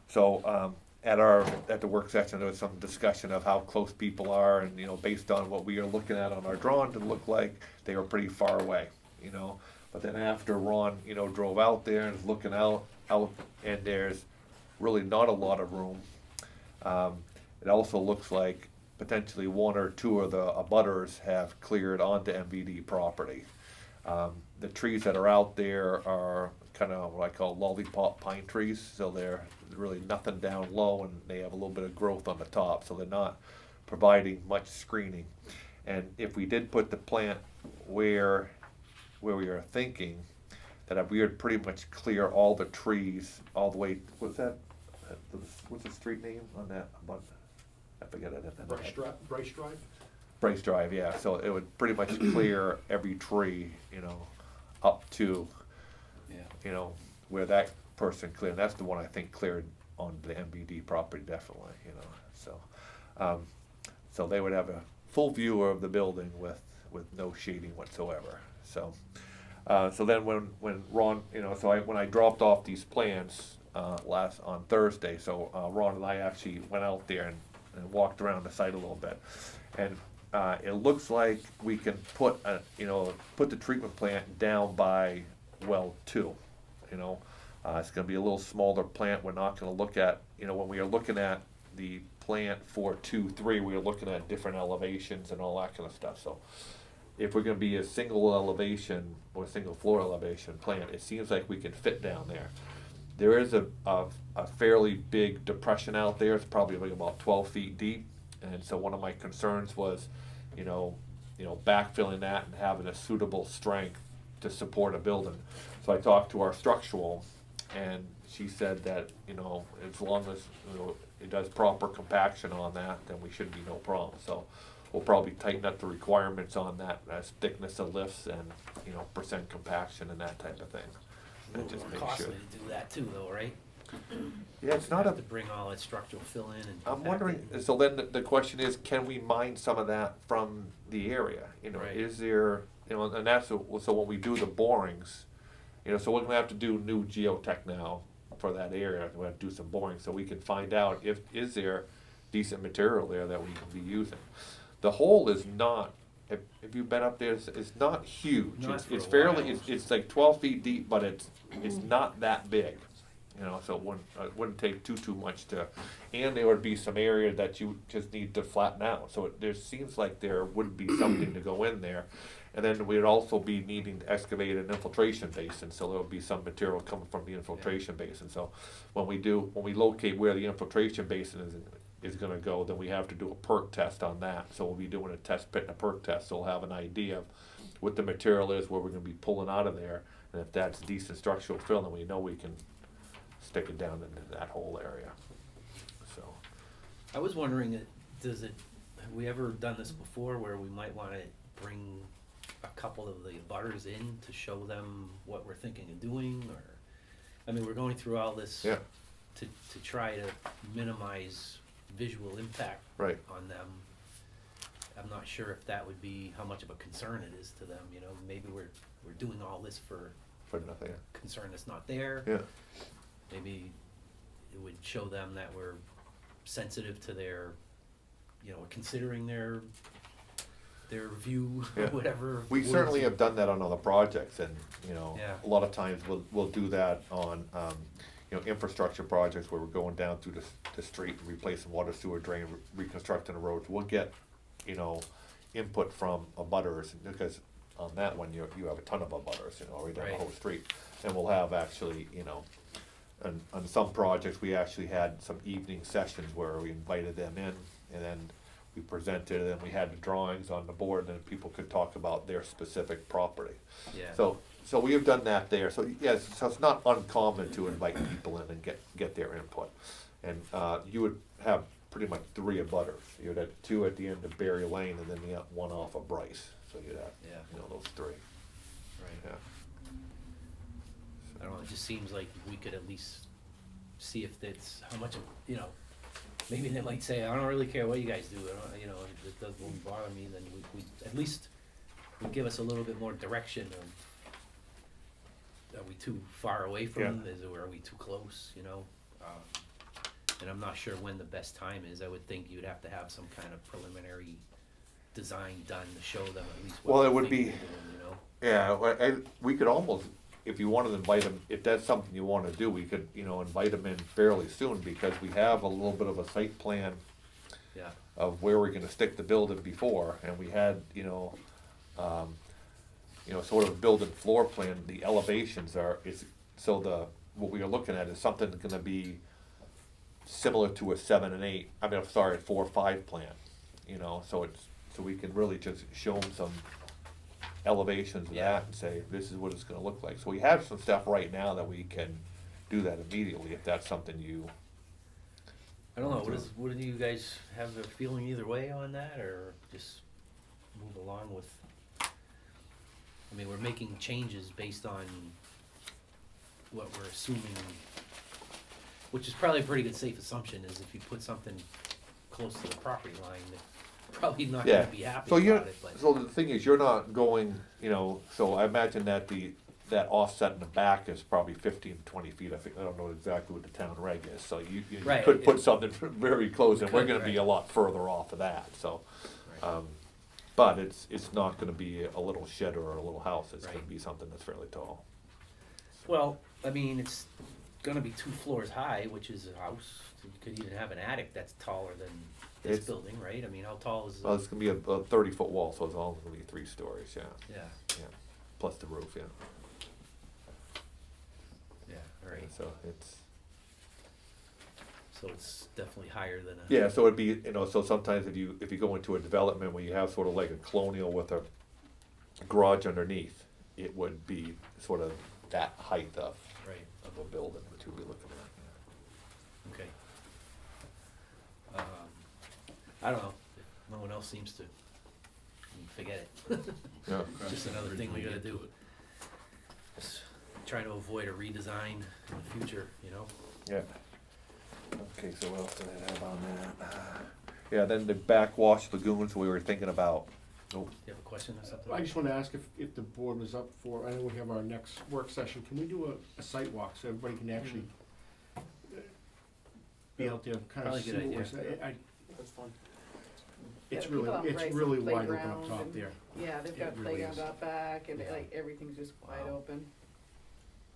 So at the work session, there was some discussion of how close people are, and you know, based on what we are looking at on our drawings, it looked like they were pretty far away, you know. But then after Ron, you know, drove out there and is looking out, and there's really not a lot of room. It also looks like potentially 1 or 2 of the abutters have cleared onto MVD property. The trees that are out there are kind of what I call lollipop pine trees, so they're really nothing down low, and they have a little bit of growth on the top, so they're not providing much screening. And if we did put the plant where we are thinking, that we would pretty much clear all the trees all the way, what's the street name on that? I forget it. Bryce Drive? Bryce Drive, yeah, so it would pretty much clear every tree, you know, up to, you know, where that person cleared. That's the one I think cleared on the MBD property, definitely, you know, so. So they would have a full view of the building with no shading whatsoever, so. So then when Ron, you know, so when I dropped off these plans, on Thursday, so, Ron and I actually went out there and walked around the site a little bit. And it looks like we can put the treatment plant down by well 2, you know. It's gonna be a little smaller plant. We're not gonna look at, you know, when we are looking at the plant for 2, 3, we are looking at different elevations and all that kind of stuff. So if we're gonna be a single elevation or single floor elevation plant, it seems like we can fit down there. There is a fairly big depression out there. It's probably like about 12 feet deep, and so one of my concerns was, you know, backfilling that and having a suitable strength to support a building. So I talked to our structural, and she said that, you know, as long as, you know, it does proper compaction on that, then we should be no problem. So we'll probably tighten up the requirements on that, as thickness of lifts and, you know, percent compaction and that type of thing. And just make Costly sure. to do that too, though, right? Yeah, it's not Have a. to bring all that structural fill in and. I'm compact wondering, it. so then the question is, can we mine some of that from the area? You know, Right. is there you know, and that's, so when we do the borings, you know, so we're gonna have to do new geotech now for that area, we're gonna do some boring, so we can find out is there decent material there that we can be using. The hole is not, if you've been up there, it's not huge. Not for It's a fairly, while. it's like 12 feet deep, but it's not that big. You know, so it wouldn't take too much to, and there would be some area that you just need to flatten out. So there seems like there would be something to go in there. And then we'd also be needing to excavate an infiltration basin, so there would be some material coming from the infiltration basin. So when we locate where the infiltration basin is gonna go, then we have to do a perk test on that. So we'll be doing a test pit and a perk test, so we'll have an idea of what the material is, where we're gonna be pulling out of there. And if that's decent structural fill, then we know we can stick it down into that whole area. So, I was wondering, have we ever done this before where we might wanna bring a couple of the abutters in to show them what we're thinking of doing, or, I mean, we're going through all this yeah, to try to minimize visual impact right. on them. I'm not sure if that would be, how much of a concern it is to them, you know, maybe we're doing all this for For nothing. concern that's not there. Yeah. Maybe it would show them that we're sensitive to their, you know, considering their view, Yeah. whatever. We words- certainly have done that on other projects, and, you know, Yeah. a lot of times we'll do that on, you know, infrastructure projects where we're going down through the street, replacing water sewer drain, reconstructing the roads. We'll get, you know, input from abutters, because on that one, you have a ton of abutters, you know, right down the Right. whole street. And we'll have actually, you know, on some projects, we actually had some evening sessions where we invited them in, and then we presented, and we had the drawings on the board, and then people could talk about their specific property. Yeah. So we have done that there, so yes, so it's not uncommon to invite people in and get their input. And, you would have pretty much 3 abutters, you'd have 2 at the end of Berry Lane, and then you have 1 off of Bryce, so you'd have, Yeah. you know, those 3, Right. yeah. I don't know, it just seems like we could at least see if it's, how much, you know, maybe they might say, I don't really care what you guys do, I don't, you know, it doesn't bother me, then we at least would give us a little bit more direction of, are we too far away from them, are we too close, you know? And I'm not sure when the best time is, I would think you'd have to have some kind of preliminary design done to show them at least Well, what it you're would thinking be- of doing, you know? Yeah, we could almost, if you wanted to invite them, if that's something you wanna do, we could, you know, invite them in fairly soon, because we have a little bit of a site plan Yeah, of where we're gonna stick the building before, and we had, sort of building floor plan, the elevations what we are looking at is something that's gonna be similar to a 7 and 8, a 4 or 5 plan, you know, so we can really just show them some elevations of Yeah. that and say, this is what it's gonna look like. So we have some stuff right now that we can do that immediately, if that's something you, I don't know, what do you guys have a feeling either way on that, or just move along with? I mean, we're making changes based on what we're assuming, which is probably a pretty good safe assumption, is if you put something close to the property line, they're probably not yeah. gonna be happy So about it, but. so the thing is, you're not going, you know, so I imagine that that offset in the back is probably 15 to 20 feet. I don't know exactly what the town reg is, so you Right, could put yeah. something very close, and we're Could, gonna be a right. lot further off of that, so. Right. But it's not gonna be a little shed or a little house, it's gonna Right. be something that's fairly tall. Well, I mean, it's gonna be 2 floors high, which is a house, you could even have an attic that's taller than this It's- building, right? I mean, how tall is Well, it's gonna be a 30-foot wall, so it's all gonna be 3 stories, yeah, yeah, plus the roof, yeah. yeah, alright, So it's. so it's definitely higher than a. Yeah, so it'd be, so sometimes if you go into a development where you have sort of like a colonial with a garage underneath, it would be sort of that height of Right, a building, which we'd be looking at. okay. I don't know, if no one else seems to, forget it. Yeah, Just another thing we gotta do. Just trying to avoid a redesign in the future, you know? yeah. Okay, so what else did I have on that? Yeah, then the backwash lagoons, we were thinking about, Do you have a question or something? I just wanna ask if the board was up for, I know we have our next work session, can we do a site walk so everybody can actually be out there, kinda Probably a see good what we're idea. saying? That's fun. It's Yeah, people have really, nice it's really wide open playgrounds up top and- there. Yeah, they've It got really playground is. out back and Yeah. like everything's just wide Wow. open.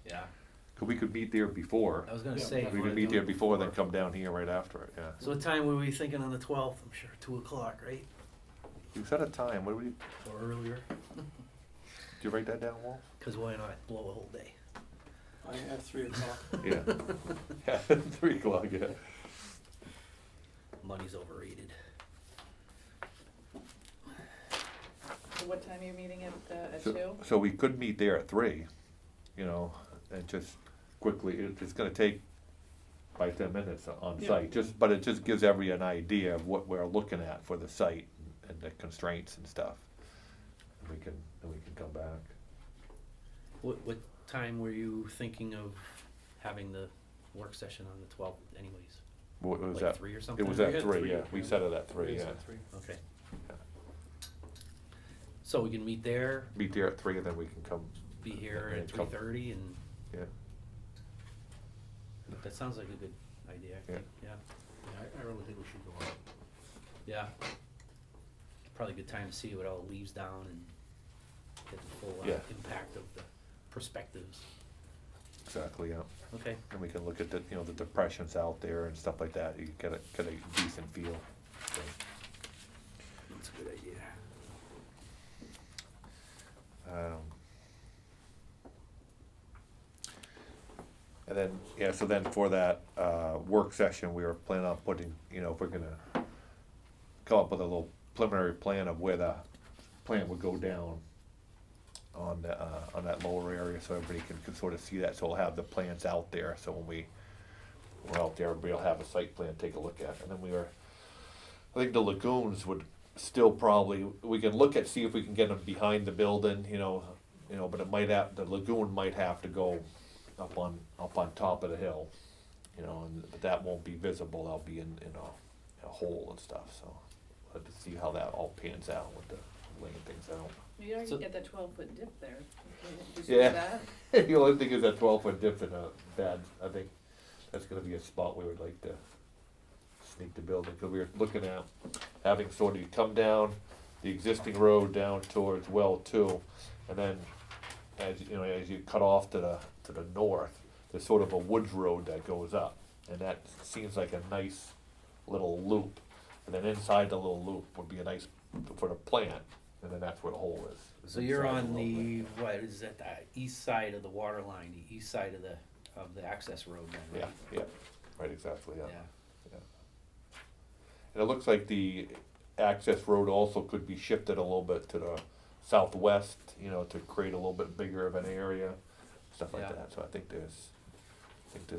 Yeah, We could meet there before. I was gonna Yeah, say. that's We if could we're meet doing there it before, then come down here right after it, yeah. So what time were we thinking on the 12th? I'm sure 2 o'clock, right? You set a time, what do we, did Or earlier? you write that down, Walt? Cause why not blow a whole day? I have 3 o'clock. Yeah. Yeah, 3 o'clock, yeah. Money's overrated. So what time are you meeting at So- 2? So we could meet there at 3, you know, and just quickly, it's gonna take 5-10 minutes on Yeah. site, but it just gives everybody an idea of what we're looking at for the site and the constraints and stuff. And we can come back. What time were you thinking of having the work session on the 12th anyways? What was Like that? 3 or It something? was We at had 3, 3, yeah, we yeah. set it at 3, It's yeah. at 3. Okay. Yeah. So we can meet there, Meet there at 3 and then we can come, be here And at come- 3:30 and yeah. that sounds like a good idea, I think, yeah. Yeah, I really think we should go out. Yeah. Probably a good time to see what all the leaves down and get the full Yeah. impact of the perspectives. Exactly, yeah. Okay, And we can look at the, you know, the depressions out there and stuff like that, you get a decent feel. So, that's a good idea. And then, yeah, so then for that, work session, we were planning on putting, you know, if we're gonna come up with a little preliminary plan of where the plant would go down on that lower area, so everybody can sort of see that, so we'll have the plans out there, so when we're out there, everybody will have a site plan, to take a look at, and then I think the lagoons would still probably, we can look at, see if we can get them behind the building, you know, but the lagoon might have to go up on top of the hill, you know, but that won't be visible, that'll be in a hole and stuff, so we'll have to see how that all pans out with the laying things out. You already So- get that 12-foot dip there. Can you Yeah. do that? The only thing is that 12-foot dip in a bad, I think that's gonna be a spot we would like to sneak the building, cause we were looking at having sort of, you come down the existing road down towards well 2, and then as you cut off to the north, there's sort of a woods road that goes up, and that seems like a nice little loop, and then inside the little loop would be a nice, for the plant, and then that's where the hole is. So you're inside on little the, bit. what, is that the east side of the water line, the east side of the access road then, Yeah, right? yeah, right, exactly, yeah. Yeah, And it looks like the access road also could be shifted a little bit to the southwest, you know, to create a little bit bigger of an area, stuff like Yeah. that, so I think there's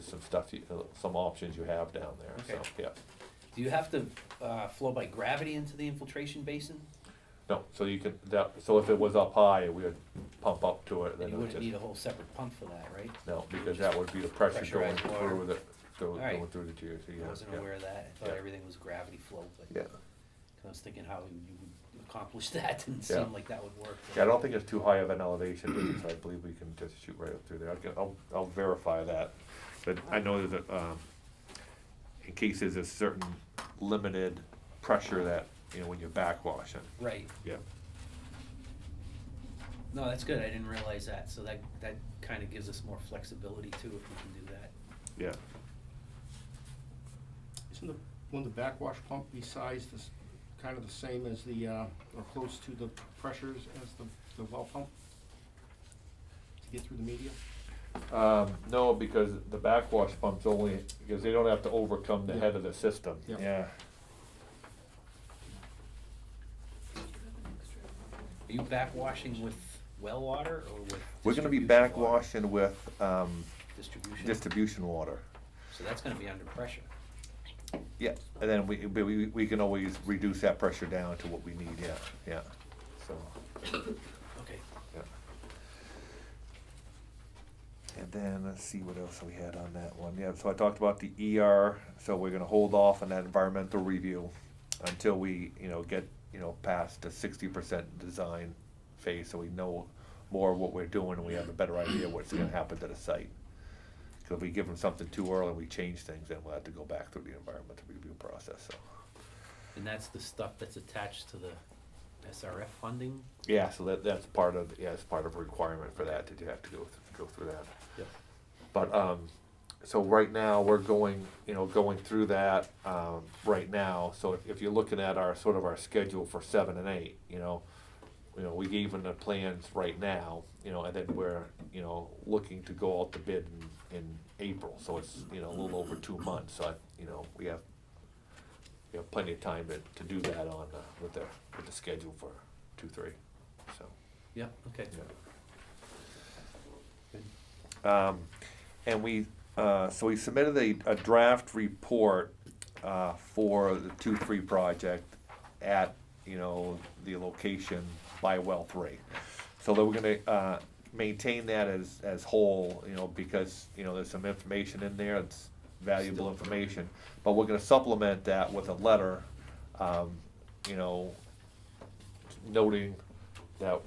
some stuff, some options you have down there, so, Okay. yeah. do you have to, flow by gravity into the infiltration basin? No, so you could, so if it was up high, we would pump up to it, then Then it you would wouldn't just, need a whole separate pump for that, right? no, because that would be the pressure going Pressurized water. through Alright. going through the gears, yeah, I wasn't yeah. aware of that, I thought Yeah. everything was gravity flow, but Yeah, I was thinking how you would accomplish that, and it Yeah. seemed like that would work. yeah, I don't think it's too high of an elevation, so I believe we can just shoot right up through there, I'll verify that. But I know there's in case there's a certain limited pressure that, you know, when you're backwashing. Right, Yeah. no, that's good, I didn't realize that, so that kinda gives us more flexibility too, if we can do that. Yeah. Isn't the backwash pump be sized as, kind of the same as or close to the pressures as the well pump? To get through the media? No, because the backwash pumps only, because they don't have to overcome the Yeah. head of the system. Yeah. Yeah. Are you backwashing with well water or with We're gonna be distribution water? backwashing with, Distribution? distribution water. So that's gonna be under pressure. Yeah, and then we can always reduce that pressure down to what we need, yeah, so, Okay. yeah. And then, let's see what else we had on that one, yeah, so I talked about the ER, so we're gonna hold off on that environmental review until we, you know, get you know, past the 60% design phase, so we know more of what we're doing, and we have a better idea what's gonna happen to the site. Cause if we give them something too early, we change things, then we'll have to go back through the environmental review process, so. And that's the stuff that's attached to the SRF funding? Yeah, so that's part of, it's part of a requirement for that you have to go through that. Yep. But, so right now, we're going through that, right now, so if you're looking at our, sort of our schedule for 7 and 8, we gave them the plans right now, and then we're, looking to go out to bid in April, so it's, a little over 2 months, so, we have plenty of time to do that on, with the schedule for 2-3, so. Yeah, okay. And so we submitted a draft report, for the 2-3 project at, the location by well 3. So that we're gonna, maintain that as whole, because, there's some information in there, it's valuable information. But we're gonna supplement that with a letter, noting that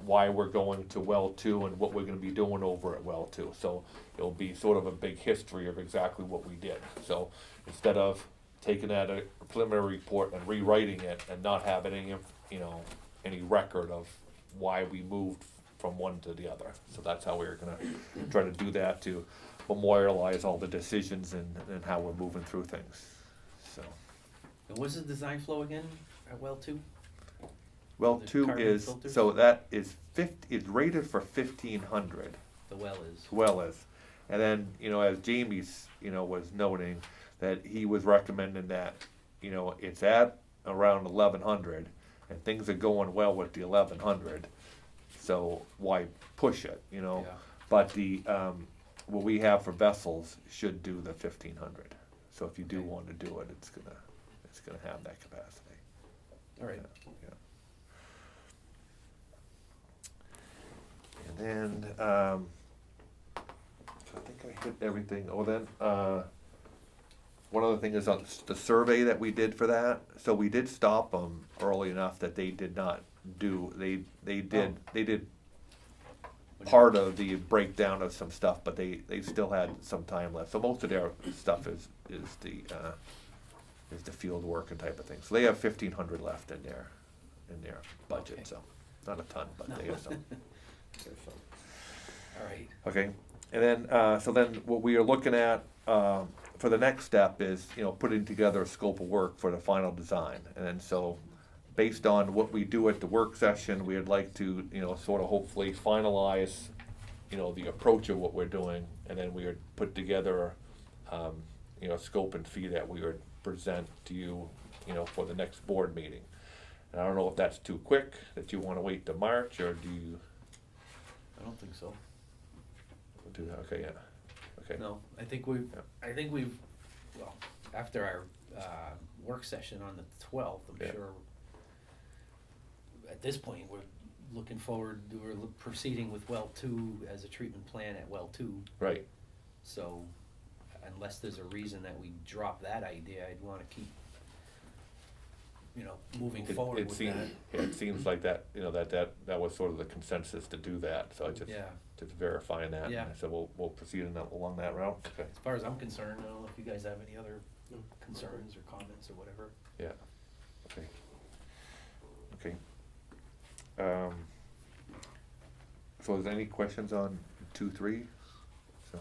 why we're going to well 2 and what we're gonna be doing over at well 2. So it'll be sort of a big history of exactly what we did. So instead of taking that a preliminary report and rewriting it and not having any record of why we moved from one to the other. So that's how we're gonna try to do that, to memorialize all the decisions and how we're moving through things, so. And what's the design flow again at well 2? Well, The 2 carbon is, filters? so that is it's rated for 1,500, The well is. well is. And then, as Jamie's, was noting, that he was recommending that, it's at around 1,100, and things are going well with the 1,100, so why push it, Yeah. But the, what we have for vessels should do the 1,500. So if you do Okay. want to do it, it's gonna have that capacity. All right. Yeah. And then, I think I hit everything. Oh, then, one other thing is on the survey that we did for that. So we did stop them early enough that they did not do, they did part of the breakdown of some stuff, but they still had some time left. So most of their stuff is the field work and type of thing. So they have 1,500 left in their budget, Okay. so not a ton, but they have some. There's some. All right. Okay, and then, so then what we are looking at, for the next step is, putting together a scope of work for the final design. And then so, based on what we do at the work session, we'd like to, sort of hopefully finalize, the approach of what we're doing, and then we would put together, scope and fee that we would present to you, for the next board meeting. And I don't know if that's too quick, that you wanna wait till March, or do you I don't think so. do that? Okay, yeah, okay. No, I think we've, well, after our, work session on the 12th, I'm Yeah. sure, at this point, we're looking forward, proceeding with well 2 as a treatment plan at well 2. Right, So unless there's a reason that we drop that idea, I'd wanna keep, moving forward it with seems, that. yeah, it seems like that, that was sort of the consensus to do that, so I just verifying that. Yeah. So we'll proceed along that route, okay, As far as I'm concerned, I don't know if you guys have any other No. concerns or comments or whatever. yeah, okay. Okay. So is there any questions on 2-3? So,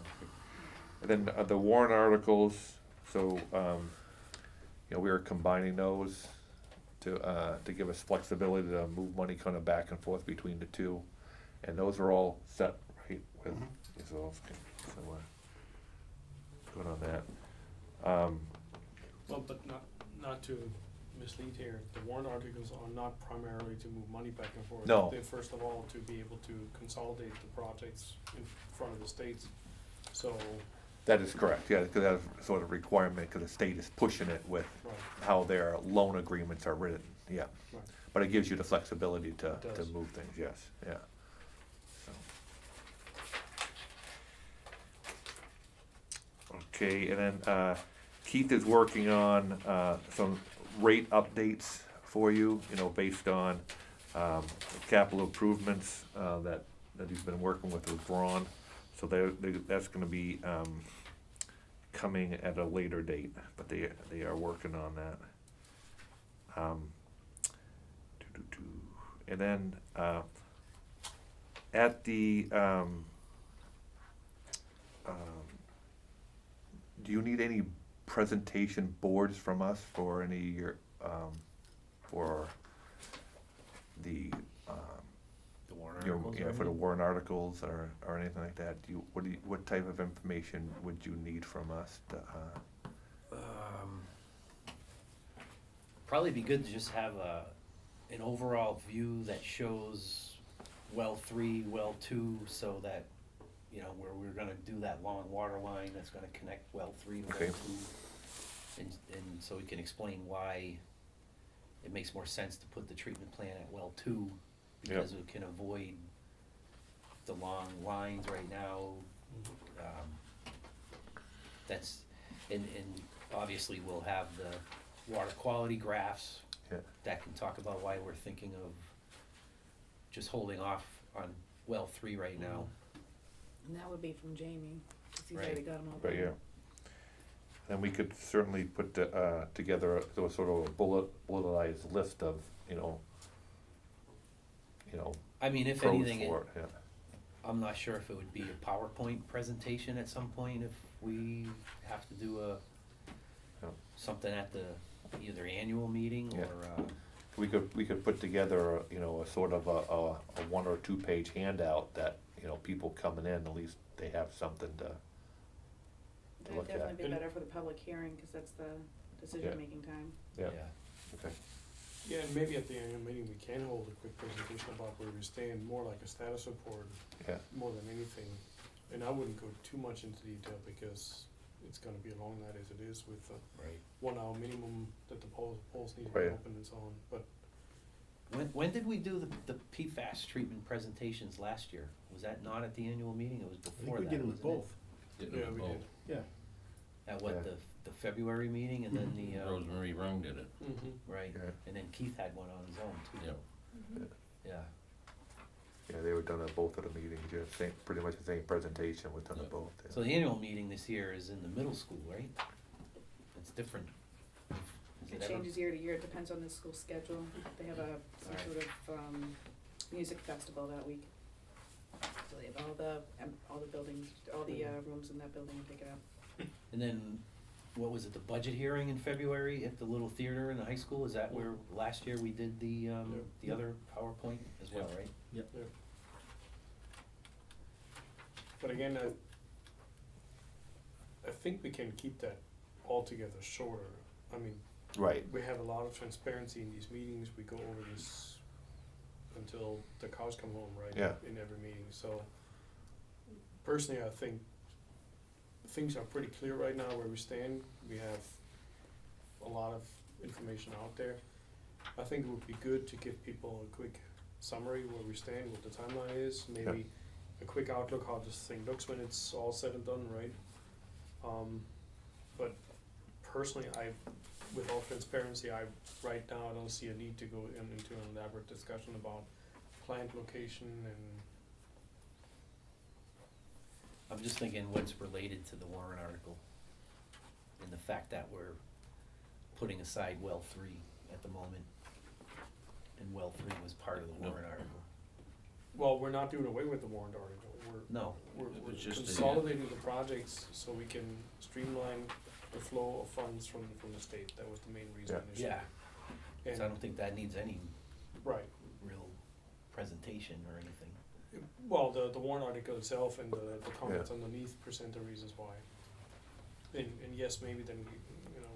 and then the warrant articles, so, we are combining those to give us flexibility to move money kind of back and forth between the two. And those are all set, right, with, so we're good on that. Well, but not to mislead here, the warrant articles are not primarily to move money back and forth. No. They're first of all to be able to consolidate the projects in front of the states, so, That is correct, yeah, because that's sort of requirement, because the state is pushing it with right, how their loan agreements are written, yeah. right. But it gives you the flexibility to It does. move things, yes, yeah. So. Okay, and then Keith is working on some rate updates for you, based on, capital improvements, that he's been working with Ron. So that's gonna be, coming at a later date, but they are working on that. And then, at the, do you need any presentation boards from us for any of your, for the, The warrant your, articles, for the right? warrant articles or anything like that? What type of information would you need from us to, Probably be good to just have an overall view that shows well 3, well 2, so that, where we're gonna do that long water line that's gonna connect well 3 to well 2. Okay. And so we can explain why it makes more sense to put the treatment plant at well 2, because we can avoid the long lines right now. That's, and obviously we'll have the water quality graphs that can talk about why we're thinking of just holding off on well 3 right now. And that would be from Jamie, 'cause he's Right. already got them all. Right, yeah. And we could certainly put together a sort of a bulletized list of, I mean, if pros anything, for it, yeah. I'm not sure if it would be a PowerPoint presentation at some point if we have to do Yeah. something at the either annual meeting Yeah. or, We could put together, a sort of a 1 or 2 page handout that, people coming in, at least they have something to That'd look at. definitely be And- better for the public hearing, cause that's the decision-making time. Yeah. yeah. Okay. Yeah, and maybe at the annual meeting, we can hold a quick presentation about where we stand, more like a status report, Yeah. more than anything. And I wouldn't go too much into detail because it's gonna be a long night as it is with Right. 1 hour minimum that the polls need to be Right. open and so on, but When did we do the PFAS treatment presentations last year? Was that not at the annual meeting? It was I think before we that, did them with wasn't it? both. Did yeah, it we both. did. Yeah. At what, Yeah. the February meeting and then the, Rosemary Rung did it, right, Yeah. and then Keith had one on his own too. yeah. Yeah, Yeah, they were done at both of the meetings, pretty much the same presentation was done at Yeah. both. yeah. so the annual meeting this year is in the middle school, right? It's different. Is It ever- changes year to year, it depends on the school schedule. They have some Alright. sort of, music festival that week. So they have all the buildings, all the, rooms in that building and pick it up. And then, what was it, the budget hearing in February at the little theater in the high school? Is that where last year we did the other PowerPoint as well, right? But again, I think we can keep that altogether shorter. I mean, Right, we have a lot of transparency in these meetings, we go over this until the cows come home, right? Yeah. In every meeting, so personally, I think things are pretty clear right now where we stand. We have a lot of information out there. I think it would be good to give people a quick summary where we stand, what the timeline is, maybe a quick outlook how this thing looks when it's all said and done, right? But personally, with all transparency, right now I don't see a need to go into an elaborate discussion about plant location and I'm just thinking what's related to the warrant article and the fact that we're putting aside well 3 at the moment. And well 3 was part of the No. warrant article. well, we're not doing away with the warrant article. No, We're It's just the, consolidating the projects so we can streamline the flow of funds from the state. That was the main reason Yeah. initially. yeah, And, so I don't think that needs any right, real presentation or anything. well, the warrant article itself and the comments underneath present the reasons why. And yes, maybe then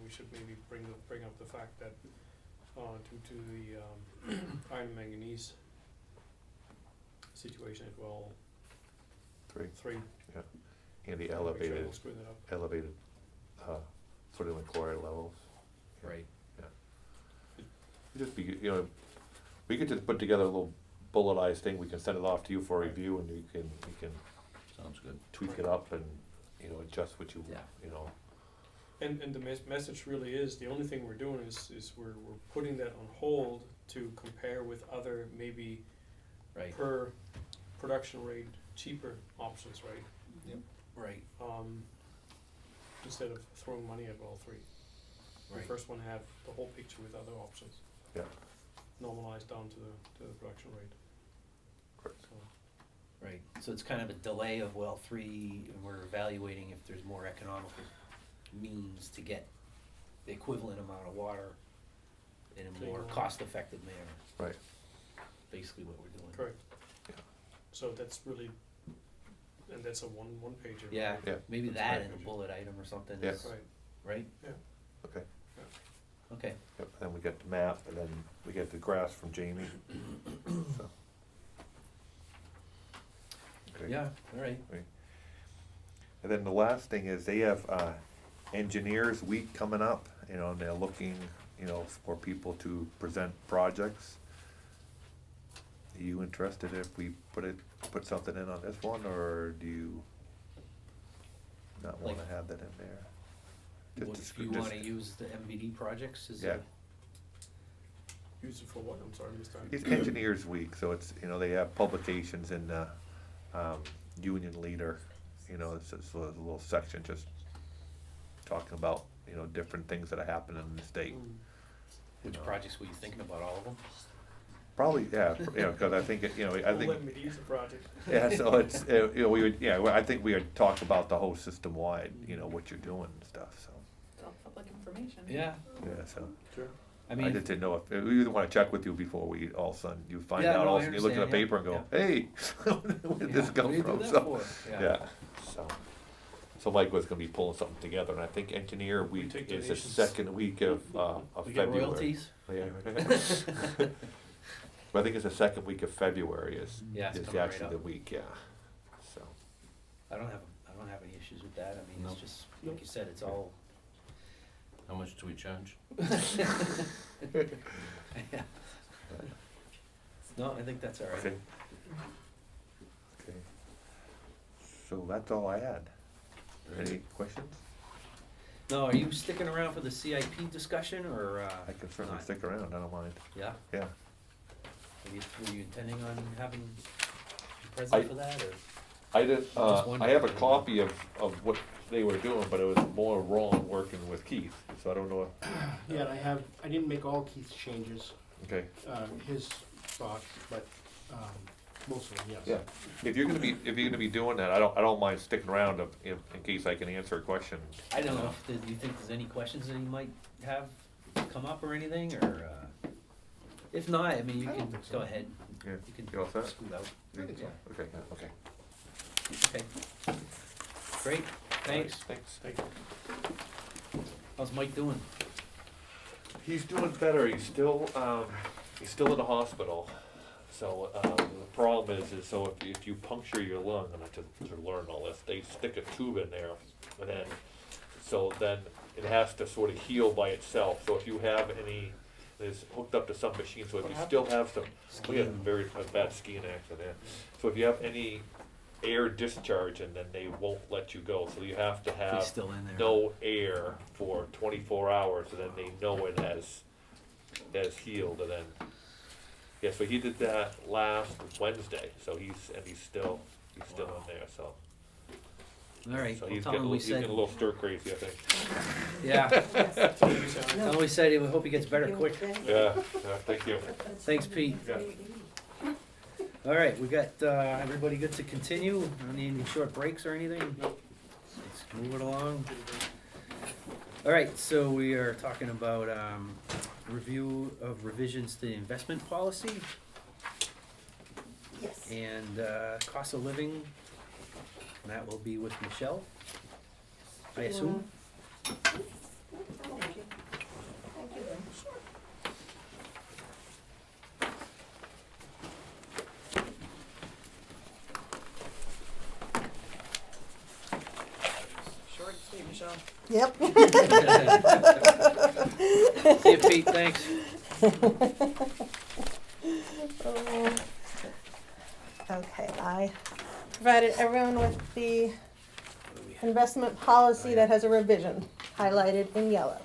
we should maybe bring up the fact that due to the iron manganese situation at well 3, 3. and the Make sure I elevated, don't screw that up. elevated, sodium and chloride levels. Right. Just be, we could just put together a little bulletized thing, we can send it off to you for Right. review, and you can sounds good. tweak it up and, adjust what you, Yeah. And the message really is, the only thing we're doing is we're putting that on hold to compare with other maybe Right, per production rate cheaper options, right? right, Instead of throwing money at well three. We right. first wanna have the whole picture with other options. Yeah. Normalized down to the production rate. Correct. So, Right, so it's kind of a delay of well three, and we're evaluating if there's more economical means to get the equivalent amount of water in a Clean more water. cost-effective manner. Right. Basically what we're doing. correct. Yeah. So that's really, and that's a one pager. Yeah, Yeah, maybe that's that right. and a bullet item or something Yeah. is, Right, right? Okay. Okay, Yep, then we get the map, and then we get the graphs from Jamie, so. Okay. yeah, all right. And then the last thing is they have, Engineers Week coming up, you know, and they're looking, you know, for people to present projects. Are you interested if we put something in on this one, or do you not wanna Like- have that in there? What, Just- if you just- wanna use the MVD projects, is Yeah. it? use it for what, I'm sorry, Mr. It's Engineers Week, so it's, you know, they have publications in the, Union Leader, you know, it's a little section just talking about, you know, different things that are happening in the state. Which projects were you thinking about, all of them? Probably, yeah, you know, cause I think, I think, Let me use the project. yeah, so it's, you know, we would, yeah, well, I think we would talk about the whole system wide, you know, what you're doing and stuff, so, It's all public information. Yeah, yeah, so. Sure. I I mean, just didn't know if, we either wanna check with you before we, all of a sudden, you find Yeah, out, no, all I of a sudden you look at the understand, paper and yeah, go, hey, where did this yeah, come what do you do from, that so. for? Yeah, so Mike was gonna be pulling something together, and I think Engineer We Week take is the donations. second week of We get February. royalties? Yeah. But I think it's the second week of February Yeah, it's is coming right actually up. the week, yeah, so. I don't have any issues with that, I mean, No. it's just, like you said, it's all. How much do we charge? Yeah. No, I think that's all right. Okay. Okay. So that's all I had. Any questions? No, are you sticking around for the CIP discussion, or, I can certainly not? stick around, I don't mind, Yeah? yeah. Were you intending on having you present for that, or? I did, Just I wondering. have a copy of what they were doing, but it was more wrong working with Keith, so I don't know, Yeah, and I didn't make all Keith's changes, okay. his thoughts, but, most of them, yes. Yeah, if you're gonna be doing that, I don't mind sticking around in case I can answer a question. I don't know, do you think there's any questions that you might have come up or anything, or, if not, I mean, you I don't can, think so. go ahead, Yeah, you can you all set? scoot out, I think so. Okay, okay. okay. Great, thanks, Thanks. Thank you. how's Mike doing? He's doing better, he's still in the hospital. So, the problem is so if you puncture your lung, and I to learn all this, they stick a tube in there, and then it has to sort of heal by itself, so if you have any, it's hooked up to some machine, so if you still have some, we had a bad skiing accident, yeah. So if you have any air discharge, and then they won't let you go, so you have to He's have still in there. no air for 24 hours, and then they know it has healed, and then, yeah, so he did that last Wednesday, so he's still in there, so. All right, So well, he's tell getting, him we he's getting said, a little stir crazy, I think. yeah, tell him we said, we hope he gets better quick. Yeah, thank you. Thanks, Pete. Yeah. All right, we got, everybody good to continue? Any short breaks or anything? Let's move it along. All right, so we are talking about, review of revisions to the investment policy Yes. and, cost of living. And that will be with Michelle, I assume. Short and sweet, Michelle. Yep. See you, Pete, thanks. Okay, I provided everyone with the investment policy that has a revision. highlighted in yellow.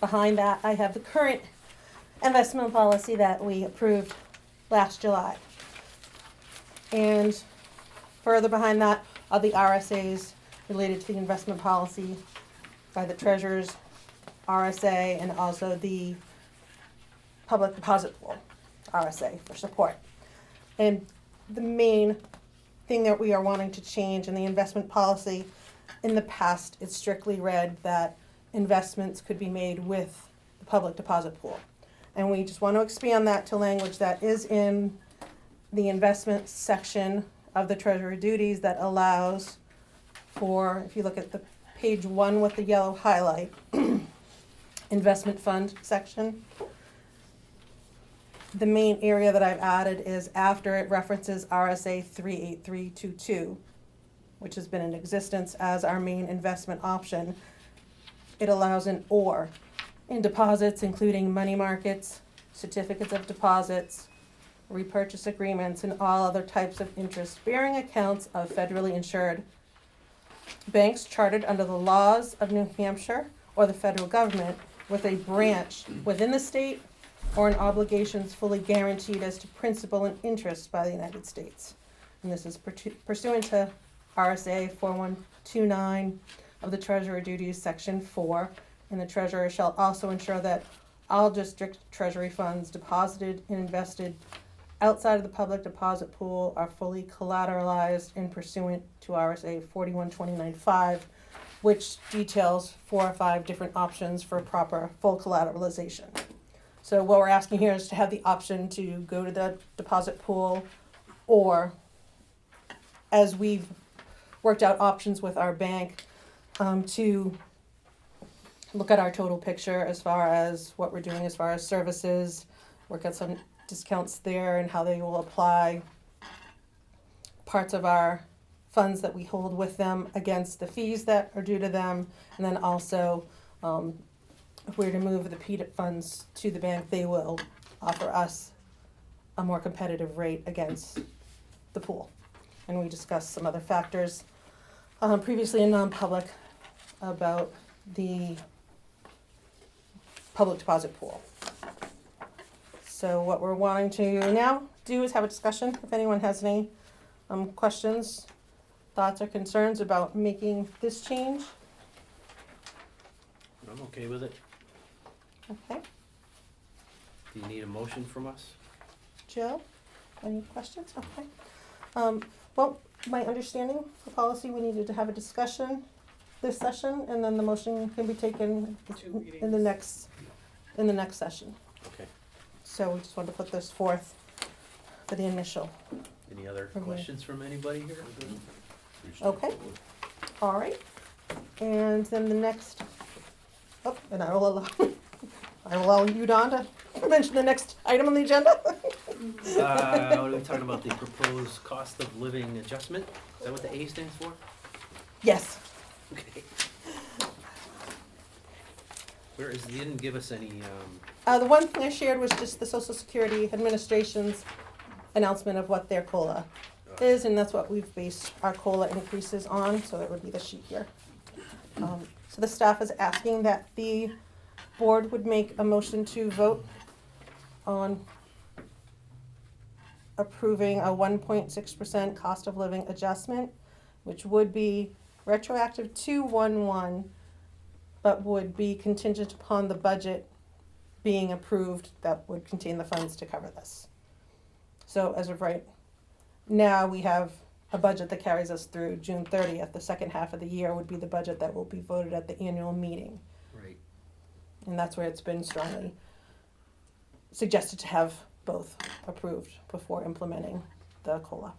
Behind that, I have the current investment policy that we approved last July. And further behind that are the RSAs related to the investment policy by the treasurer's RSA and also the public deposit pool RSA for support. And the main thing that we are wanting to change in the investment policy, in the past, it's strictly read that investments could be made with the public deposit pool. And we just want to expand that to language that is in the investment section of the treasurer duties that allows for, if you look at the page 1 with the yellow highlight, investment fund section. The main area that I've added is after it references RSA 38322, which has been in existence as our main investment option. It allows an or in deposits, including money markets, certificates of deposits, repurchase agreements, and all other types of interest-bearing accounts of federally insured banks chartered under the laws of New Hampshire or the federal government with a branch within the state or an obligations fully guaranteed as to principal and interest by the United States. And this is pursuant to RSA 4129 of the Treasurer Duties, Section 4. And the treasurer shall also ensure that all district treasury funds deposited and invested outside of the public deposit pool are fully collateralized and pursuant to RSA 4129.5, which details 4 or 5 different options for proper full collateralization. So what we're asking here is to have the option to go to the deposit pool, or as we've worked out options with our bank, to look at our total picture as far as what we're doing as far as services, work out some discounts there and how they will apply parts of our funds that we hold with them against the fees that are due to them. And then also, if we're to move the PDIP funds to the bank, they will offer us a more competitive rate against the pool. And we discussed some other factors previously in non-public about the public deposit pool. So what we're wanting to now do is have a discussion. If anyone has any questions, thoughts, or concerns about making this change. I'm okay with it. Okay, Do you need a motion from us? Jill, any questions? Okay. Well, my understanding for policy, we needed to have a discussion this session, and then the motion can be taken 2 in the meetings. next session. Okay. So we just wanted to put this forth for the initial. Any other Okay. questions from anybody here? Okay. All right. And then the next, and I will allow you, Don, to mention the next item on the agenda. What are we talking about? The proposed cost of living adjustment? Is that what the A stands for? Yes. Okay. Where is, you didn't give us any, The one thing I shared was just the Social Security Administration's announcement of what their COLA is, and that's what we've based our COLA increases on, so that would be the sheet here. So the staff is asking that the board would make a motion to vote on approving a 1.6% cost of living adjustment, which would be retroactive to 1/1, but would be contingent upon the budget being approved that would contain the funds to cover this. So as of right now, we have a budget that carries us through June 30th. The second half of the year would be the budget that will be voted at the annual meeting. right, And that's where it's been strongly suggested to have both approved before implementing the COLA.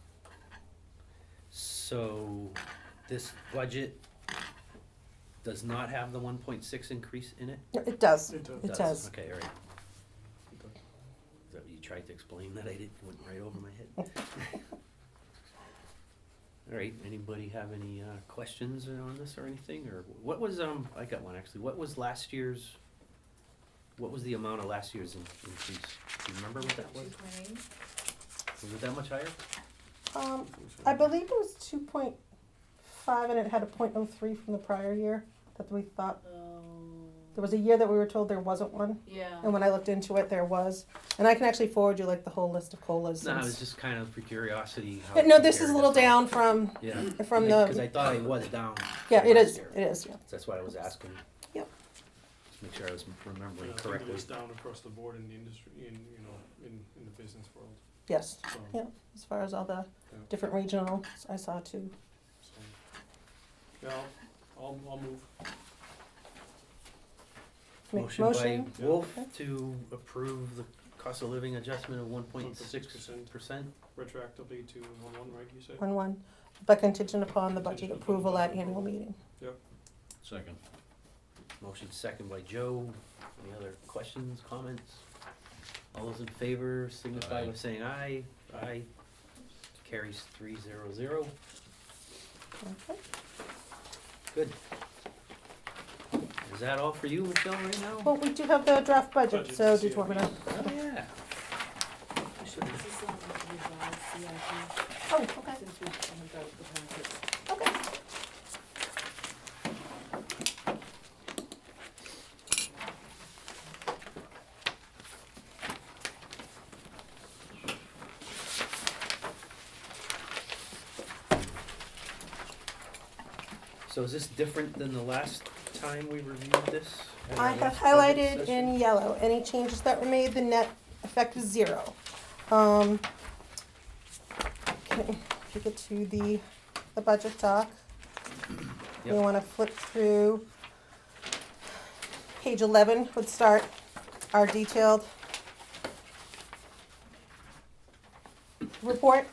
so this budget does not have the 1.6 increase in it? No, it does. It does. It does. Okay, all right. Is that what you tried to explain that I did, went right over my head? All right, anybody have any questions on this or anything, or what was, I got one actually, what was last year's, what was the amount of last year's increase? Do you remember what that was? 220. Was it that much higher? I believe it was 2.5 and it had a 0.03 from the prior year that we thought, Oh. there was a year that we were told there wasn't one, Yeah. and when I looked into it, there was. And I can actually forward you like the whole list of COLAs. No, it was since- just kind of for curiosity. How Yeah, no, this is a compared little to- down from, Yeah. from Because the, I thought it was down. yeah, from it last is, year. it is, yeah. That's why I was asking. Yep. Just make sure I was remembering I think it correctly. was down across the board in the industry, in the business world, Yes, so. yeah, as far as all the Yeah. different regional, I saw too. So, yeah, I'll move. Make Motion by Wolf Okay. to approve the cost of living adjustment of 1.6%. Retroactively to 1/1, right, you said? 1-1, but contingent upon the budget approval at annual meeting. Second. Motion second by Joe. Any other questions, comments? All those in favor signify by Aye. saying aye. Aye. Carries 300. Okay. Good. Is that all for you, Michelle, right now? Well, we do have the draft budget, Budget, so did you want me to? Oh, yeah. I should've- This is revised CIP, Oh, okay, since we haven't got the packets. okay. So is this different than the last time we reviewed this? at our I have last budget highlighted session? in yellow, any changes that were made, the net effect was 0. Okay, if you get to the budget doc, you Yep. wanna flip through. Page 11 would start our detailed report.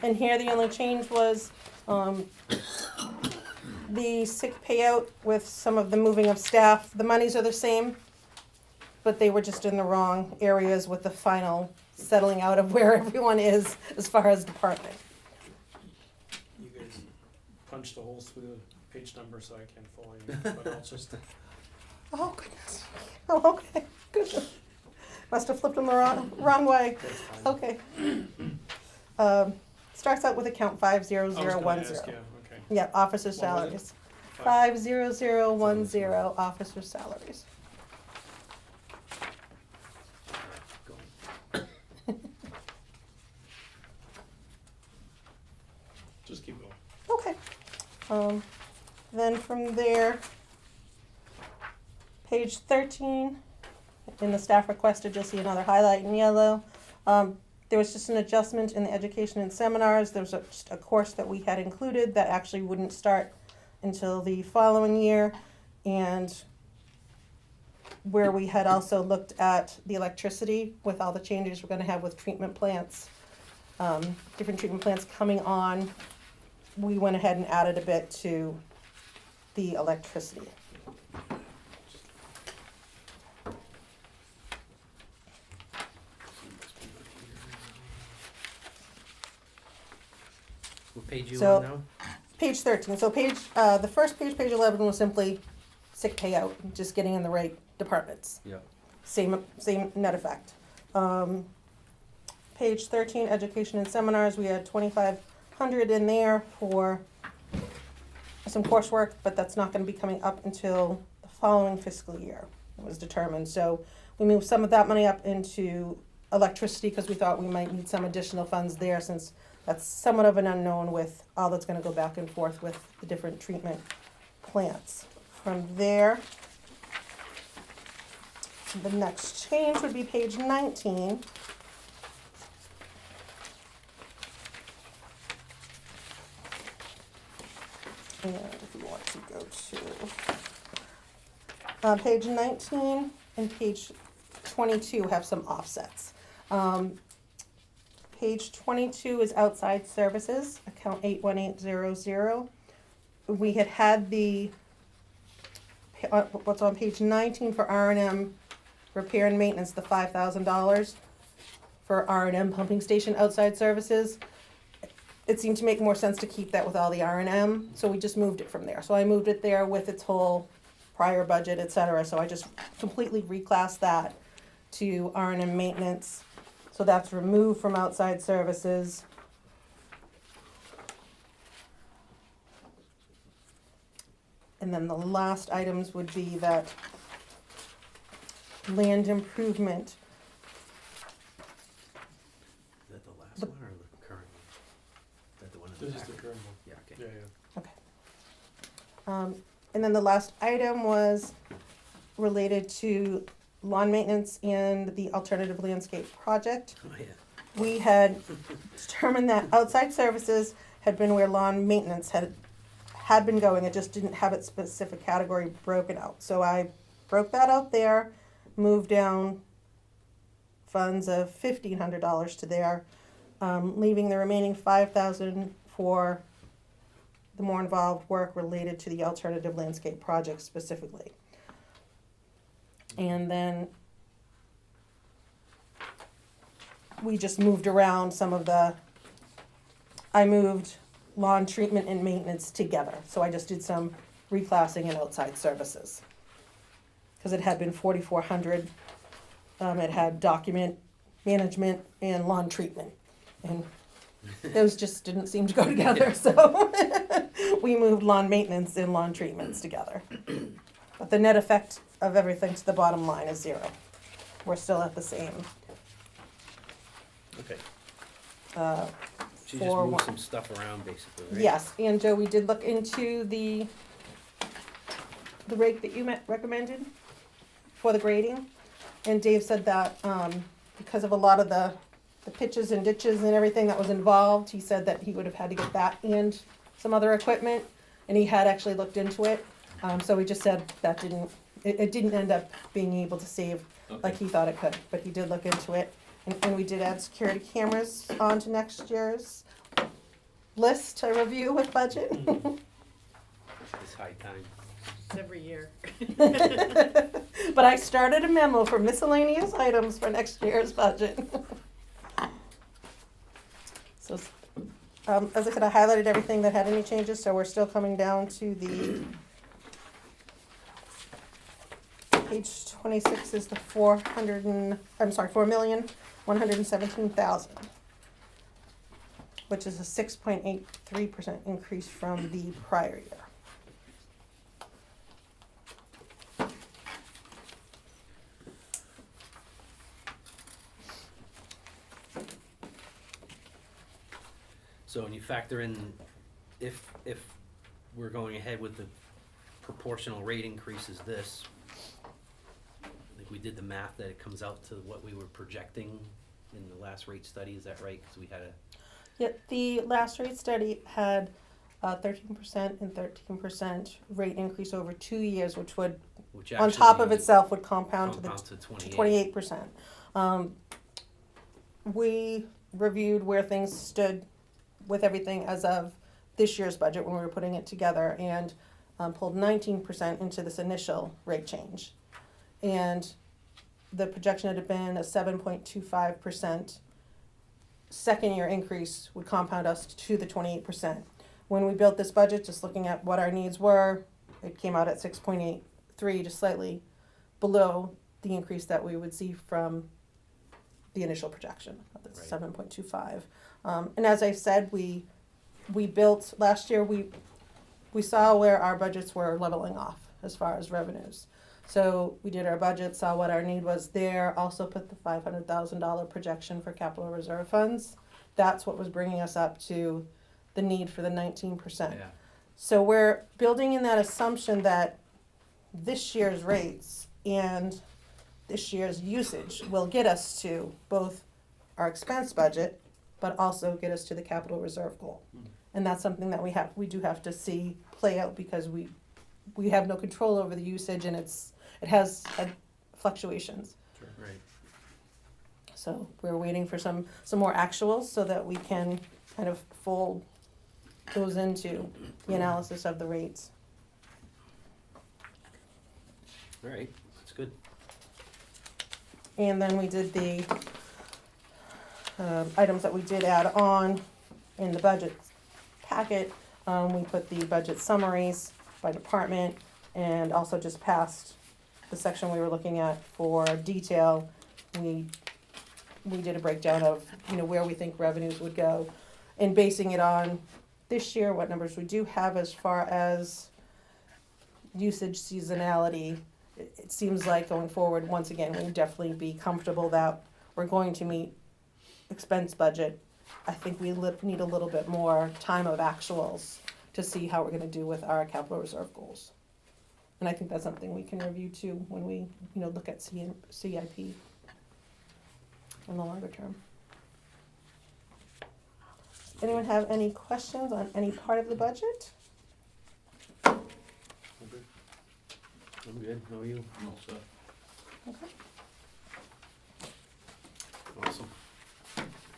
And here, the only change was, the sick payout with some of the moving of staff. The monies are the same, but they were just in the wrong areas with the final settling out of where everyone is as far as department. You guys punched a hole through the page number, so I can't follow you, but I'll just, Oh, goodness. Oh, okay, good. Must have flipped them the wrong way. that's fine. Okay. Starts out with account I was gonna 50010. ask, yeah, okay. Yeah, officer What was it? salaries. 50010, officer salaries. Just keep going. Okay. Then from there, page 13, in the staff requested, you'll see another highlight in yellow. There was just an adjustment in the education and seminars. There was just a course that we had included that actually wouldn't start until the following year. And where we had also looked at the electricity with all the changes we're gonna have with treatment plants, different treatment plants coming on, we went ahead and added a bit to the electricity. What page you So- on now? Page 13, so the first page, page 11 was simply sick payout, just getting in the right departments. Yep. Same net effect. Page 13, education and seminars, we had 2,500 in there for some coursework, but that's not gonna be coming up until the following fiscal year, it was determined. So we moved some of that money up into electricity, because we thought we might need some additional funds there, since that's somewhat of an unknown with all that's gonna go back and forth with the different treatment plants. From there, the next change would be page 19. And if you want to go to page 19 and page 22 have some offsets. Page 22 is outside services, account 81800. We had the, what's on page 19 for R&M repair and maintenance, the $5,000 for R&M pumping station outside services. It seemed to make more sense to keep that with all the R&M, so we just moved it from there. So I moved it there with its whole prior budget, et cetera. So I just completely reclassed that to R&M maintenance. So that's removed from outside services. And then the last items would be that land improvement. Is that the last The- one or the current one? Is that the one in the This is the packet? current one. Yeah, okay. Yeah, yeah. And then the last item was related to lawn maintenance and the alternative landscape project. Oh, yeah. We had determined that outside services had been where lawn maintenance had been going. It just didn't have its specific category broken out. So I broke that out there, moved down funds of $1,500 to there, leaving the remaining $5,000 for the more involved work related to the alternative landscape project specifically. And then we just moved around some of I moved lawn treatment and maintenance together. So I just did some reclassing and outside services. Because it had been 4,400. It had document management and lawn treatment. And those just didn't seem to go together, so we moved lawn maintenance and lawn treatments together. But the net effect of everything to the bottom line is 0. We're still at the same. Okay. Uh, She just For moved one- some stuff around basically, right? Yes, and Joe, we did look into the rate that you recommended for the grading. And Dave said that, because of a lot of the pitches and ditches and everything that was involved, he said that he would have had to get that and some other equipment. And he had actually looked into it. So we just said that it didn't end up being able to save like he thought it could, but he did look into it. And we did add security cameras onto next year's list to review with budget. It's high time. It's every year. But I started a memo for miscellaneous items for next year's budget. So, as I said, I highlighted everything that had any changes, so we're still coming down to the page 26 is the 4,117,000, which is a 6.83% increase from the prior year. So when you factor in, if we're going ahead with the proportional rate increases this, I think we did the math that it comes out to what we were projecting in the last rate study, is that right? Because we had Yeah, the last rate study had 13% and 13% rate increase over 2 years, which would, which on top of actually itself, would compound to the compound to 28. 28%. We reviewed where things stood with everything as of this year's budget when we were putting it together, and pulled 19% into this initial rate change. And the projection had been a 7.25% second year increase would compound us to the 28%. When we built this budget, just looking at what our needs were, it came out at 6.83, just slightly below the increase that we would see from the initial projection of the Right. 7.25. And as I said, we built last year. We saw where our budgets were leveling off as far as revenues. So we did our budget, saw what our need was there. Also put the $500,000 projection for capital reserve funds. That's what was bringing us up to the need for the 19%. Yeah, So we're building in that assumption that this year's rates and this year's usage will get us to both our expense budget, but also get us to the capital reserve goal. And that's something that we do have to see play out, because we have no control over the usage, and it has had fluctuations. right. So we're waiting for some more actuals so that we can kind of fold those into the analysis of the rates. All right, that's good. And then we did the items that we did add on in the budget packet. We put the budget summaries by department, and also just passed the section we were looking at for detail. We did a breakdown of, where we think revenues would go, and basing it on this year, what numbers we do have as far as usage seasonality, it seems like going forward, once again, we'd definitely be comfortable that we're going to meet expense budget. I think we need a little bit more time of actuals to see how we're gonna do with our capital reserve goals. And I think that's something we can review too when we, look at CIP in the longer term. Anyone have any questions on any part of the budget? I'm good, how are you? No, sir. Okay. Awesome.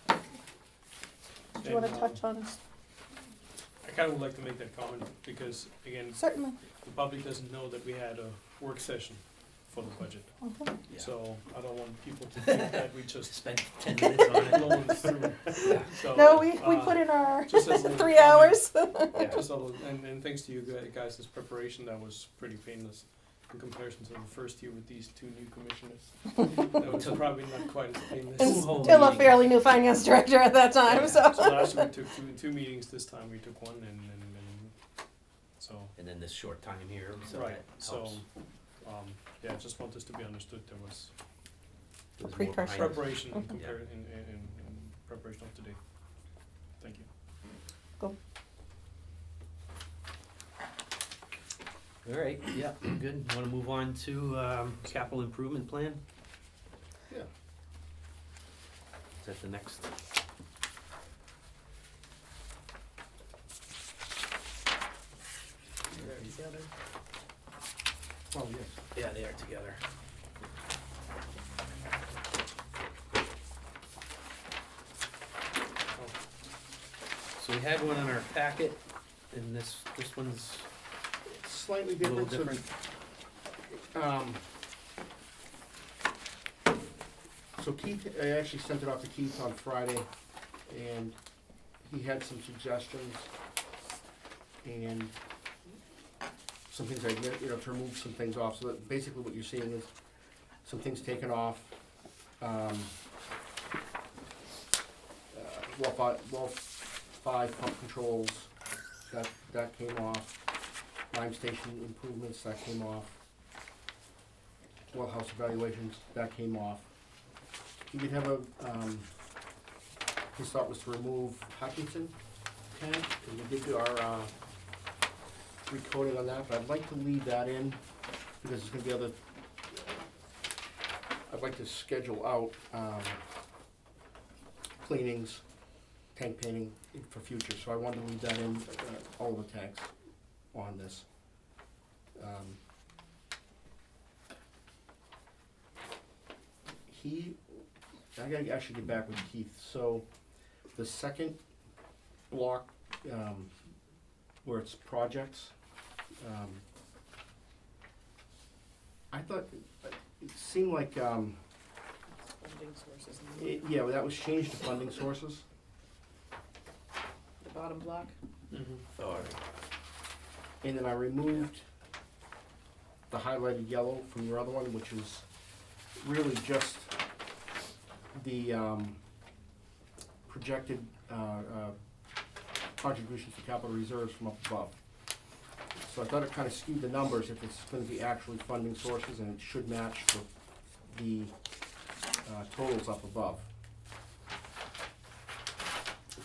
Do you wanna And, touch on, I kind of would like to make that comment because, again, certainly. the public doesn't know that we had a work session for the budget. Mhm. Yeah. So I don't want people to think that we just Spent 10 minutes on it. blown through. Yeah. So, No, we put in our just as a little 3 comment, hours. Just a little, and thanks to you guys, this preparation, that was pretty painless in comparison to the first year with these 2 new commissioners. That was probably not quite as painless. And whole still a meeting. fairly new finance director at that time, so. So last year we took two meetings, this time we took one, and so, And then this short time here, so right, that so, helps. yeah, just want this to be understood, there was There's more Precursor. behind it. preparation in Mhm. in preparation of today. Thank you. All right, yeah, I'm good. Want to move on to capital improvement plan? Yeah. Is that the next? Together. Oh, yes. Yeah, they are together. So we had one in our packet, and this one's Slightly a little different, so, different. So Keith, I actually sent it off to Keith on Friday, and he had some suggestions, and some things I did, to remove some things off, so that basically what you're seeing is some things taken off. Well five pump controls, that came off. Lime station improvements, that came off. Well house evaluations, that came off. He did have his thought was to remove Hutchinson tank, and we did do our recoding on that, but I'd like to leave that in, because there's gonna be other, I'd like to schedule out cleanings, tank painting for future, so I wanted to leave that in, all the tanks on this. I gotta actually get back with Keith, so the second block, where it's projects, I thought, it seemed like, Funding sources in yeah, that was changed to funding sources. the bottom block. Mm-hmm. All right. And then I removed the highlighted yellow from your other one, which is really just the projected contributions to capital reserves from up above. So I thought it kind of skewed the numbers if it's going to be actually funding sources, and it should match the totals up above.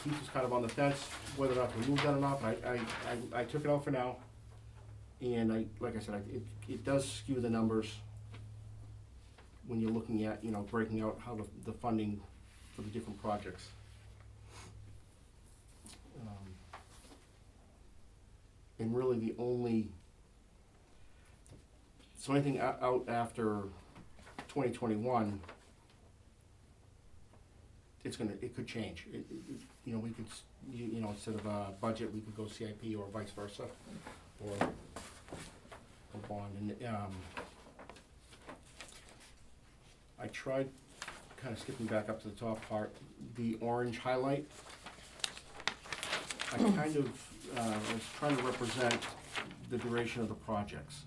Keith was kind of on the fence whether or not to remove that or not, but I took it out for now. And like I said, it does skew the numbers when you're looking at, breaking out how the funding for the different projects. And really the only, so anything out after 2021, it could change. We could, instead of a budget, we could go CIP or vice versa, or a bond. And I tried kind of skipping back up to the top part, the orange highlight. I kind of was trying to represent the duration of the projects.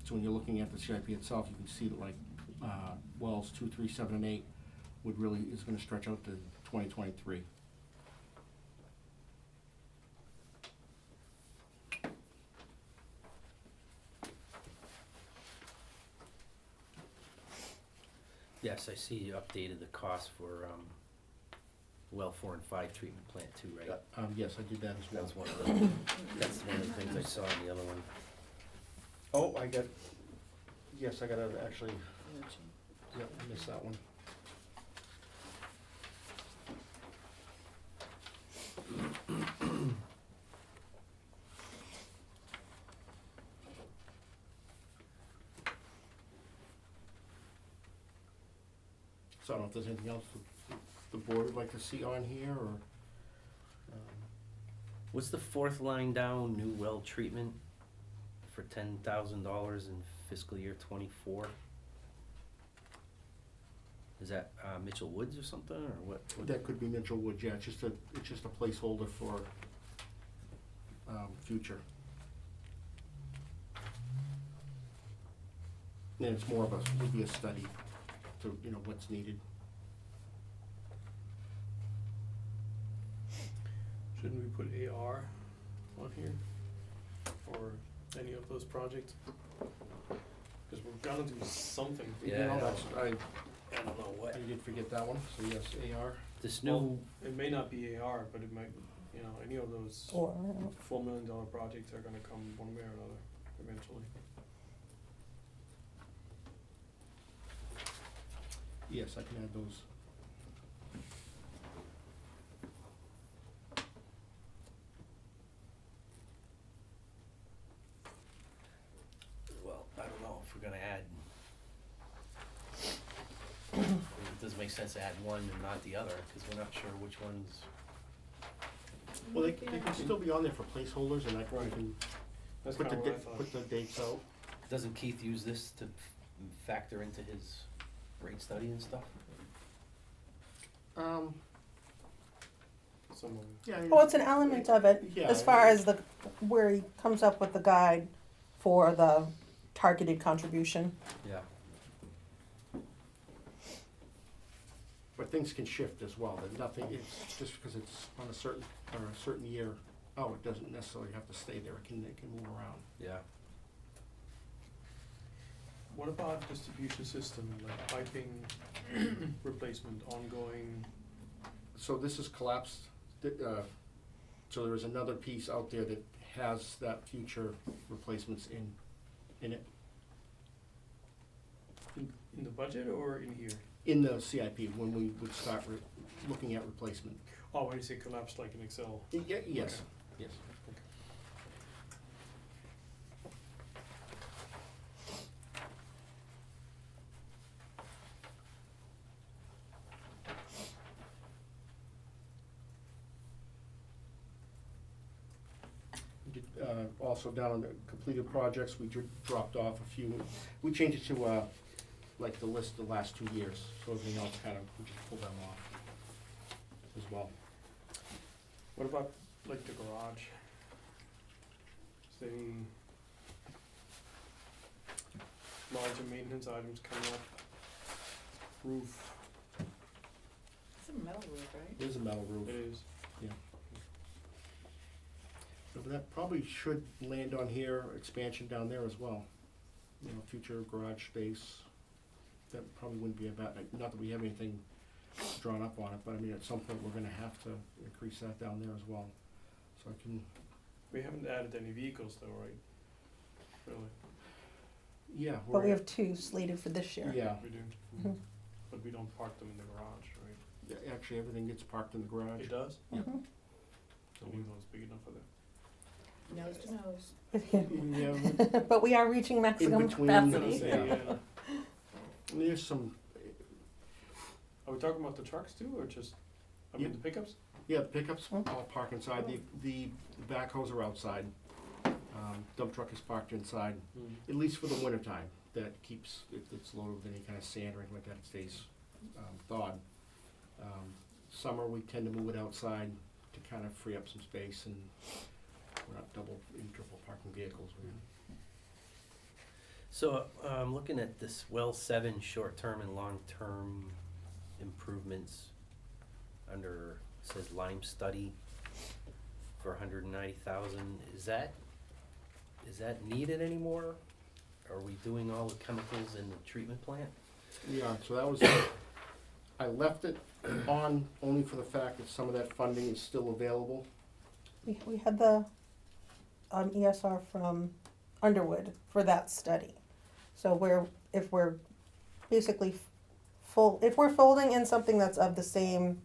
So when you're looking at the CIP itself, you can see that wells 2, 3, 7, and 8 is going to stretch out to 2023. Yes, I see you updated the cost for, well 4 and 5 treatment plant too, right? Yes, I did that as well. That's one of the, that's one of the things I saw in the other one. Oh, yes, I gotta actually, yep, I missed that one. So I don't know if there's anything else the board would like to see on here, or, What's the fourth line down, new well treatment for $10,000 in fiscal year '24? Is that Mitchell Woods or something, or what? that could be Mitchell Woods, yeah, it's just a placeholder for, future. And it's more of would be a study to, what's needed. Shouldn't we put AR on here for any of those projects? Because we're gonna do something. Yeah, I know. I I don't know what. did forget that one, so yes, AR. This Well, new, it may not be AR, but it might, any of those Or, $4 million projects are gonna come one way or another eventually. Yes, I can add those. well, I don't know if we're gonna add. It doesn't make sense to add one and not the other, because we're not sure which ones. Well, they can still be on there for placeholders, and I can, we Right. can That's put kinda the, what I thought. put the dates out. Doesn't Keith use this to factor into his rate study and stuff? Some of them. Yeah. well, it's an element of it, Yeah, as far as where he comes up with the guide for the targeted contribution. Yeah. But things can shift as well, there's nothing, it's just because it's on a certain year, it doesn't necessarily have to stay there, it can move around. Yeah. What about distribution system, like piping replacement, ongoing? So this is collapsed, so there is another piece out there that has that future replacements in it, In the budget or in here? in the CIP, when we would start looking at replacement. Oh, when you say collapsed like in Excel. Yeah, yes, yes. Also down on the completed projects, we dropped off a few, we changed it to, like the list the last 2 years, so everything else we just pull them off as well. What about like the garage? Is there any larger maintenance items coming up? Roof, It's a metal roof, right? It is a metal roof. it is. But that probably should land on here, expansion down there as well. Future garage space, that probably wouldn't be a bad, not that we have anything drawn up on it, but I mean, at some point, we're gonna have to increase that down there as well. So I can, We haven't added any vehicles though, right? Really? yeah. But we're we at- have 2 slated for this year. Yeah, We do. Mhm. But we don't park them in the garage, right? yeah, actually, everything gets parked in the garage. It does? Mhm. So we know it's big enough for that. Nose to nose. Yeah, But we are reaching maximum between- capacity. Yeah. I mean, there's some, Are we talking about the trucks too, or just, Yeah. the pickups? yeah, pickups Hmm. all park inside, the backhoes are outside. Dump truck is parked inside, at least for the winter time. That keeps, if it's loaded with any kind of sand or anything like that, it stays thawed. Summer, we tend to move it outside to kind of free up some space, and we're not double and triple parking vehicles. So, looking at this well 7 short-term and long-term improvements under, says lime study for 190,000, is that needed anymore? Are we doing all the chemicals in the treatment plant? We are, so that was, I left it on only for the fact that some of that funding is still available. We had the ESR from Underwood for that study. So if we're basically if we're folding in something that's of the same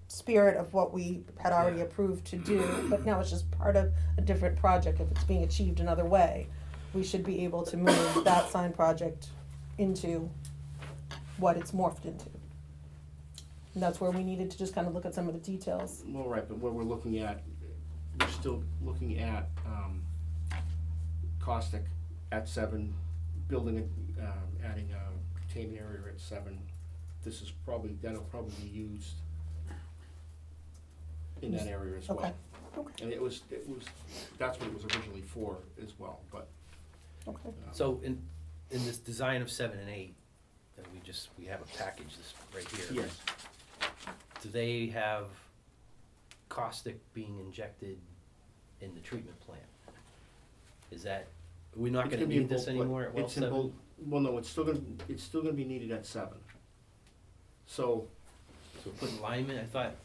spirit of what we had already Yeah. approved to do, but now it's just part of a different project, if it's being achieved another way, we should be able to move that sign project into what it's morphed into. And that's where we needed to just kind of look at some of the details. Well, right, but what we're looking at, we're still looking at, caustic at 7, building, adding a containment area at 7. This is probably, that'll probably be used in that area as well. Okay, okay, And it was, that's what it was originally for as well, but. okay. So in this design of 7 and 8, that we have a package this right here. Yes, Do they have caustic being injected in the treatment plant? Is that, are we not It's gonna gonna be in need this both, but anymore at well it's in 7? both, well, no, it's still gonna be needed at 7. So, So put lime in, I thought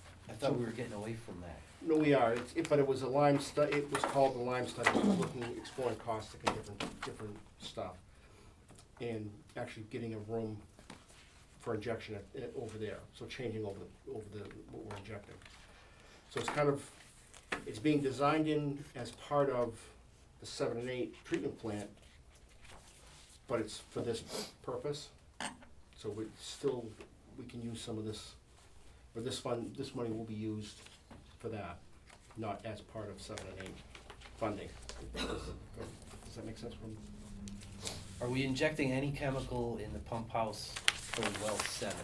we were getting away from that. no, we are, but it was a lime it was called the lime study, it was looking, exploring caustic and different stuff. And actually getting a room for injection over there, so changing over what we're injecting. So it's kind of, it's being designed in as part of the 7 and 8 treatment plant, but it's for this purpose. So we can use some of this, or this money will be used for that, not as part of 7 and 8 funding. Does that make sense from? Are we injecting any chemical in the pump house for well 7?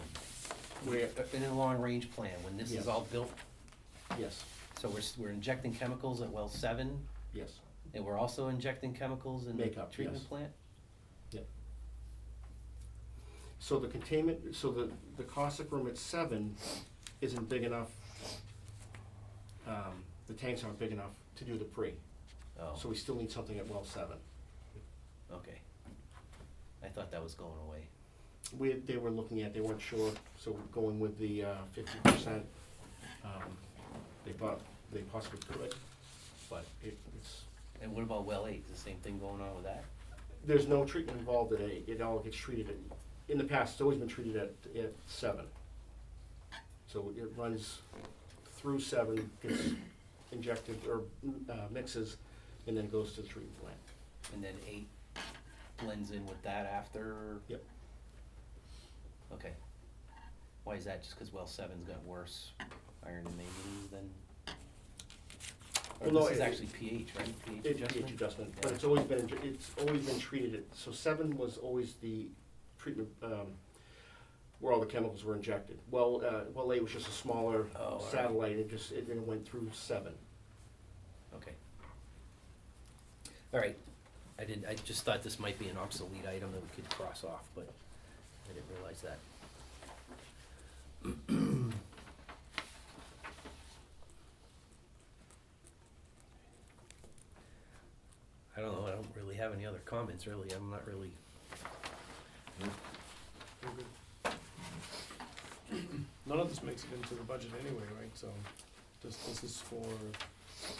Where, In a long-range plan, when this Yes. is all built, yes, so we're injecting chemicals at well 7, yes. and we're also injecting chemicals in the Makeup, treatment yes. plant? So the containment, so the caustic room at 7 isn't big enough, the tanks aren't big enough to do the pre. Oh, So we still need something at well 7. okay. I thought that was going away. They were looking at, they weren't sure, so we're going with the 50%. They thought they possibly could, but it's, And what about well 8? Is the same thing going on with that? there's no treatment involved at 8, it all gets treated in the past, it's always been treated at 7. So it runs through 7, gets injected or mixes, and then goes to the treatment plant. And then 8 blends in with that after? Yep. Okay. Why is that? Just because well 7's got worse iron and manganese than? Or Well, no, this is it- actually pH, right? pH adjustment? pH adjustment, but Yeah. it's always been treated, so 7 was always the treatment, where all the chemicals were injected. Well 8 was just a smaller Oh, all right. satellite, it then went through 7. Okay. All right. I just thought this might be an obsolete item that we could cross off, but I didn't realize that. I don't know, I don't really have any other comments, really. I'm not really, None of this makes it into the budget anyway, right? So this is for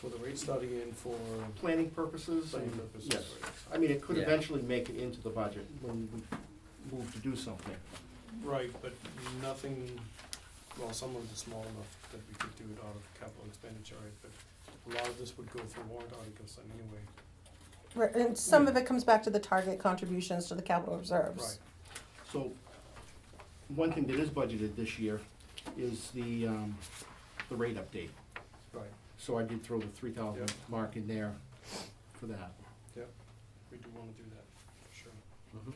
the rate study and for Planning purposes, planning and- purposes. yes. right? I mean, it could Yeah. eventually make it into the budget when we move to do something. Right, but nothing, well, some of it is small enough that we could do it out of capital expenditure, right? But a lot of this would go through warrant articles then anyway. Right, and some of it comes back to the target contributions to the capital reserves. Right. So, one thing that is budgeted this year is the rate update. Right, So I did throw the 3,000 Yep. mark in there for that. we do wanna do that, for sure. mhm.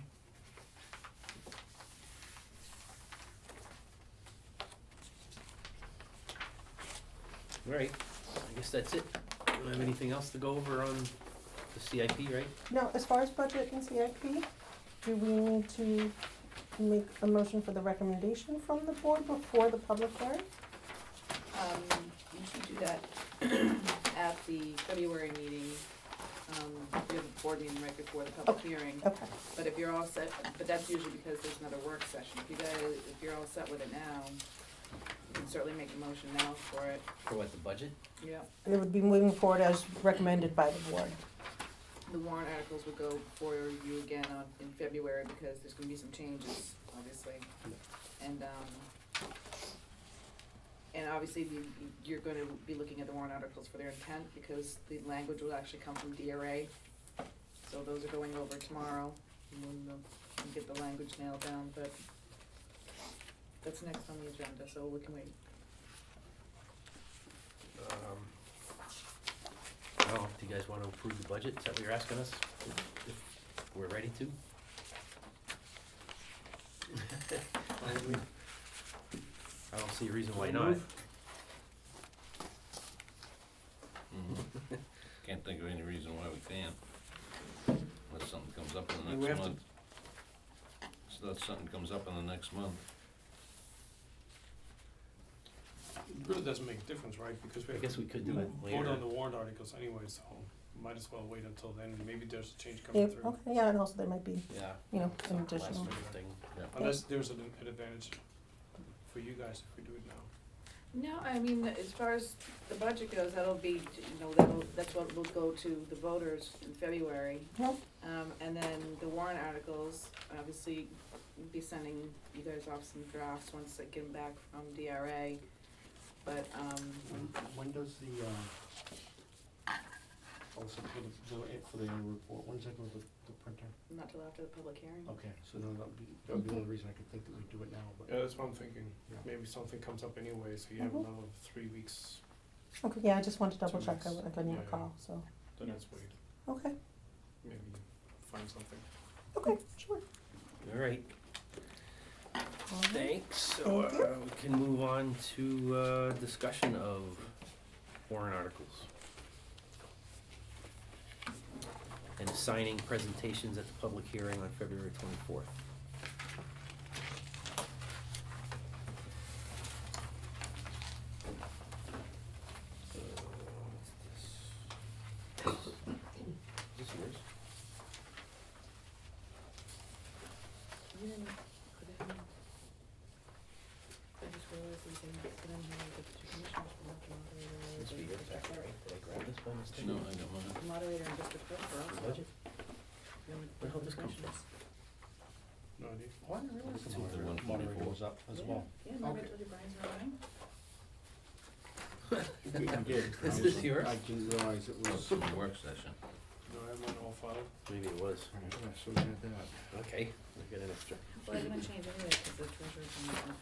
All right, I guess that's it. Don't have anything else to go over on the CIP, right? Now, as far as budget and CIP, do we need to make a motion for the recommendation from the board before the public hearing? You should do that at the February meeting. We have a board meeting right before the public hearing. Okay, But if you're all set, but that's usually because there's another work session. If you're all set with it now, you can certainly make a motion now for it. For what, the budget? Yeah. it would be moving forward as recommended by the board. The warrant articles will go for you again in February because there's gonna be some changes, obviously. And obviously you're gonna be looking at the warrant articles for their intent because the language will actually come from DRA. So those are going over tomorrow and we'll get the language nailed down, but that's next on the agenda, so we can wait. I don't know, do you guys wanna approve the budget? Is that what you're asking us? If we're ready to? I don't see a reason why not. Mhm. Can't think of any reason why we can't. Unless something comes up in We the have next to- month. Unless something comes up in the next month. It really doesn't make a difference, right, because we I have guess to we could do it vote later. on the warrant articles anyway, so might as well wait until then, maybe there's a change Yeah, coming through. okay, yeah, and also there might be, Yeah. you know, an Last additional. minute thing. Unless there's an advantage for you guys if we do it now. No, I mean, as far as the budget goes, that'll be, that's what will go to the voters in February. Yep. And then the warrant articles, obviously, we'll be sending you guys off some drafts once they get them back from DRA. But, When does the, also for the annual report, when does that go to the printer? not till after the public hearing. Okay, so then that would be the only reason I could think that we'd do it now, but. Yeah, that's what I'm thinking, Yeah. maybe something comes up anyway, so you have Mhm. another 3 weeks, Okay, yeah, I just wanted to double 2 check, I weeks. couldn't Yeah, recall, so, then let's wait, okay, maybe find something. okay, sure. All right, All right. thanks. So, Thank you. we can move on to, discussion of warrant articles. And assigning presentations at the public hearing on February 24th. Is this yours? You didn't put it in. I just realized we didn't put in here the two commissioners, but not the moderator. This be yours, actually. Did I grab this by mistake? No, I got mine. The moderator and district clerk are also. Budget? the only Where the hell this come from? commissioners. No idea. Oh, I didn't realize It's the at the moderator 124. was up as Yeah, well. Yeah, remember I Okay. told you Brian's not running? I did. Is this yours? I didn't realize it was. From the work session. No, I have mine all filed. Maybe it was. Alright, yeah, so we had that. Okay, we got an extra. Well, I'm gonna change anyway, cause the treasurer's on the front.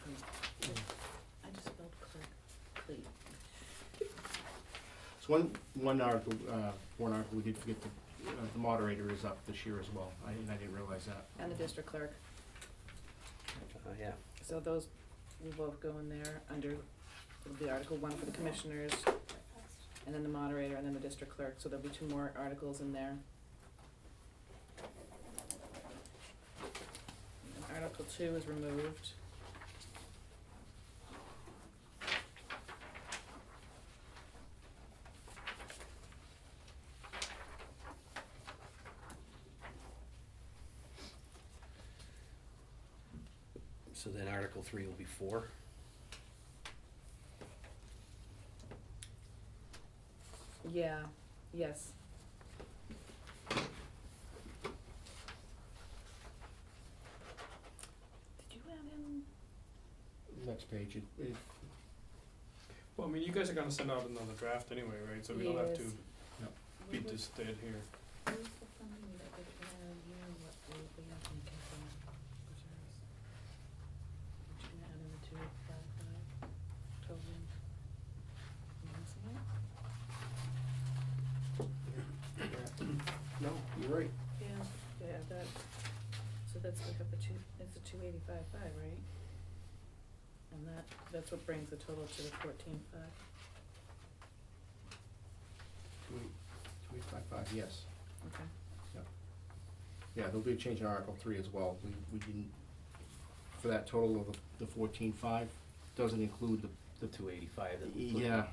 I just spelled clerk, cleat. So one article, one article, we did forget the moderator is up this year as well, I didn't realize that. And the district clerk, Yeah. so those will both go in there under the article one for the commissioners, and then the moderator, and then the district clerk, so there'll be 2 more articles in there. And Article 2 is removed. So then Article 3 will be 4. Yeah, yes. Did you add in? Next page, it, Well, I mean, you guys are gonna send out another draft anyway, right, so we don't have to Yes. beat this dead here. Where's the funding that we had here, and what we have in capital reserves? Which one add in the 255 total? You missing it? no, you're right. Yeah, that, so that's like up to it's a 285.5, right? And that's what brings the total to the 14.5. 2855, yes. Okay. Yeah, there'll be a change in Article 3 as well. We didn't, for that total of the 14.5, doesn't include The 285 that we yeah.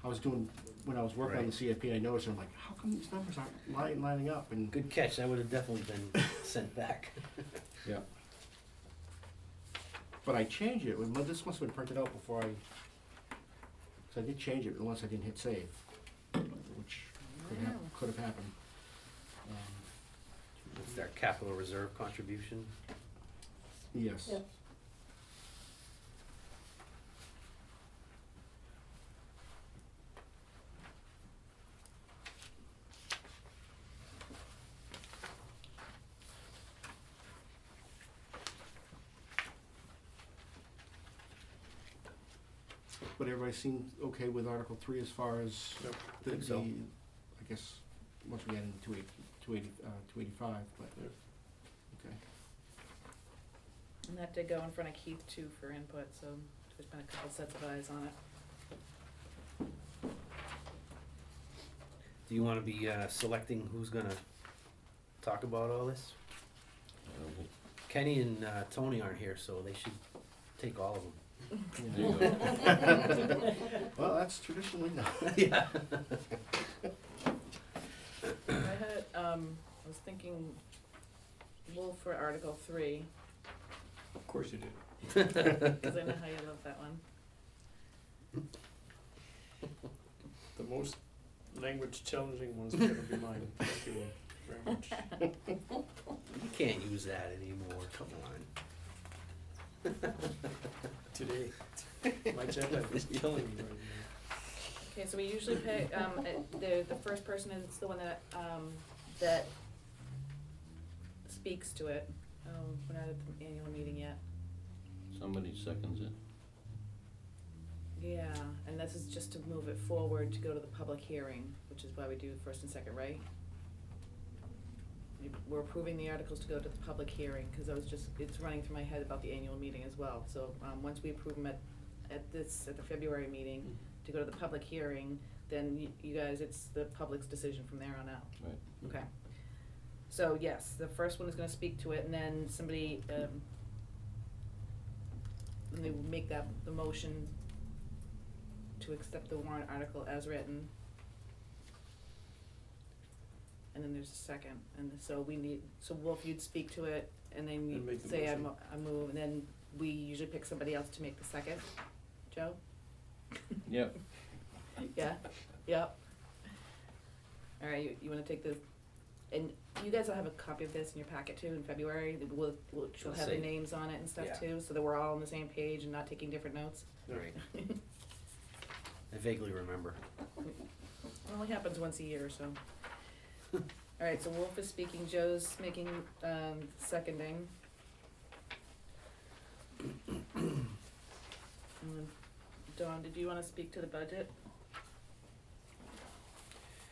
I was doing, when I was working on the CFP, I noticed, I'm like, how come these numbers aren't lining up? And Good catch, that would have definitely been sent back. yeah. But I changed it, well, this must have been printed out before I, cause I did change it unless I didn't hit save, which could have happened. It's our capital reserve contribution. Yes. Yeah. But everybody seemed okay with Article 3 as far as Yep. Think so. I guess, once we get into 285, but, Yep. okay. And that did go in front of Keith too for input, so there's been a couple sets of eyes on it. Do you wanna be, selecting who's gonna talk about all this? Kenny and, Tony aren't here, so they should take all of them. There you go. Well, that's traditionally not. Yeah. I had, I was thinking Wolf for Article 3, Of course you did. cause I know how you love that one. The most language challenging one's gonna be mine. Thank you very much. You can't use that anymore, come on. Today, my jet lag is killing me right now. Okay, so we usually pick, the first person is the one that, that speaks to it. We're not at the annual meeting yet. Somebody seconds it. Yeah, and this is just to move it forward to go to the public hearing, which is why we do first and second, right? We're approving the articles to go to the public hearing, cause it's running through my head about the annual meeting as well. So, once we approve them at the February meeting, to go to the public hearing, then you guys, it's the public's decision from there on out. Right. Okay. So, yes, the first one is gonna speak to it, and then somebody, when they make the motion to accept the warrant article as written. And then there's a second, and so Wolf, you'd speak to it, and then And you'd make the say I motion. move, and then we usually pick somebody else to make the second. Joe? Yep. Yeah, yep. Alright, you wanna take the, and you guys will have a copy of this in your packet too in February, she'll have the Same. names on it and stuff Yeah. too, so that we're all on the same page and not taking different notes. Right. I vaguely remember. It only happens once a year, so. Alright, so Wolf is speaking, Joe's making, seconding. Dawn, did you wanna speak to the budget?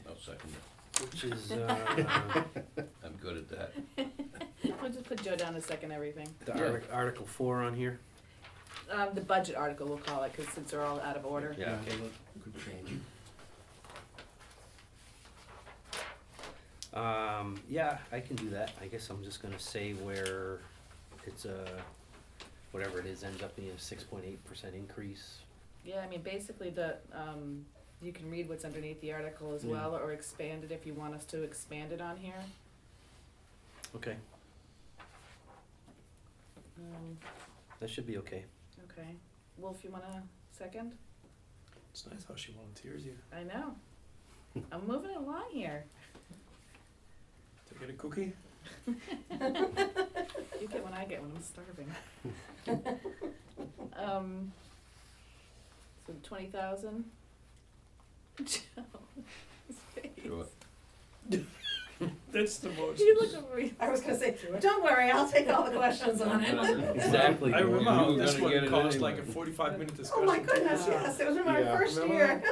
I'll second it. Which is, I'm good at that. We'll just put Joe down to second everything. the Yeah. Article 4 on here? The budget article, we'll call it, cause since they're all out of order. Yeah, okay. Good change. Yeah, I can do that. I guess I'm just gonna say where it's whatever it is, ends up being a 6.8% increase. Yeah, I mean, basically you can read what's underneath the article as Yeah. well, or expand it if you want us to expand it on here. Okay, Um, that should be okay. okay. Wolf, you wanna second? It's nice how she volunteers you. I know. I'm moving along here. To get a cookie? You get one, I get one, I'm starving. So 20,000? Joe, his face. Sure. That's the most. You look over me. I was gonna say, don't worry, I'll take all the questions on it. Exactly. I remember how You were this gonna one get it cost anyway. like a 45-minute Oh discussion. my goodness, yes, it was in my Yeah. first Remember year.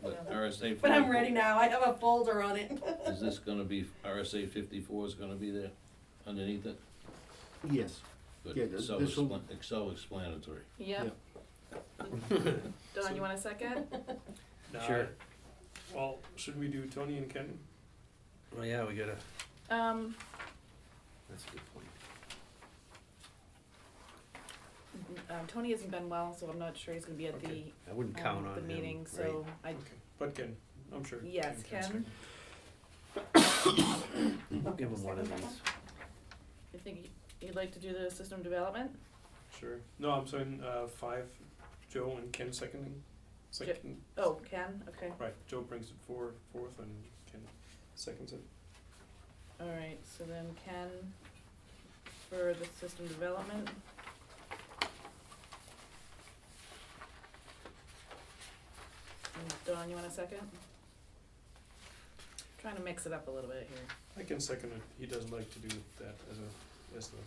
But RSA. But I'm ready now, I have a folder on it. Is this gonna be, RSA 54 is gonna be there underneath it? Yes. Good. Yeah, this will- Self-explanatory. Yep. Dawn, you want a second? Nah, Sure. Well, should we do Tony and Ken? Well, yeah, we gotta, Um, that's a good point. Tony hasn't been well, so I'm not sure he's gonna be at the, Okay. I wouldn't count on the him, meeting, right? so I, Okay, but Ken, I'm sure. Yes, Ken. We'll give him one of these. I think you'd like to do the system development? Sure. No, I'm saying, 5, Joe and Ken seconding. Second. Oh, Ken, okay, Right, Joe brings it forth and Ken seconds it. alright, so then Ken for the system development. And Dawn, you want a second? Trying to mix it up a little bit here. I can second it. He doesn't like to do that as the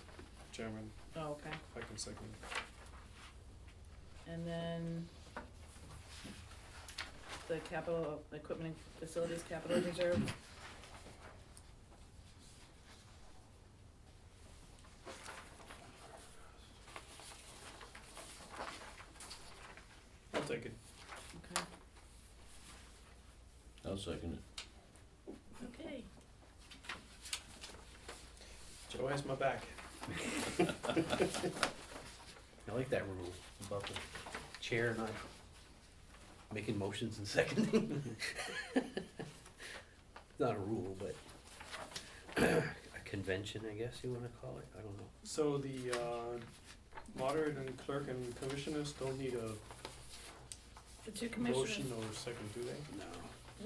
chairman. Oh, okay. I can second it. And then the capital equipment and facilities capital reserve. I'll take it. Okay. I'll second it. Okay. Joe has my back. I like that rule about the chair not making motions and seconding. It's not a rule, but a convention, I guess you wanna call it, I don't know. So the moderator and clerk and commissioners don't need a The two commissioners. motion or second, do they? No.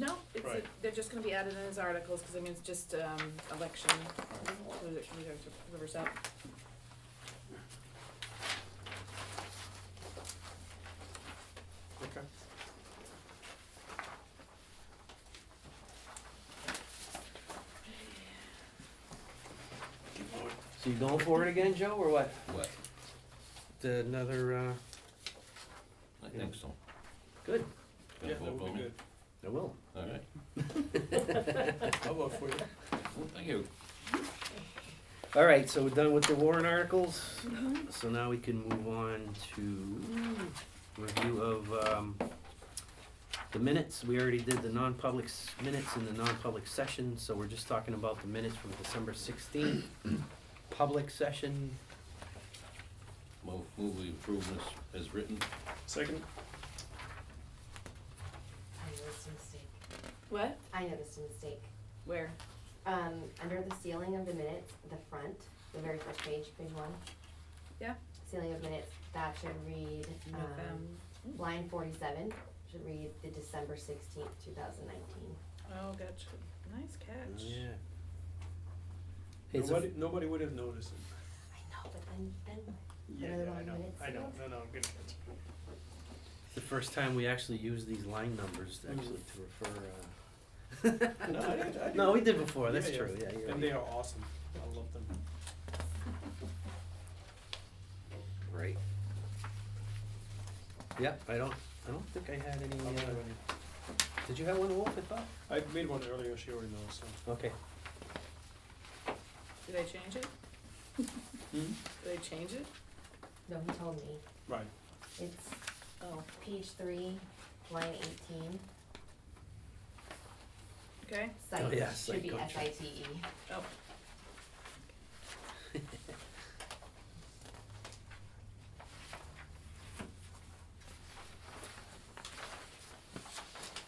No, it's, Right. they're just gonna be added in as articles, cause I mean, it's just, election, whoever's up. Okay. Keep going. So you going for it again, Joe, or what? What? Another, I think so. good, Gonna Yeah, that vote for would be me? good. I will. All right. I'll vote for you. Well, thank you. All right, so we're done with the warrant articles, so now we can move on to review of, the minutes. We already did the non-public minutes in the non-public session, so we're just talking about the minutes from December 16th, public session. Move we approve this as written. Second? I noticed a mistake. What? I noticed a mistake. Where? Under the sealing of the minutes, the front, the very first page, page 1. Yeah. Sealing of minutes, that should read, line 47, should read the December 16th, 2019. Oh, gotcha. Nice catch. Yeah. Hey, it's a- Nobody would have noticed it. I know, but then Yeah, Another yeah, I one know, minutes I know, ago? no, good catch. It's the first time we actually use these line numbers actually to refer, No, I didn't. No, we did before, that's Yeah, yeah. true, yeah, you're And they right. are awesome. I love them. Right. Yep, I don't think I had any, I don't have any. did you have one, Wolf, I thought? I made one earlier, she already knows, so. Okay. Did I change it? Did I change it? no, he told me. Right. It's Oh, page 3, line 18. okay. Site yeah, should site be contract. SITE. Oh.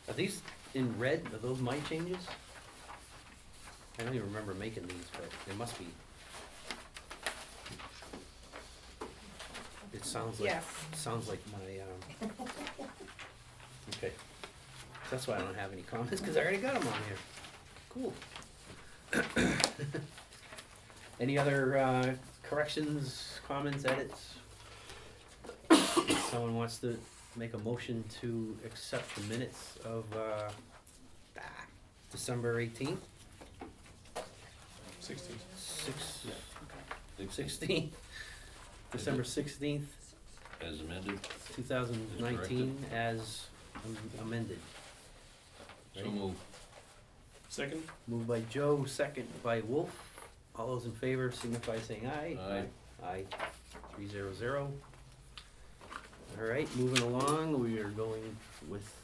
Are these in red? Are those my changes? I don't even remember making these, but they must be. It sounds like, Yes. my, okay. That's why I don't have any comments, cause I already got them on here. Cool. Any other, corrections, comments, edits? Someone wants to make a motion to accept the minutes of, December 18th, 16. 16th, December 16th, As amended. 2019, as amended. So Right. move. Second? Moved by Joe, second by Wolf. All those in favor signify by saying aye. Aye. Aye, 300. All right, moving along, we are going with,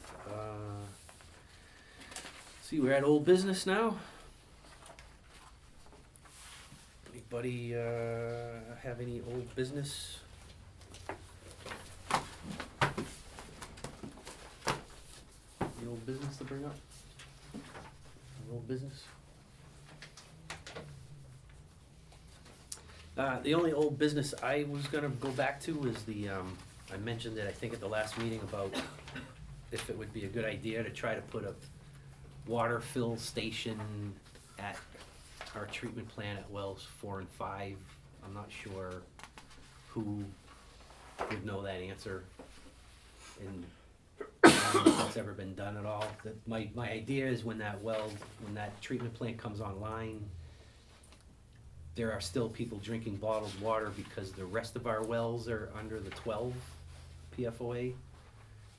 see, we're at old business now. Anybody, have any old business? old business to bring up? Old business? The only old business I was gonna go back to was I mentioned it, I think, at the last meeting about if it would be a good idea to try to put a water fill station at our treatment plant at wells 4 and 5. I'm not sure who would know that answer, and I don't know if it's ever been done at all. My idea is when that treatment plant comes online, there are still people drinking bottled water because the rest of our wells are under the 12 PFOA.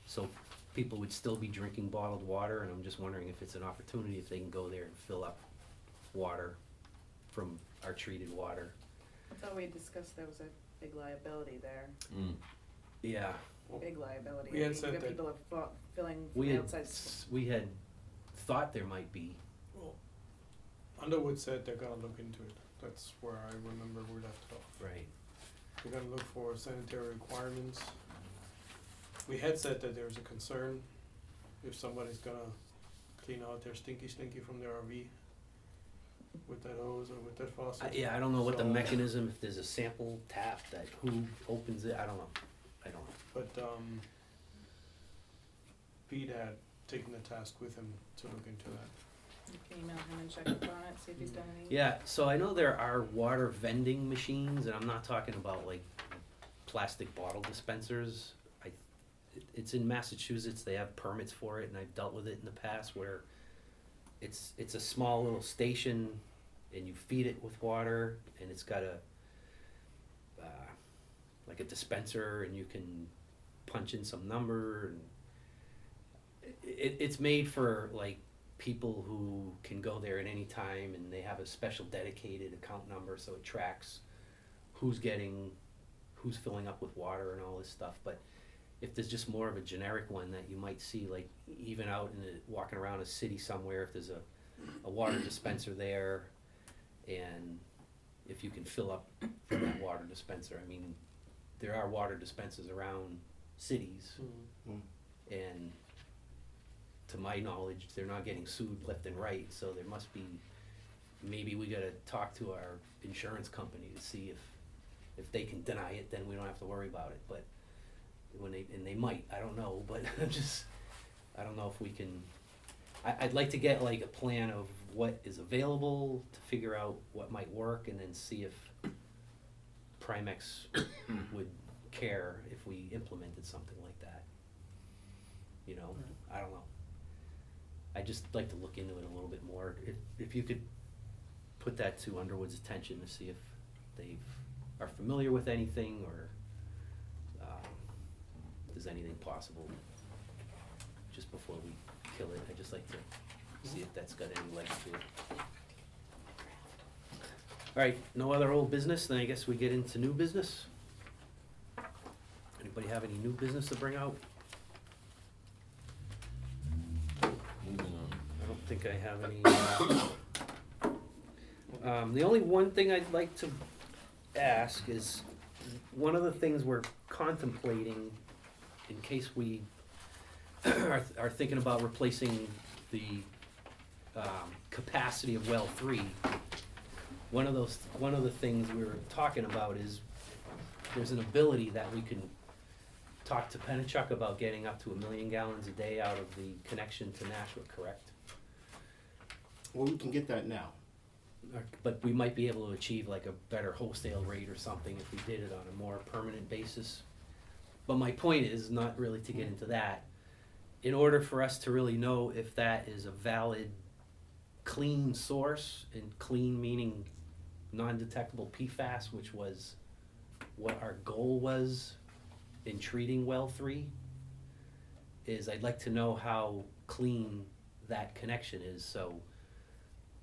So people would still be drinking bottled water, and I'm just wondering if it's an opportunity if they can go there and fill up water from our treated water. I thought we discussed there was a big liability there, Yeah, big liability. We had I mean, said you got that- people are filling from we the had, outside. we had thought there might be. Well, Underwood said they're gonna look into it. That's where I remember we left off. Right. We're gonna look for sanitary requirements. We had said that there's a concern if somebody's gonna clean out their stinky from their RV with that hose or with that faucet. Yeah, I don't know what the So- mechanism, if there's a sample tap that who opens it, I don't know. But, Pete had taken the task with him to look into that. You can email him and check up on it, see if he's done any. Yeah, so I know there are water vending machines, and I'm not talking about like plastic bottle dispensers. It's in Massachusetts, they have permits for it, and I've dealt with it in the past where it's a small little station, and you feed it with water, and it's got like a dispenser, and you can punch in some number, and it's made for like people who can go there at any time, and they have a special dedicated account number, so it tracks who's filling up with water and all this stuff. But if there's just more of a generic one that you might see, like even out walking around a city somewhere, if there's a water dispenser there, and if you can fill up from that water dispenser. I mean, there are water dispensers around cities, and to my knowledge, they're not getting sued left and right, so there must be, maybe we gotta talk to our insurance company to see if they can deny it, then we don't have to worry about it. But and they might, I don't know, but I don't know if we can, I'd like to get like a plan of what is available to figure out what might work, and then see if Primex would care if we implemented something like that. You know, I don't know. I'd just like to look into it a little bit more. If you could put that to Underwood's attention to see if they are familiar with anything, or if there's anything possible just before we kill it. I'd just like to see if that's got any legs to it. Alright, no other old business, then I guess we get into new business. Anybody have any new business to bring out? Moving on. I don't think I have any. The only one thing I'd like to ask is, one of the things we're contemplating, in case we are thinking about replacing the capacity of well 3, one of the things we were talking about is there's an ability that we can talk to Pennachuck about getting up to 1 million gallons a day out of the connection to Nashua, correct? Well, we can get that now. But we might be able to achieve like a better wholesale rate or something if we did it on a more permanent basis. But my point is not really to get into that. In order for us to really know if that is a valid, clean source, and clean meaning non-detectable PFAS, which was what our goal was in treating well 3, is I'd like to know how clean that connection is. So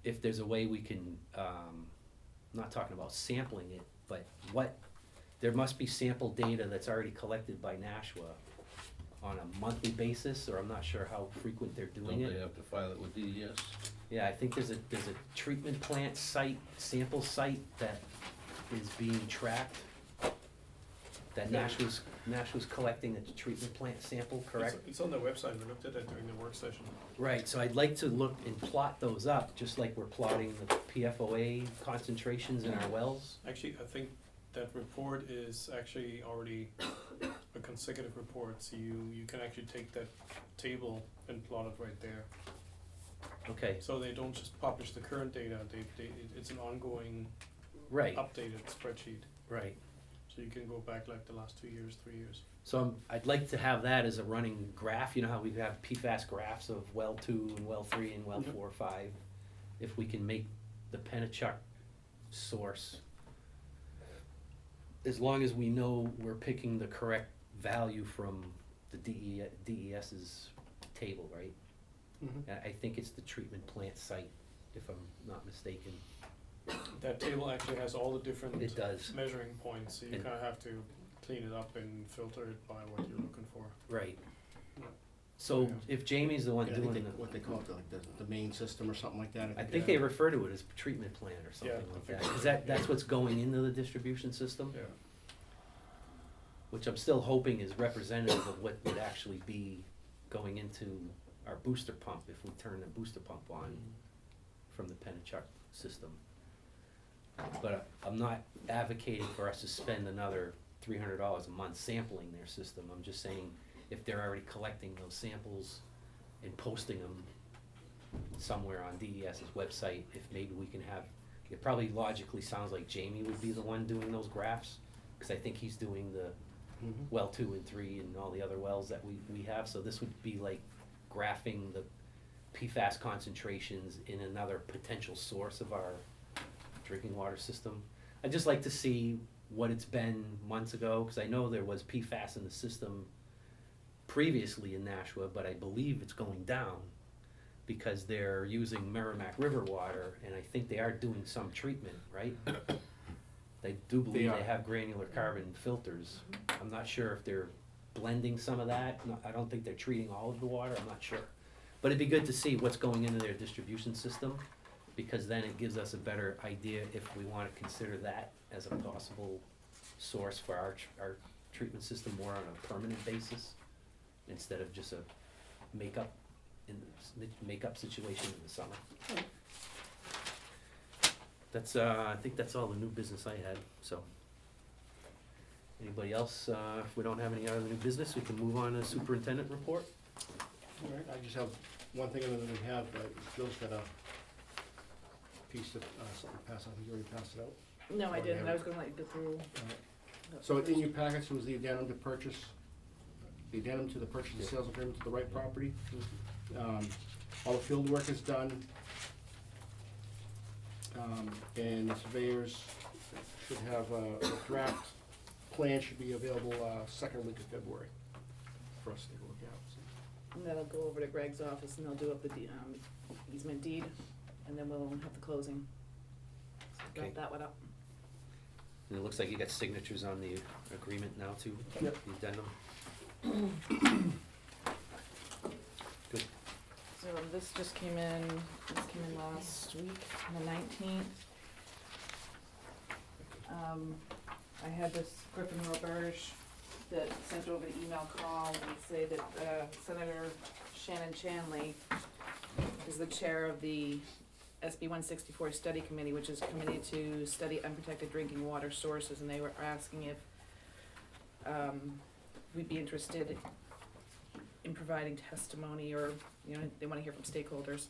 if there's a way we can, I'm not talking about sampling it, but there must be sample data that's already collected by Nashua on a monthly basis, or I'm not sure how frequent they're doing Don't it. they have to file it with DES? Yeah, I think there's a treatment plant site, sample site that is being tracked. that Nashua's collecting a treatment plant sample, correct? It's on their website, we looked at it during the work session. Right, so I'd like to look and plot those up, just like we're plotting the PFOA concentrations in our wells. Actually, I think that report is actually already a consecutive report, so you can actually take that table and plot it right there. Okay, So they don't just publish the current data, it's an ongoing right, updated spreadsheet. right. So you can go back like the last 2 years, 3 years. So I'd like to have that as a running graph, you know how we have PFAS graphs of well 2 and well 3 and well Mhm. 4, 5. If we can make the Pennachuck source, as long as we know we're picking the correct value from the DES's table, right? I think it's the treatment plant site, if I'm not mistaken. That table actually has all the different It does, measuring points, so you And- kinda have to clean it up and filter it by what you're looking for. right. Yeah. So Yeah. if Jamie's the one Yeah, I think doing they, the, what they call it, like the main system or something like that. I think they refer to it as treatment plant or something Yeah, I like think that. so. Is that's what's going into the distribution system? Yeah. Which I'm still hoping is representative of what would actually be going into our booster pump if we turn the booster pump on from the Pennachuck system. But I'm not advocating for us to spend another $300 a month sampling their system. I'm just saying, if they're already collecting those samples and posting them somewhere on DES's website, if maybe we can have, it probably logically sounds like Jamie would be the one doing those graphs, because I think he's doing the well 2 and 3 and all the other wells that we have, so this would be like graphing the PFAS concentrations in another potential source of our drinking water system. I'd just like to see what it's been months ago, because I know there was PFAS in the system previously in Nashua, but I believe it's going down because they're using Merrimack River water, and I think they are doing some treatment, right? They do believe are. they have granular carbon filters. I'm not sure if they're blending some of that. I don't think they're treating all of the water, I'm not sure. But it'd be good to see what's going into their distribution system, because then it gives us a better idea if we wanna consider that as a possible source for our treatment system more on a permanent basis, instead of just a makeup situation in the summer. That's, I think that's all the new business I had, so. Anybody else, if we don't have any other new business, we can move on to superintendent report. All right, I just have one thing other than we have, Bill's got a piece of, something to pass, I think you already passed it out. No, I Or didn't, I have- was gonna let you go through. So in your packets was the addendum to purchase, the addendum to the purchase and sales agreement to the right property. All the field work is done. And the surveyors should have a draft plan should be available, second week of February for us to take a look at. So. And that'll go over to Greg's office and they'll do up the easement deed, and then we'll have the closing. So Okay. got that one up. And it looks like you got signatures on the agreement now too, Yep. the addendum. Good. So this just came in last week, on the 19th. I had this Griffin Roberge that sent over the email call and say that Senator Shannon Chanley is the chair of the SB 164 Study Committee, which is a committee to study unprotected drinking water sources, and they were asking if we'd be interested in providing testimony, or, you know, they wanna hear from stakeholders.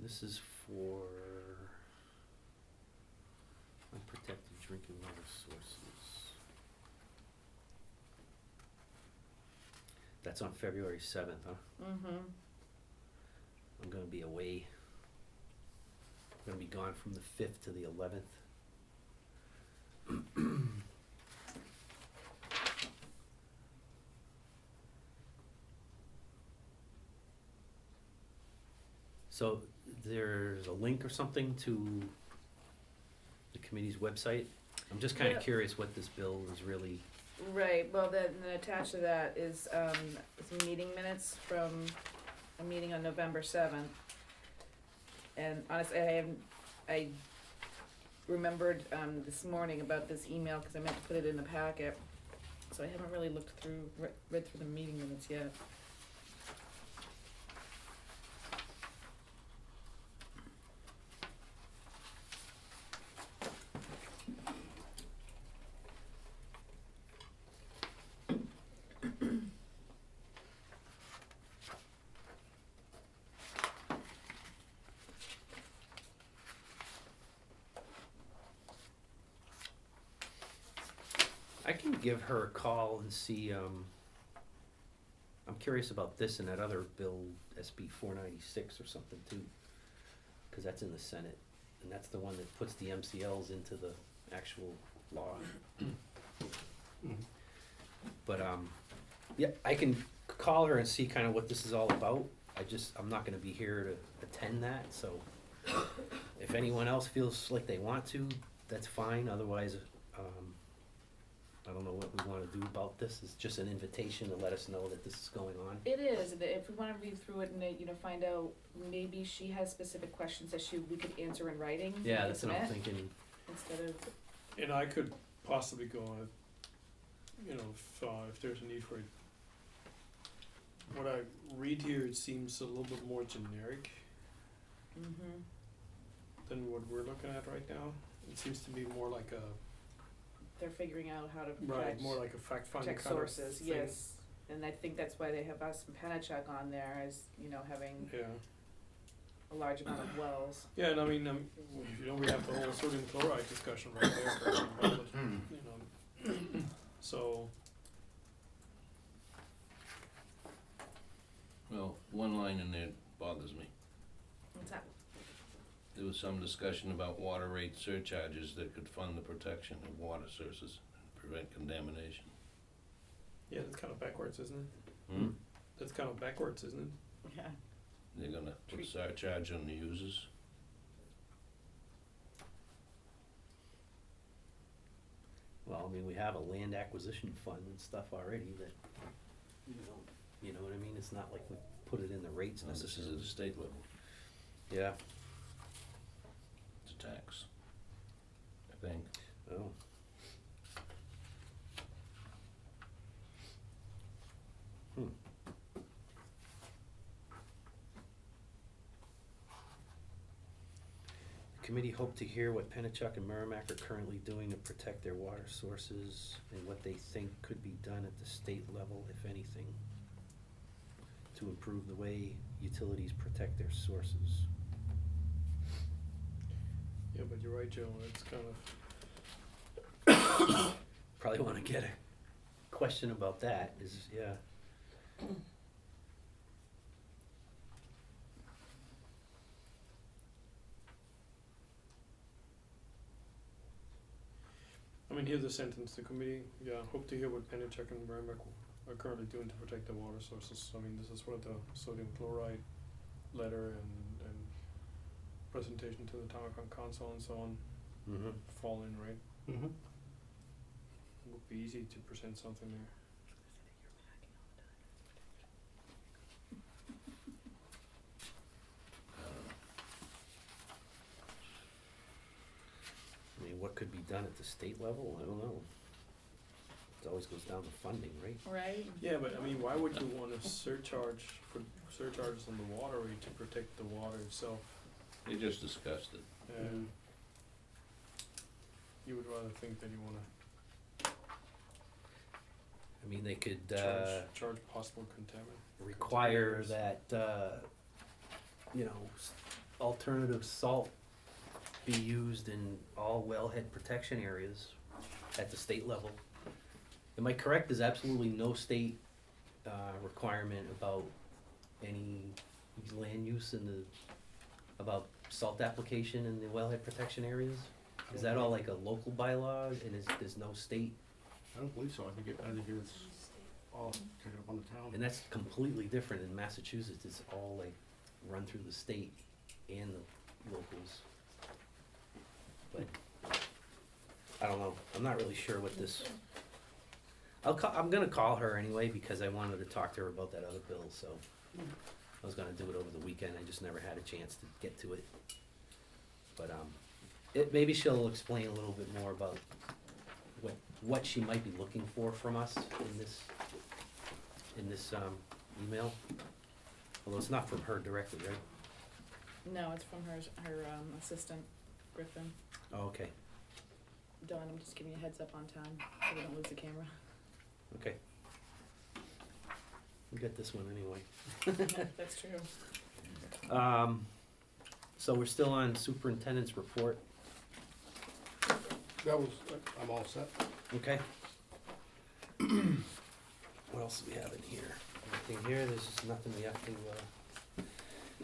This is for unprotected drinking water sources. That's on February 7th, huh? Mm-hmm. I'm gonna be away. I'm gonna be gone from the 5th to the 11th. So there's a link or something to the committee's website? I'm just kinda Yeah. curious what this bill is really Right, well, then attached to that is, some meeting minutes from a meeting on November 7th. And honestly, I remembered, this morning about this email, cause I meant to put it in the packet. So I haven't really looked through, read through the meeting minutes yet. I can give her a call and see, I'm curious about this and that other bill, SB 496 or something too. Cause that's in the Senate, and that's the one that puts the MCLs into the actual law. But, yeah, I can call her and see kinda what this is all about. I'm not gonna be here to attend that, so if anyone else feels like they want to, that's fine, otherwise, I don't know what we wanna do about this. It's just an invitation to let us know that this is going on. It is, and if we wanna read through it and, find out, maybe she has specific questions that we could answer in writing. Yeah, and that's what I'm submit, thinking. Instead of, And I could possibly go on it, if there's a need for it. What I read here, it seems a little bit more generic than what we're looking at right now. It seems to be more like they're figuring out how to right, protect, more like a fact-finding protect kind of sources, thing. yes. And I think that's why they have us and Penachuk on there as, having Yeah. a large amount of wells. Yeah, and I mean, we have the whole sodium chloride discussion right there. So, Well, one line in there bothers me. What's that? There was some discussion about water rate surcharges that could fund the protection of water sources and prevent contamination. yeah, that's kind of backwards, isn't it? Hmm? That's kind of backwards, isn't it? Yeah. They're gonna put surcharge on the users. Well, I mean, we have a land acquisition fund and stuff already that, you know what I mean? It's not like we put it in the rates No, this is necessarily. at the state level. Yeah, It's a tax, I think. oh. The committee hoped to hear what Penachuk and Merrimack are currently doing to protect their water sources and what they think could be done at the state level, if anything, to improve the way utilities protect their sources. Yeah, but you're right, Joe, it's kind of, Probably wanna get a question about that, yeah. I mean, here's the sentence, the committee, hope to hear what Penachuk and Merrimack are currently doing to protect the water sources. I mean, this is what the sodium chloride letter and presentation to the Tamacon Council and so on Mm-hmm. fall in, right? Mm-hmm. It would be easy to present something there. I mean, what could be done at the state level? I don't know. It always goes down to funding, right? Right? Yeah, but I mean, why would you want to surcharges on the water rate to protect the water itself? They just discussed it. And you would rather think that you want I mean, they could, to charge possible contaminant. require contaminators. that, alternative salt be used in all wellhead protection areas at the state level. Am I correct? There's absolutely no state, requirement about any land use about salt application in the wellhead protection areas? Is that all like a local bylaw and there's no state? I don't believe so. I think it's all taken up on the town. And that's completely different in Massachusetts. It's all like run through the state and the locals. But I don't know. I'm not really sure what this I'm gonna call her anyway, because I wanted to talk to her about that other bill, so. I was gonna do it over the weekend, I just never had a chance to get to it. But, maybe she'll explain a little bit more about what she might be looking for from us in this email. Although it's not from her directly, right? No, it's from her assistant, Griffin. Oh, okay, Dawn, I'm just giving you a heads up on time, so we don't lose the camera. okay. We got this one anyway. That's true. So we're still on superintendent's report, That was, I'm all set. okay? What else do we have in here? Anything here, there's just nothing we have to,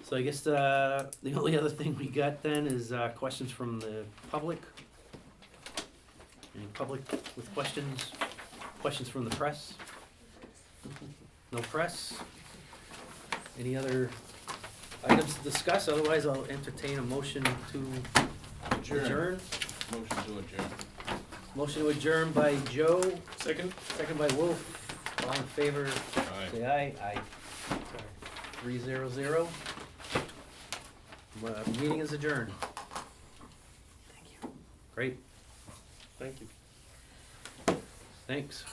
so I guess, the only other thing we got then is, questions from the public. Any public with questions? Questions from the press? No press? Any other items to discuss? Otherwise, I'll entertain a motion to adjourn. Motion to adjourn. Motion to adjourn by Joe, Second? second by Wolf. All in favor, Aye. say aye. Aye. 3-0-0. Meeting is adjourned. Thank you. Great, Thank you. thanks.